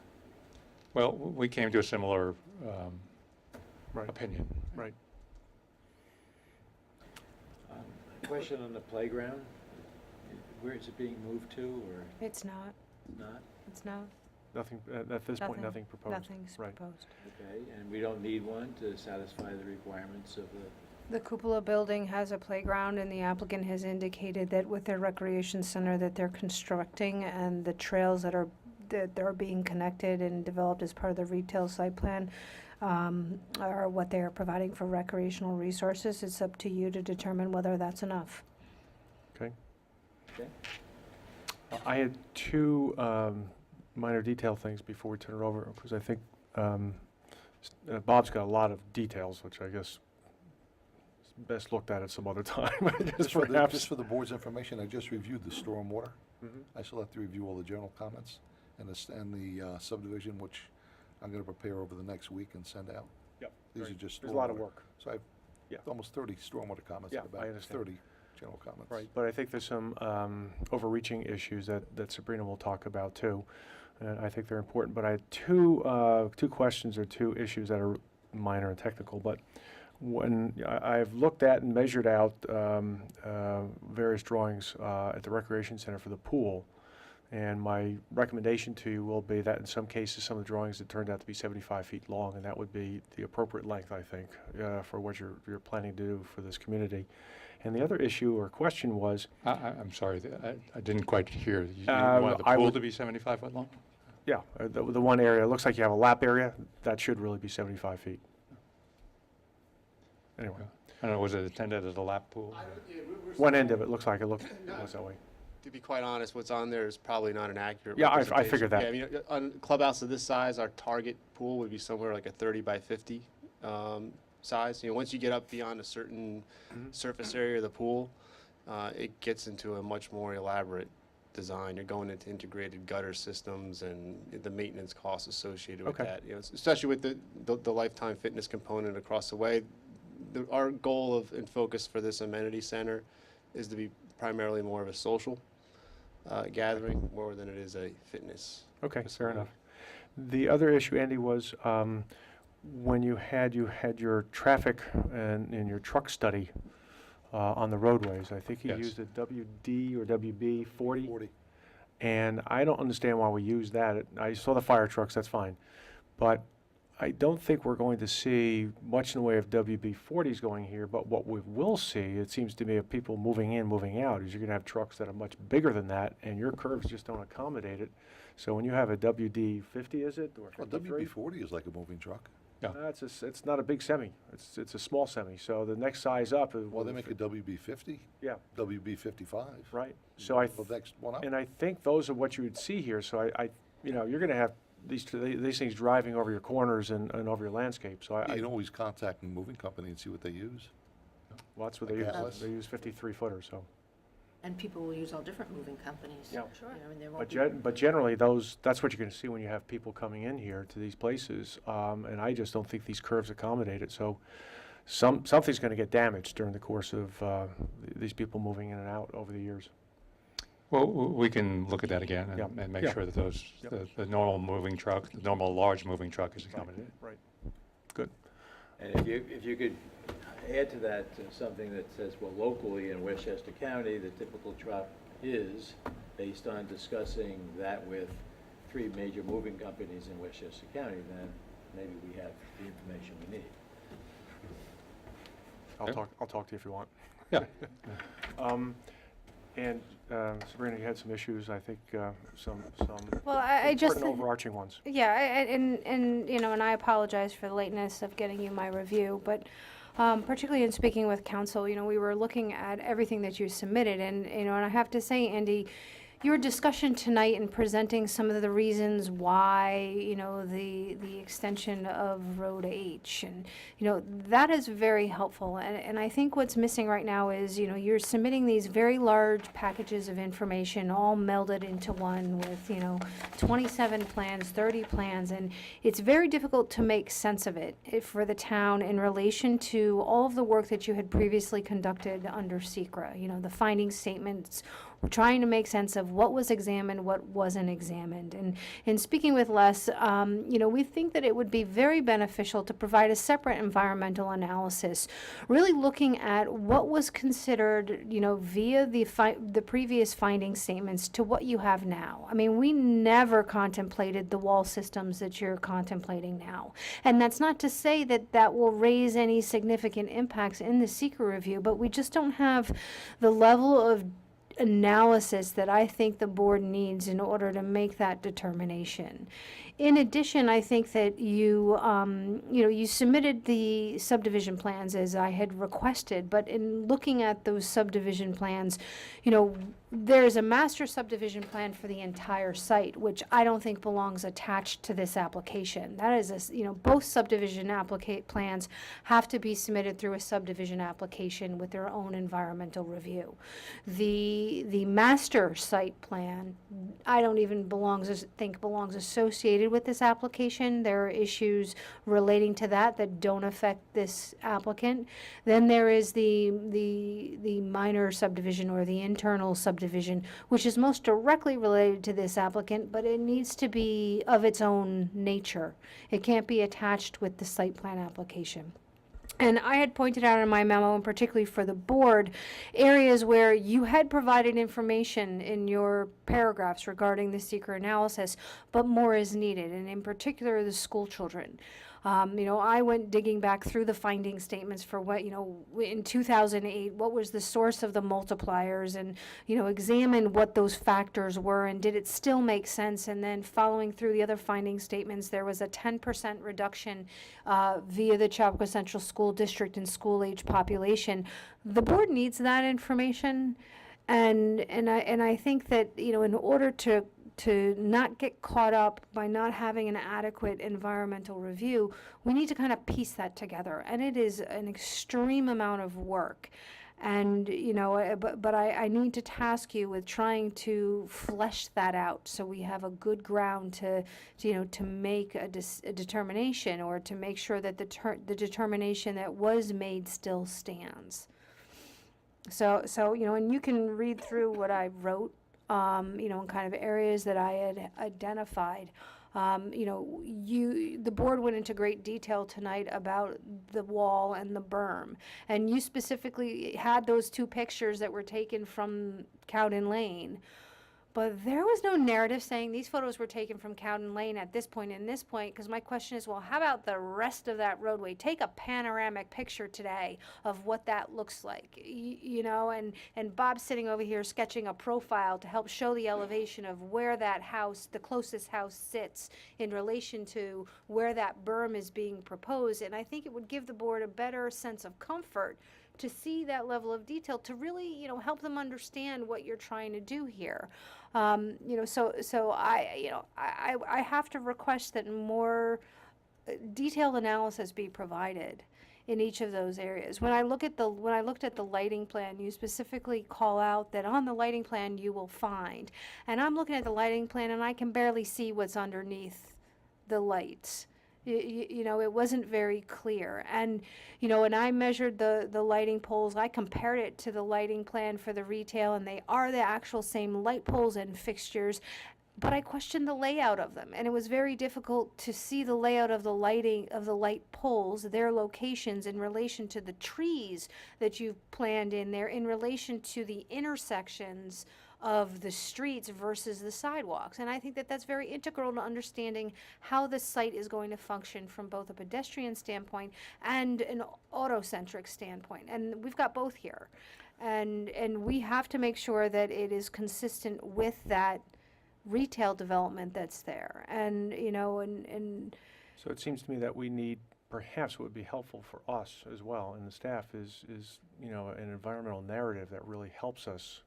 Well, we came to a similar Right. opinion. Right. Question on the playground, where is it being moved to, or It's not, not? it's not, Nothing, at this point, Nothing. nothing proposed. nothing's Right. proposed. Okay, and we don't need one to satisfy the requirements of the, The cupola building has a playground, and the applicant has indicated that with their recreation center that they're constructing and the trails that are being connected and developed as part of the retail site plan are what they are providing for recreational resources. It's up to you to determine whether that's enough. Okay. okay? I had two minor detail things before we turn it over, because I think Bob's got a lot of details, which I guess is best looked at some other time. Just for Perhaps. the board's information, I just reviewed the stormwater. Mhm. I still have to review all the general comments and the subdivision, which I'm gonna prepare over the next week and send out. Yep. These Right. are just There's a lot of stormwater. work. So I have Yeah. almost 30 stormwater comments Yeah, and I about understand. 30 general comments. Right, but I think there's some overreaching issues that Sabrina will talk about too. And I think they're important, but I had two questions or two issues that are minor and technical. But when I've looked at and measured out various drawings at the recreation center for the pool, and my recommendation to you will be that in some cases, some of the drawings that turned out to be 75 feet long, and that would be the appropriate length, I think, for what you're planning to do for this community. And the other issue or question was, I'm sorry, I didn't quite hear. You Um, wanted the I pool would- to be 75 foot long? yeah, the one area, it looks like you have a lap area, that should really be 75 feet. Anyway, I don't know, was it intended as a lap pool? one end of it looks like it looks that way. To be quite honest, what's on there is probably not an accurate Yeah, I representation. figured that. Yeah, I mean, on clubhouse of this size, our target pool would be somewhere like a 30 by 50 size. You know, once you get up beyond a certain surface area of the pool, it gets into a much more elaborate design. You're going into integrated gutter systems and the maintenance costs associated with Okay. that. You know, especially with the lifetime fitness component across the way. Our goal and focus for this amenity center is to be primarily more of a social gathering more than it is a fitness. Okay, fair facility. enough. The other issue, Andy, was when you had your traffic and your truck study on the roadways. I think you Yes. used a WD or WB 40. 40. And I don't understand why we use that. I saw the fire trucks, that's fine. But I don't think we're going to see much in the way of WB-40s going here, but what we will see, it seems to me, of people moving in, moving out, is you're going to have trucks that are much bigger than that, and your curves just don't accommodate it. So when you have a WD-50, is it, or Well, 53? WB-40 is like a moving truck. Yeah. It's not a big semi, it's a small semi, so the next size up. Well, they make a WB 50, Yeah, WB 55. right, so I, The next one up. and I think those are what you would see here, so you're gonna have these things driving over your corners and over your landscape, so You can always contact the moving company and see what they use. well, that's what they Like use, Atlas. they use 53 footers, so. And people will use all different moving companies. Yeah. Sure. And there won't But be. but generally, that's what you're gonna see when you have people coming in here to these places, and I just don't think these curves accommodate it, so something's gonna get damaged during the course of, these people moving in and out over the years. Well, we can look at that again Yeah. and make Yeah. sure that those, Yep. the normal moving truck, the normal large moving truck is accommodated. Right. Good. And if you could add to that something that says, well, locally in Westchester County, the typical truck is, based on discussing that with 3 major moving companies in Westchester County, then maybe we have the information we need. I'll talk to you if you want. Yeah. And Sabrina, you had some issues, I think, some Well, I just, important overarching ones. yeah, and, you know, and I apologize for the lateness of getting you my review, but particularly in speaking with council, you know, we were looking at everything that you submitted, and, you know, and I have to say, Andy, your discussion tonight and presenting some of the reasons why, you know, the extension of Road H, and, you know, that is very helpful. And I think what's missing right now is, you know, you're submitting these very large packages of information all melded into one with, you know, 27 plans, 30 plans, and it's very difficult to make sense of it for the town in relation to all of the work that you had previously conducted under SECRA, you know, the finding statements. We're trying to make sense of what was examined, what wasn't examined. And in speaking with Les, you know, we think that it would be very beneficial to provide a separate environmental analysis, really looking at what was considered, you know, via the previous finding statements to what you have now. I mean, we never contemplated the wall systems that you're contemplating now. And that's not to say that that will raise any significant impacts in the SECRA review, but we just don't have the level of analysis that I think the board needs in order to make that determination. In addition, I think that you know, you submitted the subdivision plans as I had requested, but in looking at those subdivision plans, you know, there's a master subdivision plan for the entire site, which I don't think belongs attached to this application. That is you know, both subdivision plans have to be submitted through a subdivision application with their own environmental review. The master site plan, I don't even think belongs associated with this application. There are issues relating to that don't affect this applicant. Then there is the minor subdivision or the internal subdivision, which is most directly related to this applicant, but it needs to be of its own nature. It can't be attached with the site plan application. And I had pointed out in my memo, and particularly for the board, areas where you had provided information in your paragraphs regarding the SECRA analysis, but more is needed, and in particular the school children. You know, I went digging back through the finding statements for what, you know, in 2008, what was the source of the multipliers, and, you know, examined what those factors were and did it still make sense. And then following through the other finding statements, there was a 10% reduction via the Chapakua Central School District in school age population. The board needs that information. And I think that, you know, in order to not get caught up by not having an adequate environmental review, we need to kind of piece that together. And it is an extreme amount of work. And, you know, but I need to task you with trying to flesh that out so we have a good ground to you know, to make a determination, or to make sure that the determination that was made still stands. So, you know, and you can read through what I wrote, you know, in kind of areas that I had identified. You know, the board went into great detail tonight about the wall and the berm. And you specifically had those 2 pictures that were taken from Cowden Lane. But there was no narrative saying these photos were taken from Cowden Lane at this point and this point, because my question is, well, how about the rest of that roadway? Take a panoramic picture today of what that looks like, you know, and Bob's sitting over here sketching a profile to help show the elevation of where that house, the closest house, sits in relation to where that berm is being proposed. And I think it would give the board a better sense of comfort to see that level of detail, to really, you know, help them understand what you're trying to do here. You know, so I have to request that more detailed analysis be provided in each of those areas. When I looked at the lighting plan, you specifically call out that on the lighting plan you will find, and I'm looking at the lighting plan and I can barely see what's underneath the lights. You know, it wasn't very clear. And, you know, when I measured the lighting poles, I compared it to the lighting plan for the retail, and they are the actual same light poles and fixtures, but I questioned the layout of them, and it was very difficult to see the layout of the lighting, of the light poles, their locations in relation to the trees that you've planned in there, in relation to the intersections of the streets versus the sidewalks. And I think that that's very integral to understanding how the site is going to function from both a pedestrian standpoint and an auto-centric standpoint. And we've got both here. And we have to make sure that it is consistent with that retail development that's there. And, you know, and So it seems to me that we need, perhaps what would be helpful for us as well, and the staff, is you know, an environmental narrative that really helps us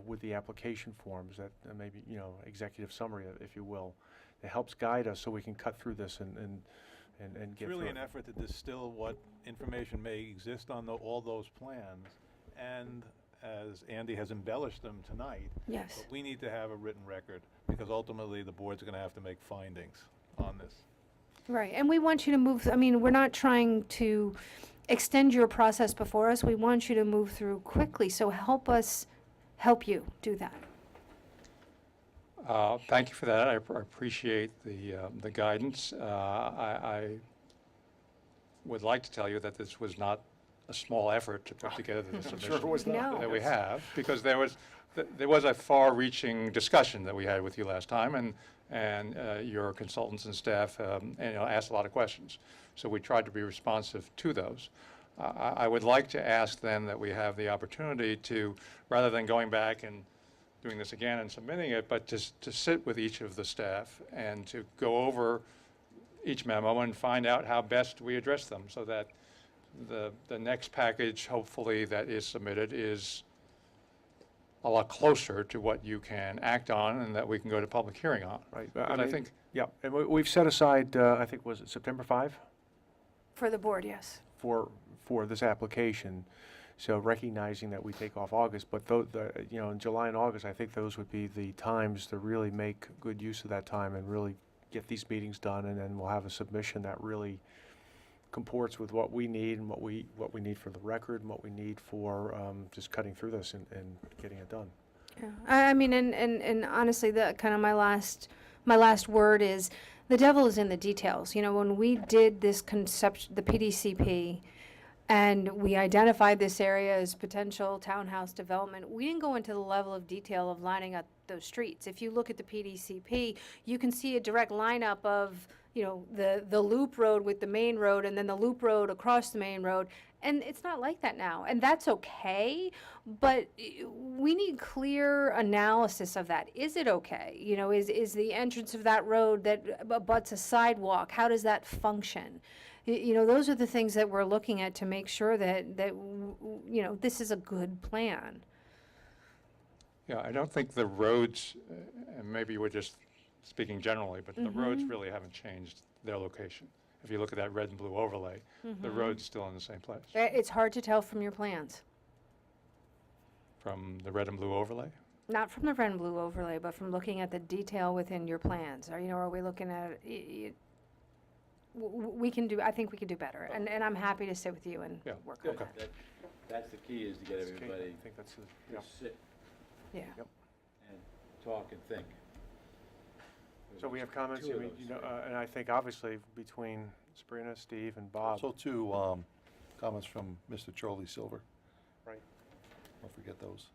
with the application forms, that maybe, you know, executive summary, if you will, that helps guide us so we can cut through this and It's get really through an it. effort to distill what information may exist on all those plans, and as Andy has embellished them tonight. yes. But we need to have a written record, because ultimately the board's gonna have to make findings on this. Right, and we want you to move, I mean, we're not trying to extend your process before us. We want you to move through quickly, so help us help you do that. Thank you for that. I appreciate the guidance. I would like to tell you that this was not a small effort to put together the submission was not. No. that we have, because there was a far-reaching discussion that we had with you last time, and your consultants and staff and, you know, asked a lot of questions. So we tried to be responsive to those. I would like to ask then that we have the opportunity to, rather than going back and doing this again and submitting it, but to sit with each of the staff and to go over each memo and find out how best we address them, so that the next package, hopefully, that is submitted is a lot closer to what you can act on and that we can go to public hearing on. Right. But I think, Yeah, and we've set aside, I think, was it September 5? For the board, yes. For this application. So recognizing that we take off August, but you know, in July and August, I think those would be the times to really make good use of that time and really get these meetings done, and then we'll have a submission that really comports with what we need and what we need for the record and what we need for just cutting through this and getting it done. Yeah. I mean, and honestly, the kind of my last word is, the devil is in the details. You know, when we did this the PDCP, and we identified this area as potential townhouse development, we didn't go into the level of detail of lining up those streets. If you look at the PDCP, you can see a direct lineup of, you know, the loop road with the main road, and then the loop road across the main road. And it's not like that now, and that's okay, but we need clear analysis of that. Is it okay? You know, is the entrance of that road that abuts a sidewalk, how does that function? You know, those are the things that we're looking at to make sure that you know, this is a good plan. yeah, I don't think the roads, and maybe we're just speaking generally, but the roads really haven't changed their location. If you look at that red and blue overlay, the road's still in the same place. It's hard to tell from your plans. From the red and blue overlay? Not from the red and blue overlay, but from looking at the detail within your plans. Or, you know, are we looking at, we can do, I think we can do better. And I'm happy to sit with you and Yeah. work on Good. that. That's the key, is to get That's key. everybody I think that's to yeah. sit Yeah. and talk and think. So we have comments, Two of you those, know, right? and I think obviously between Sabrina, Steve, and Bob. Also, two comments from Mr. Charlie Silver. Right. Don't forget those.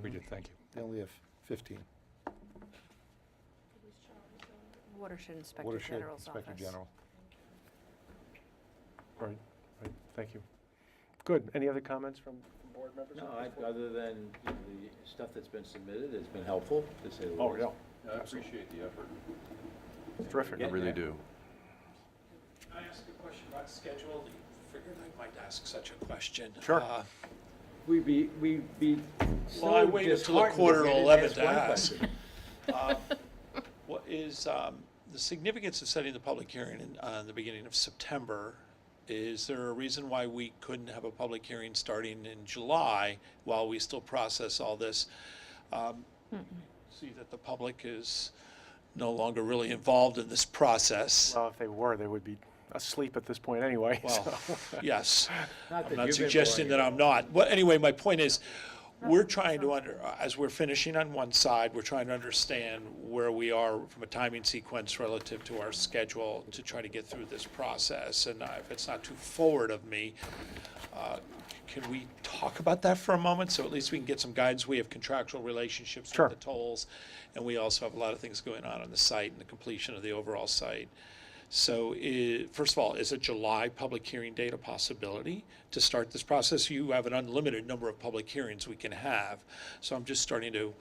We did, thank you. They only have 15. Watershed Inspector Watershed General's Inspector office. General. Right, thank you. Good. Any other comments from board members? No, other than the stuff that's been submitted, it's been helpful, to say the least. Oh, yeah. I appreciate the effort. Terrific. I really do. Can I ask a question about schedule? Figured I might ask such a question. Sure. We'd be Well, I so waited till disheartened if 1:45 we didn't to ask one ask. question. What is the significance of setting the public hearing in the beginning of September? Is there a reason why we couldn't have a public hearing starting in July while we still process all this? See that the public is no longer really involved in this process. Well, if they were, they would be asleep at this point anyway. Well, so. yes. Not that I'm not you've been suggesting boring that it. I'm not. Well, anyway, my point is, we're trying to as we're finishing on one side, we're trying to understand where we are from a timing sequence relative to our schedule to try to get through this process. And if it's not too forward of me, can we talk about that for a moment? So at least we can get some guidance. We have contractual relationships Sure. with the tolls, and we also have a lot of things going on the site and the completion of the overall site. So first of all, is a July public hearing date a possibility to start this process? You have an unlimited number of public hearings we can have. So I'm just starting to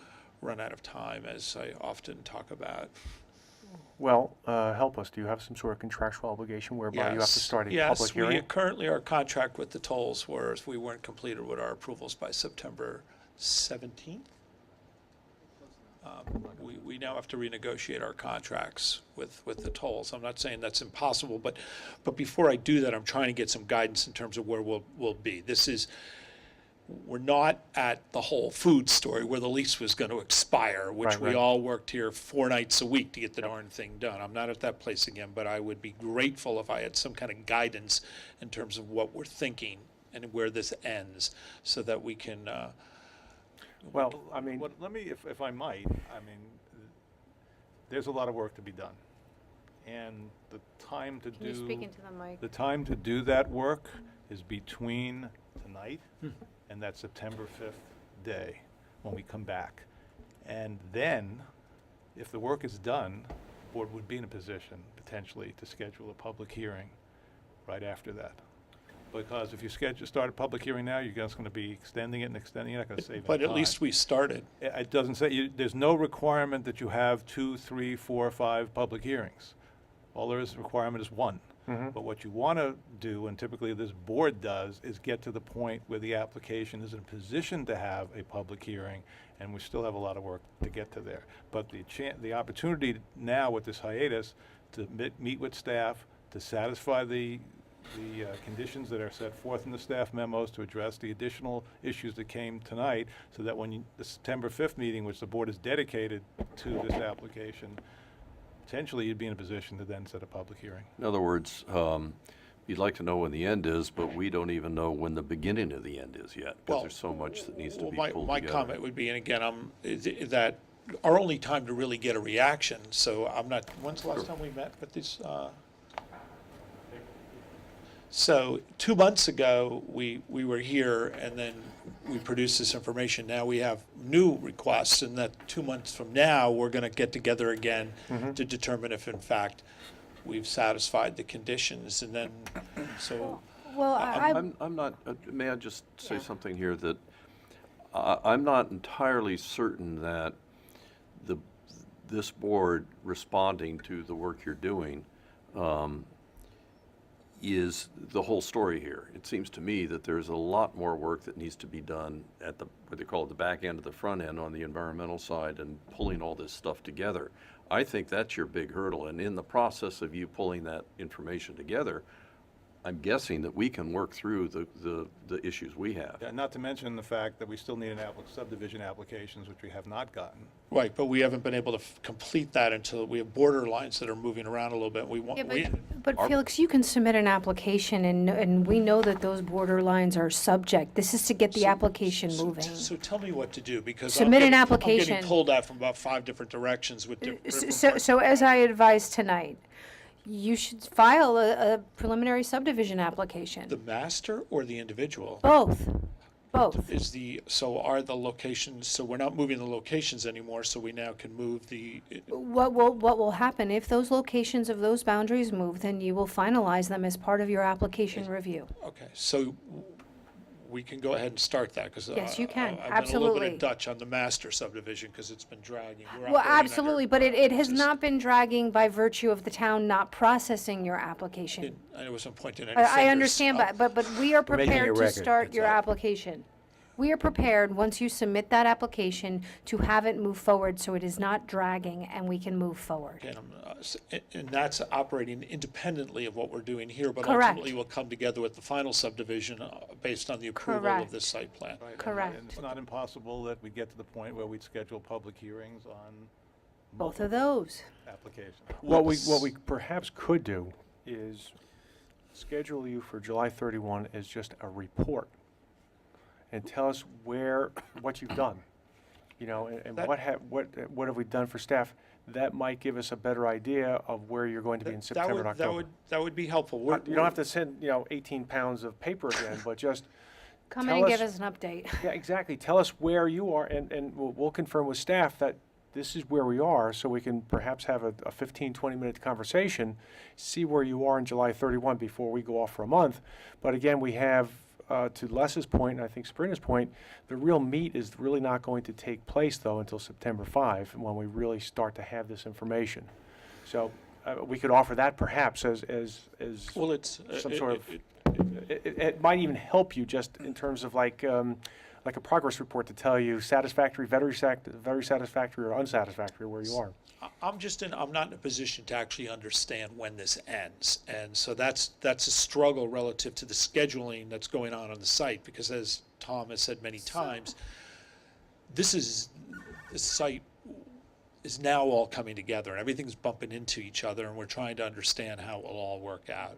run out of time, as I often talk about. Well, help us. Do you have some sort of contractual obligation whereby you have to start a public hearing? Yes, currently our contract with the tolls was we weren't completed with our approvals by September 17th. We now have to renegotiate our contracts with the tolls. I'm not saying that's impossible, but before I do that, I'm trying to get some guidance in terms of where we'll be. We're not at the Whole Foods story where the lease was going to expire, which Right, we right. all worked here 4 nights a week to get the darn thing done. I'm not at that place again, but I would be grateful if I had some kind of guidance in terms of what we're thinking and where this ends, so that we can. Well, I mean, Let me, if I might, I mean, there's a lot of work to be done. And the time to Can you speak into the mic? the time to do that work is between tonight and that September 5th day, when we come back. And then, if the work is done, the board would be in a position, potentially, to schedule a public hearing right after that. Because if you start a public hearing now, you're just going to be extending it and extending it, you're not going to save any But at time. least we started. It doesn't say, there's no requirement that you have 2, 3, 4, 5 public hearings. All there is requirement is 1. But what you want to do, and typically this board does, is get to the point where the application is in a position to have a public hearing, and we still have a lot of work to get to there. But the opportunity now with this hiatus to meet with staff, to satisfy the conditions that are set forth in the staff memos, to address the additional issues that came tonight, so that when the September 5th meeting, which the board is dedicated to this application, potentially you'd be in a position to then set a public hearing. In other words, you'd like to know when the end is, but we don't even know when the beginning of the end is yet, because Well, there's so much that needs to Well, be my pulled together. comment would be, and again, that our only time to really get a reaction, so I'm not, when's the last time we met with this? So 2 months ago, we were here, and then we produced this information. Now we have new requests, and that 2 months from now, we're going to get together again to determine if, in fact, we've satisfied the conditions, and then, so. Well, I'm not, may I just say something here, that I'm not entirely certain that this board responding to the work you're doing is the whole story here. It seems to me that there's a lot more work that needs to be done at what they call it, the back end of the front end on the environmental side, and pulling all this stuff together. I think that's your big hurdle, and in the process of you pulling that information together, I'm guessing that we can work through the issues we have. Yeah, not to mention the fact that we still need subdivision applications, which we have not gotten. Right, but we haven't been able to complete that until we have border lines that are moving around a little bit. but Felix, you can submit an application, and we know that those border lines are subject. This is to get the application moving. So tell me what to do, because Submit an I'm application. getting pulled at from about 5 different directions with different. So as I advised tonight, you should file a preliminary subdivision application. The master or the individual? Both. Both. So are the locations, so we're not moving the locations anymore, so we now can move the, What will happen, if those locations of those boundaries move, then you will finalize them as part of your application review. okay, so we can go ahead and start that, because Yes, you can. I've been a little bit Absolutely. of Dutch on the master subdivision, because it's been dragging. We're Well, operating under- absolutely, but it has not been dragging by virtue of the town not processing your application. I wasn't pointing any fingers. I understand, but we are We're making a prepared to record, start that's your all. application. We are prepared, once you submit that application, to have it move forward so it is not dragging and we can move forward. And that's operating independently of what we're doing here, but Correct. ultimately will come together with the final subdivision based on the approval of Correct. this site plan. Right, and- Correct. And it's not impossible that we get to the point where we'd schedule public hearings on Both of multiple those. applications. What we perhaps could do is schedule you for July 31 as just a report and tell us what you've done, and That- what have we done for staff. That might give us a better idea of where you're going to be in September and October. That would be helpful. You don't have to send, 18 pounds of paper again, but just Come in tell and give us- us an update. Yeah, exactly. Tell us where you are, and we'll confirm with staff that this is where we are, so we can perhaps have a 15, 20-minute conversation, see where you are on July 31 before we go off for a month. But again, we have, to Les's point, and I think Sabrina's point, the real meat is really not going to take place, though, until September 5, when we really start to have this information. So we could offer that perhaps as Well, it's. some sort of, it might even help you just in terms of like a progress report to tell you satisfactory, very satisfactory, or unsatisfactory where you are. I'm not in a position to actually understand when this ends. And so that's a struggle relative to the scheduling that's going on the site, because as Tom has said many times, this site is now all coming together and everything's bumping into each other, and we're trying to understand how it will all work out.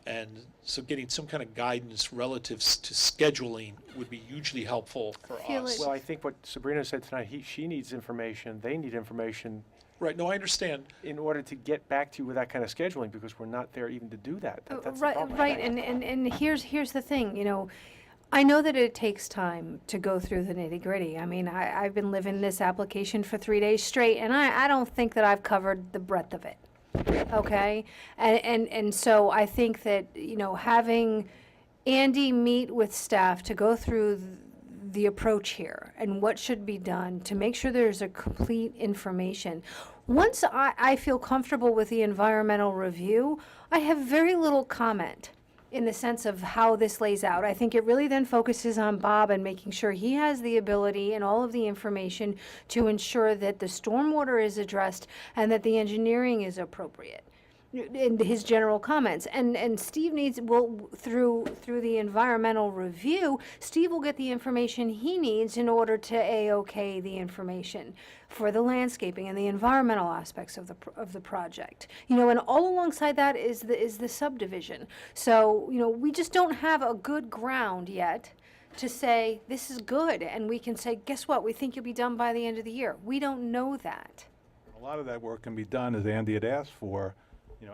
And so getting some kind of guidance relative to scheduling would be hugely helpful for Feel us. it- Well, I think what Sabrina said tonight, she needs information, they need information Right, no, I understand. in order to get back to you with that kind of scheduling, because we're not there even to do that. That's the Right, problem. right, and here's the thing, I know that it takes time to go through the nitty-gritty. I mean, I've been living this application for 3 days straight, and I don't think that I've covered the breadth of it, okay? And so I think that, having Andy meet with staff to go through the approach here and what should be done to make sure there's a complete information. Once I feel comfortable with the environmental review, I have very little comment in the sense of how this lays out. I think it really then focuses on Bob and making sure he has the ability and all of the information to ensure that the stormwater is addressed and that the engineering is appropriate in his general comments. And Steve through the environmental review, Steve will get the information he needs in order to A-OK the information for the landscaping and the environmental aspects of the project. And all alongside that is the subdivision. So, we just don't have a good ground yet to say, this is good, and we can say, guess what, we think you'll be done by the end of the year. We don't know that. A lot of that work can be done, as Andy had asked for,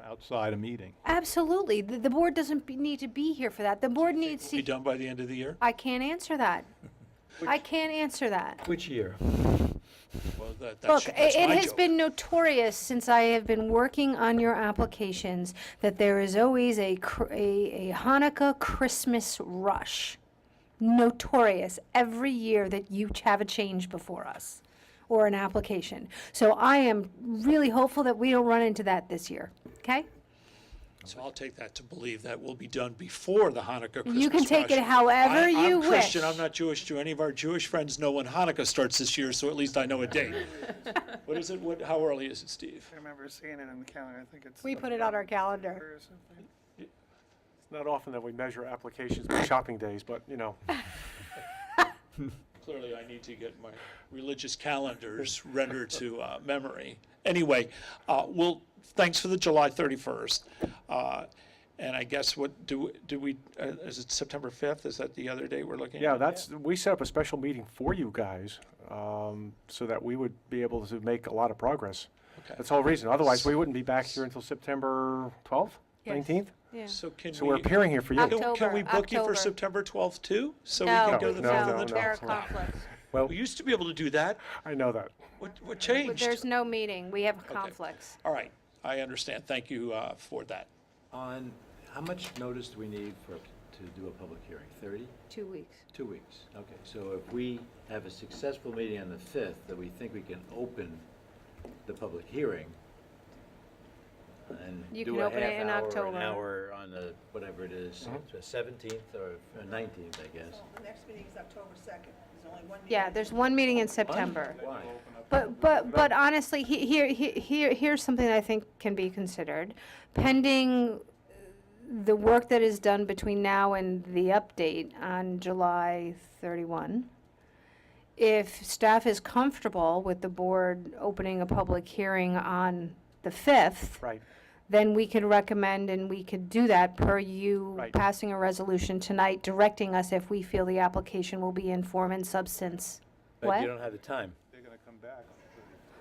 outside a meeting. Absolutely. The board doesn't need to be here for that. The board needs Be to, done by the end of the year? I can't answer that. I can't answer that. Which year? Well, that's Look, that's it my has joke. been notorious since I have been working on your applications that there is always a Hanukkah Christmas rush. Notorious every year that you have a change before us or an application. So I am really hopeful that we don't run into that this year, okay? So I'll take that to believe that will be done before the Hanukkah Christmas You can take rush. it however you I'm Christian, wish. I'm not Jewish. Do any of our Jewish friends know when Hanukkah starts this year, so at least I know a date? What is it, how early is it, Steve? I remember seeing it in the calendar, I think it's. We put it on our calendar. or something. It's not often that we measure applications by shopping days, but, Clearly, I need to get my religious calendars rendered to memory. Anyway, thanks for the July 31st. And I guess is it September 5th? Is that the other day we're looking at? yeah, we set up a special meeting for you guys, so that we would be able to make a lot of progress. Okay. That's the whole reason. Otherwise, we wouldn't be back here until September 12th, Yes. 19th? Yeah. So can So we're we, appearing here for you. can we book you for October. September 12th too? So we No, can go the No, 5th no, and the no. 12th? There are conflicts. Well, We used to be able to do that. I know that. What changed? There's no meeting. We have conflicts. All right, I understand. Thank you for that. On, how much notice do we need to do a public hearing? 30? 2 weeks. 2 weeks. Okay, so if we have a successful meeting on the 5th, that we think we can open the public hearing and You do can a open it half in hour, October. an hour on the, whatever it is, the 17th or 19th, I guess. The next meeting is October 2nd. There's only one meeting. Yeah, there's one meeting in September. Why? But honestly, here's something that I think can be considered. Pending the work that is done between now and the update on July 31, if staff is comfortable with the board opening a public hearing on the 5th, Right. then we could recommend, and we could do that per you Right. passing a resolution tonight directing us if we feel the application will be in form and substance. But What? you don't have the time. They're gonna come back.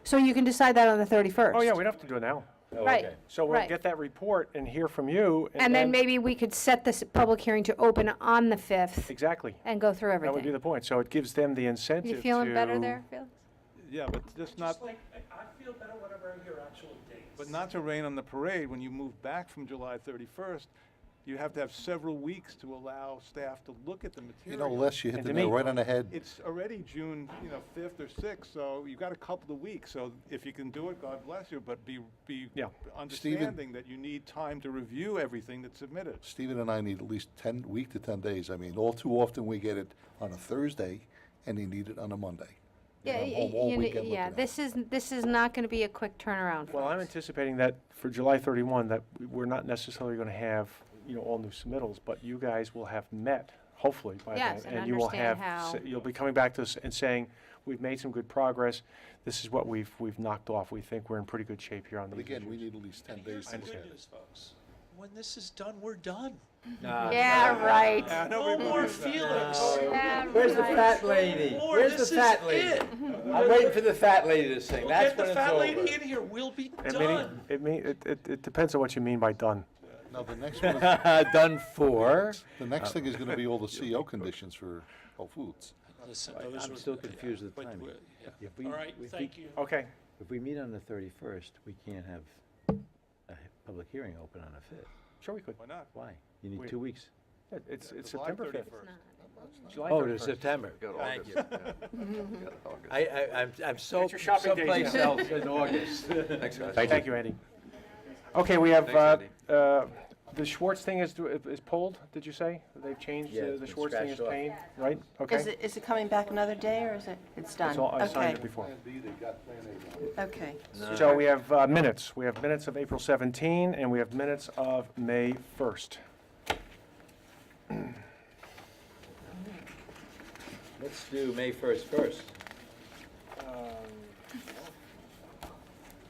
So you can decide that on the 31st. Oh, yeah, we don't have to do it now. Oh, Right. okay. So we'll Right. get that report and hear from you. And then maybe we could set this public hearing to open on the 5th Exactly. and go through That would be everything. the point. So it gives them the incentive to. You feeling better there, Felix? Yeah, but just not, I feel better whenever I hear actual dates. but not to rain on the parade, when you move back from July 31st, you have to have several weeks to allow staff to look at the You material. know, Les, you hit And the to nail me- right on the head. It's already June, 5th or 6th, so you've got a couple of weeks. So if you can do it, God bless you, but be Yeah. understanding that you need time to review everything that's submitted. Stephen and I need at least 10 to 10 days. I mean, all too often we get it on a Thursday and they need it on a Monday. Yeah, I'm home all weekend looking yeah, at it. this is not gonna be a quick turnaround for Well, I'm us. anticipating that for July 31, that we're not necessarily going to have, all new submittals, but you guys will have met, hopefully, by then. Yes, and you will understand have, how- you'll be coming back to us and saying, we've made some good progress. This is what we've knocked off. We think we're in pretty good shape here on But these again, we issues. need at least 10 And days here's to the look at good it. news, folks. When this is done, we're done. Nah, Yeah, nah, right. nah. No more Felix. Yeah, Where's the right. fat lady? More, Where's this the is fat lady? it. I'm waiting for the fat lady to sing. We'll That's get the when it's fat over. lady in here. We'll be done. It depends on what you mean by done. Now, the next one, is- Done for. the next thing is gonna be all the CO conditions for Whole Foods. Listen, I'm those were still the- confused with but timing. we're- yeah. If we- All right, if we- thank you. Okay. If we meet on the 31st, we can't have a public hearing open on the 5th. Sure we could. Why not? Why? You need Wait. 2 weeks. It's July September 5th. 31st. July Oh, 31st. to September. Got Thank August, you. yeah. Got August. I'm so, Get your shopping days someplace in. else in August. Thanks, guys. Thank you, Andy. Okay, we have, Thanks, Andy. the Schwartz thing is pulled, did you say? They've changed, Yeah, it's the been Schwartz thing is scratched off. paid, right? Okay. Is it coming back another day, or is it's done? It's all, I signed Okay, it before. okay. So we have minutes. We have minutes of April 17, and we have minutes of May 1st. Let's do May 1st first.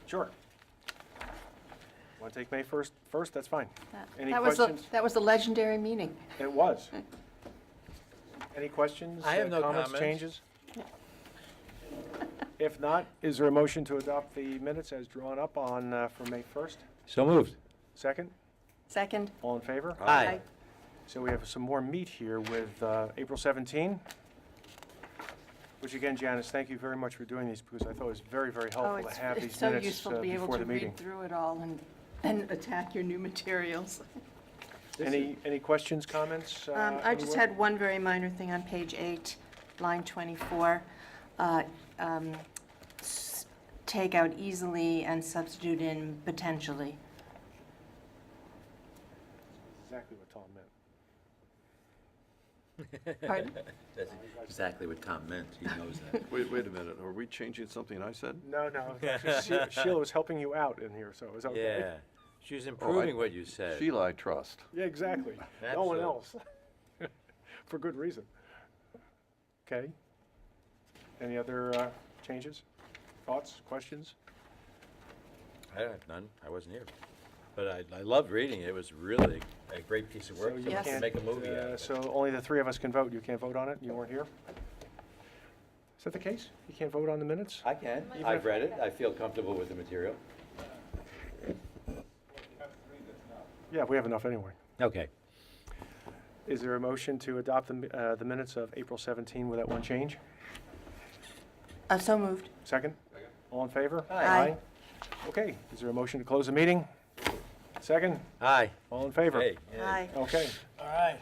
Sure. Want to take May 1st first? That's fine. Any That was the- questions? That was the legendary meeting. It was. Any questions? I have no comments. Changes? If not, is there a motion to adopt the minutes as drawn up on, for May 1st? So moved. Second? Second? All in favor? Aye. So we have some more meat here with April 17, which again, Janice, thank you very much for doing these, because I thought it was very, very Oh, helpful to have it's these so minutes useful to be able before to the meeting. read through it all and attack your new materials. Any questions, comments? I just anywhere? had one very minor thing on page 8, line 24. Take out easily and substitute in potentially. Exactly what Tom meant. Pardon? That's exactly what Tom meant. He knows that. Wait a minute, are we changing something I said? No, Sheila was helping you out in here, so it was okay. Yeah. She was improving what you said. Sheila, I trust. Yeah, exactly. No one else. For good reason. Okay. Any other changes, thoughts, questions? I have none. I wasn't here. But I loved reading it. It was really a great piece of work. So you Someone Yes. can make a movie out of it. So only the three of us can vote. You can't vote on it? You weren't here? Is that the case? You can't vote on the minutes? I can. Even I've if- read it. I feel comfortable with the material. Yeah, we have enough anyway. Okay. Is there a motion to adopt the minutes of April 17 with that one change? So moved. Second? All in favor? Aye. Okay, is there a motion to close the meeting? Second? Aye. All in favor? Hey. Aye. Okay. All right.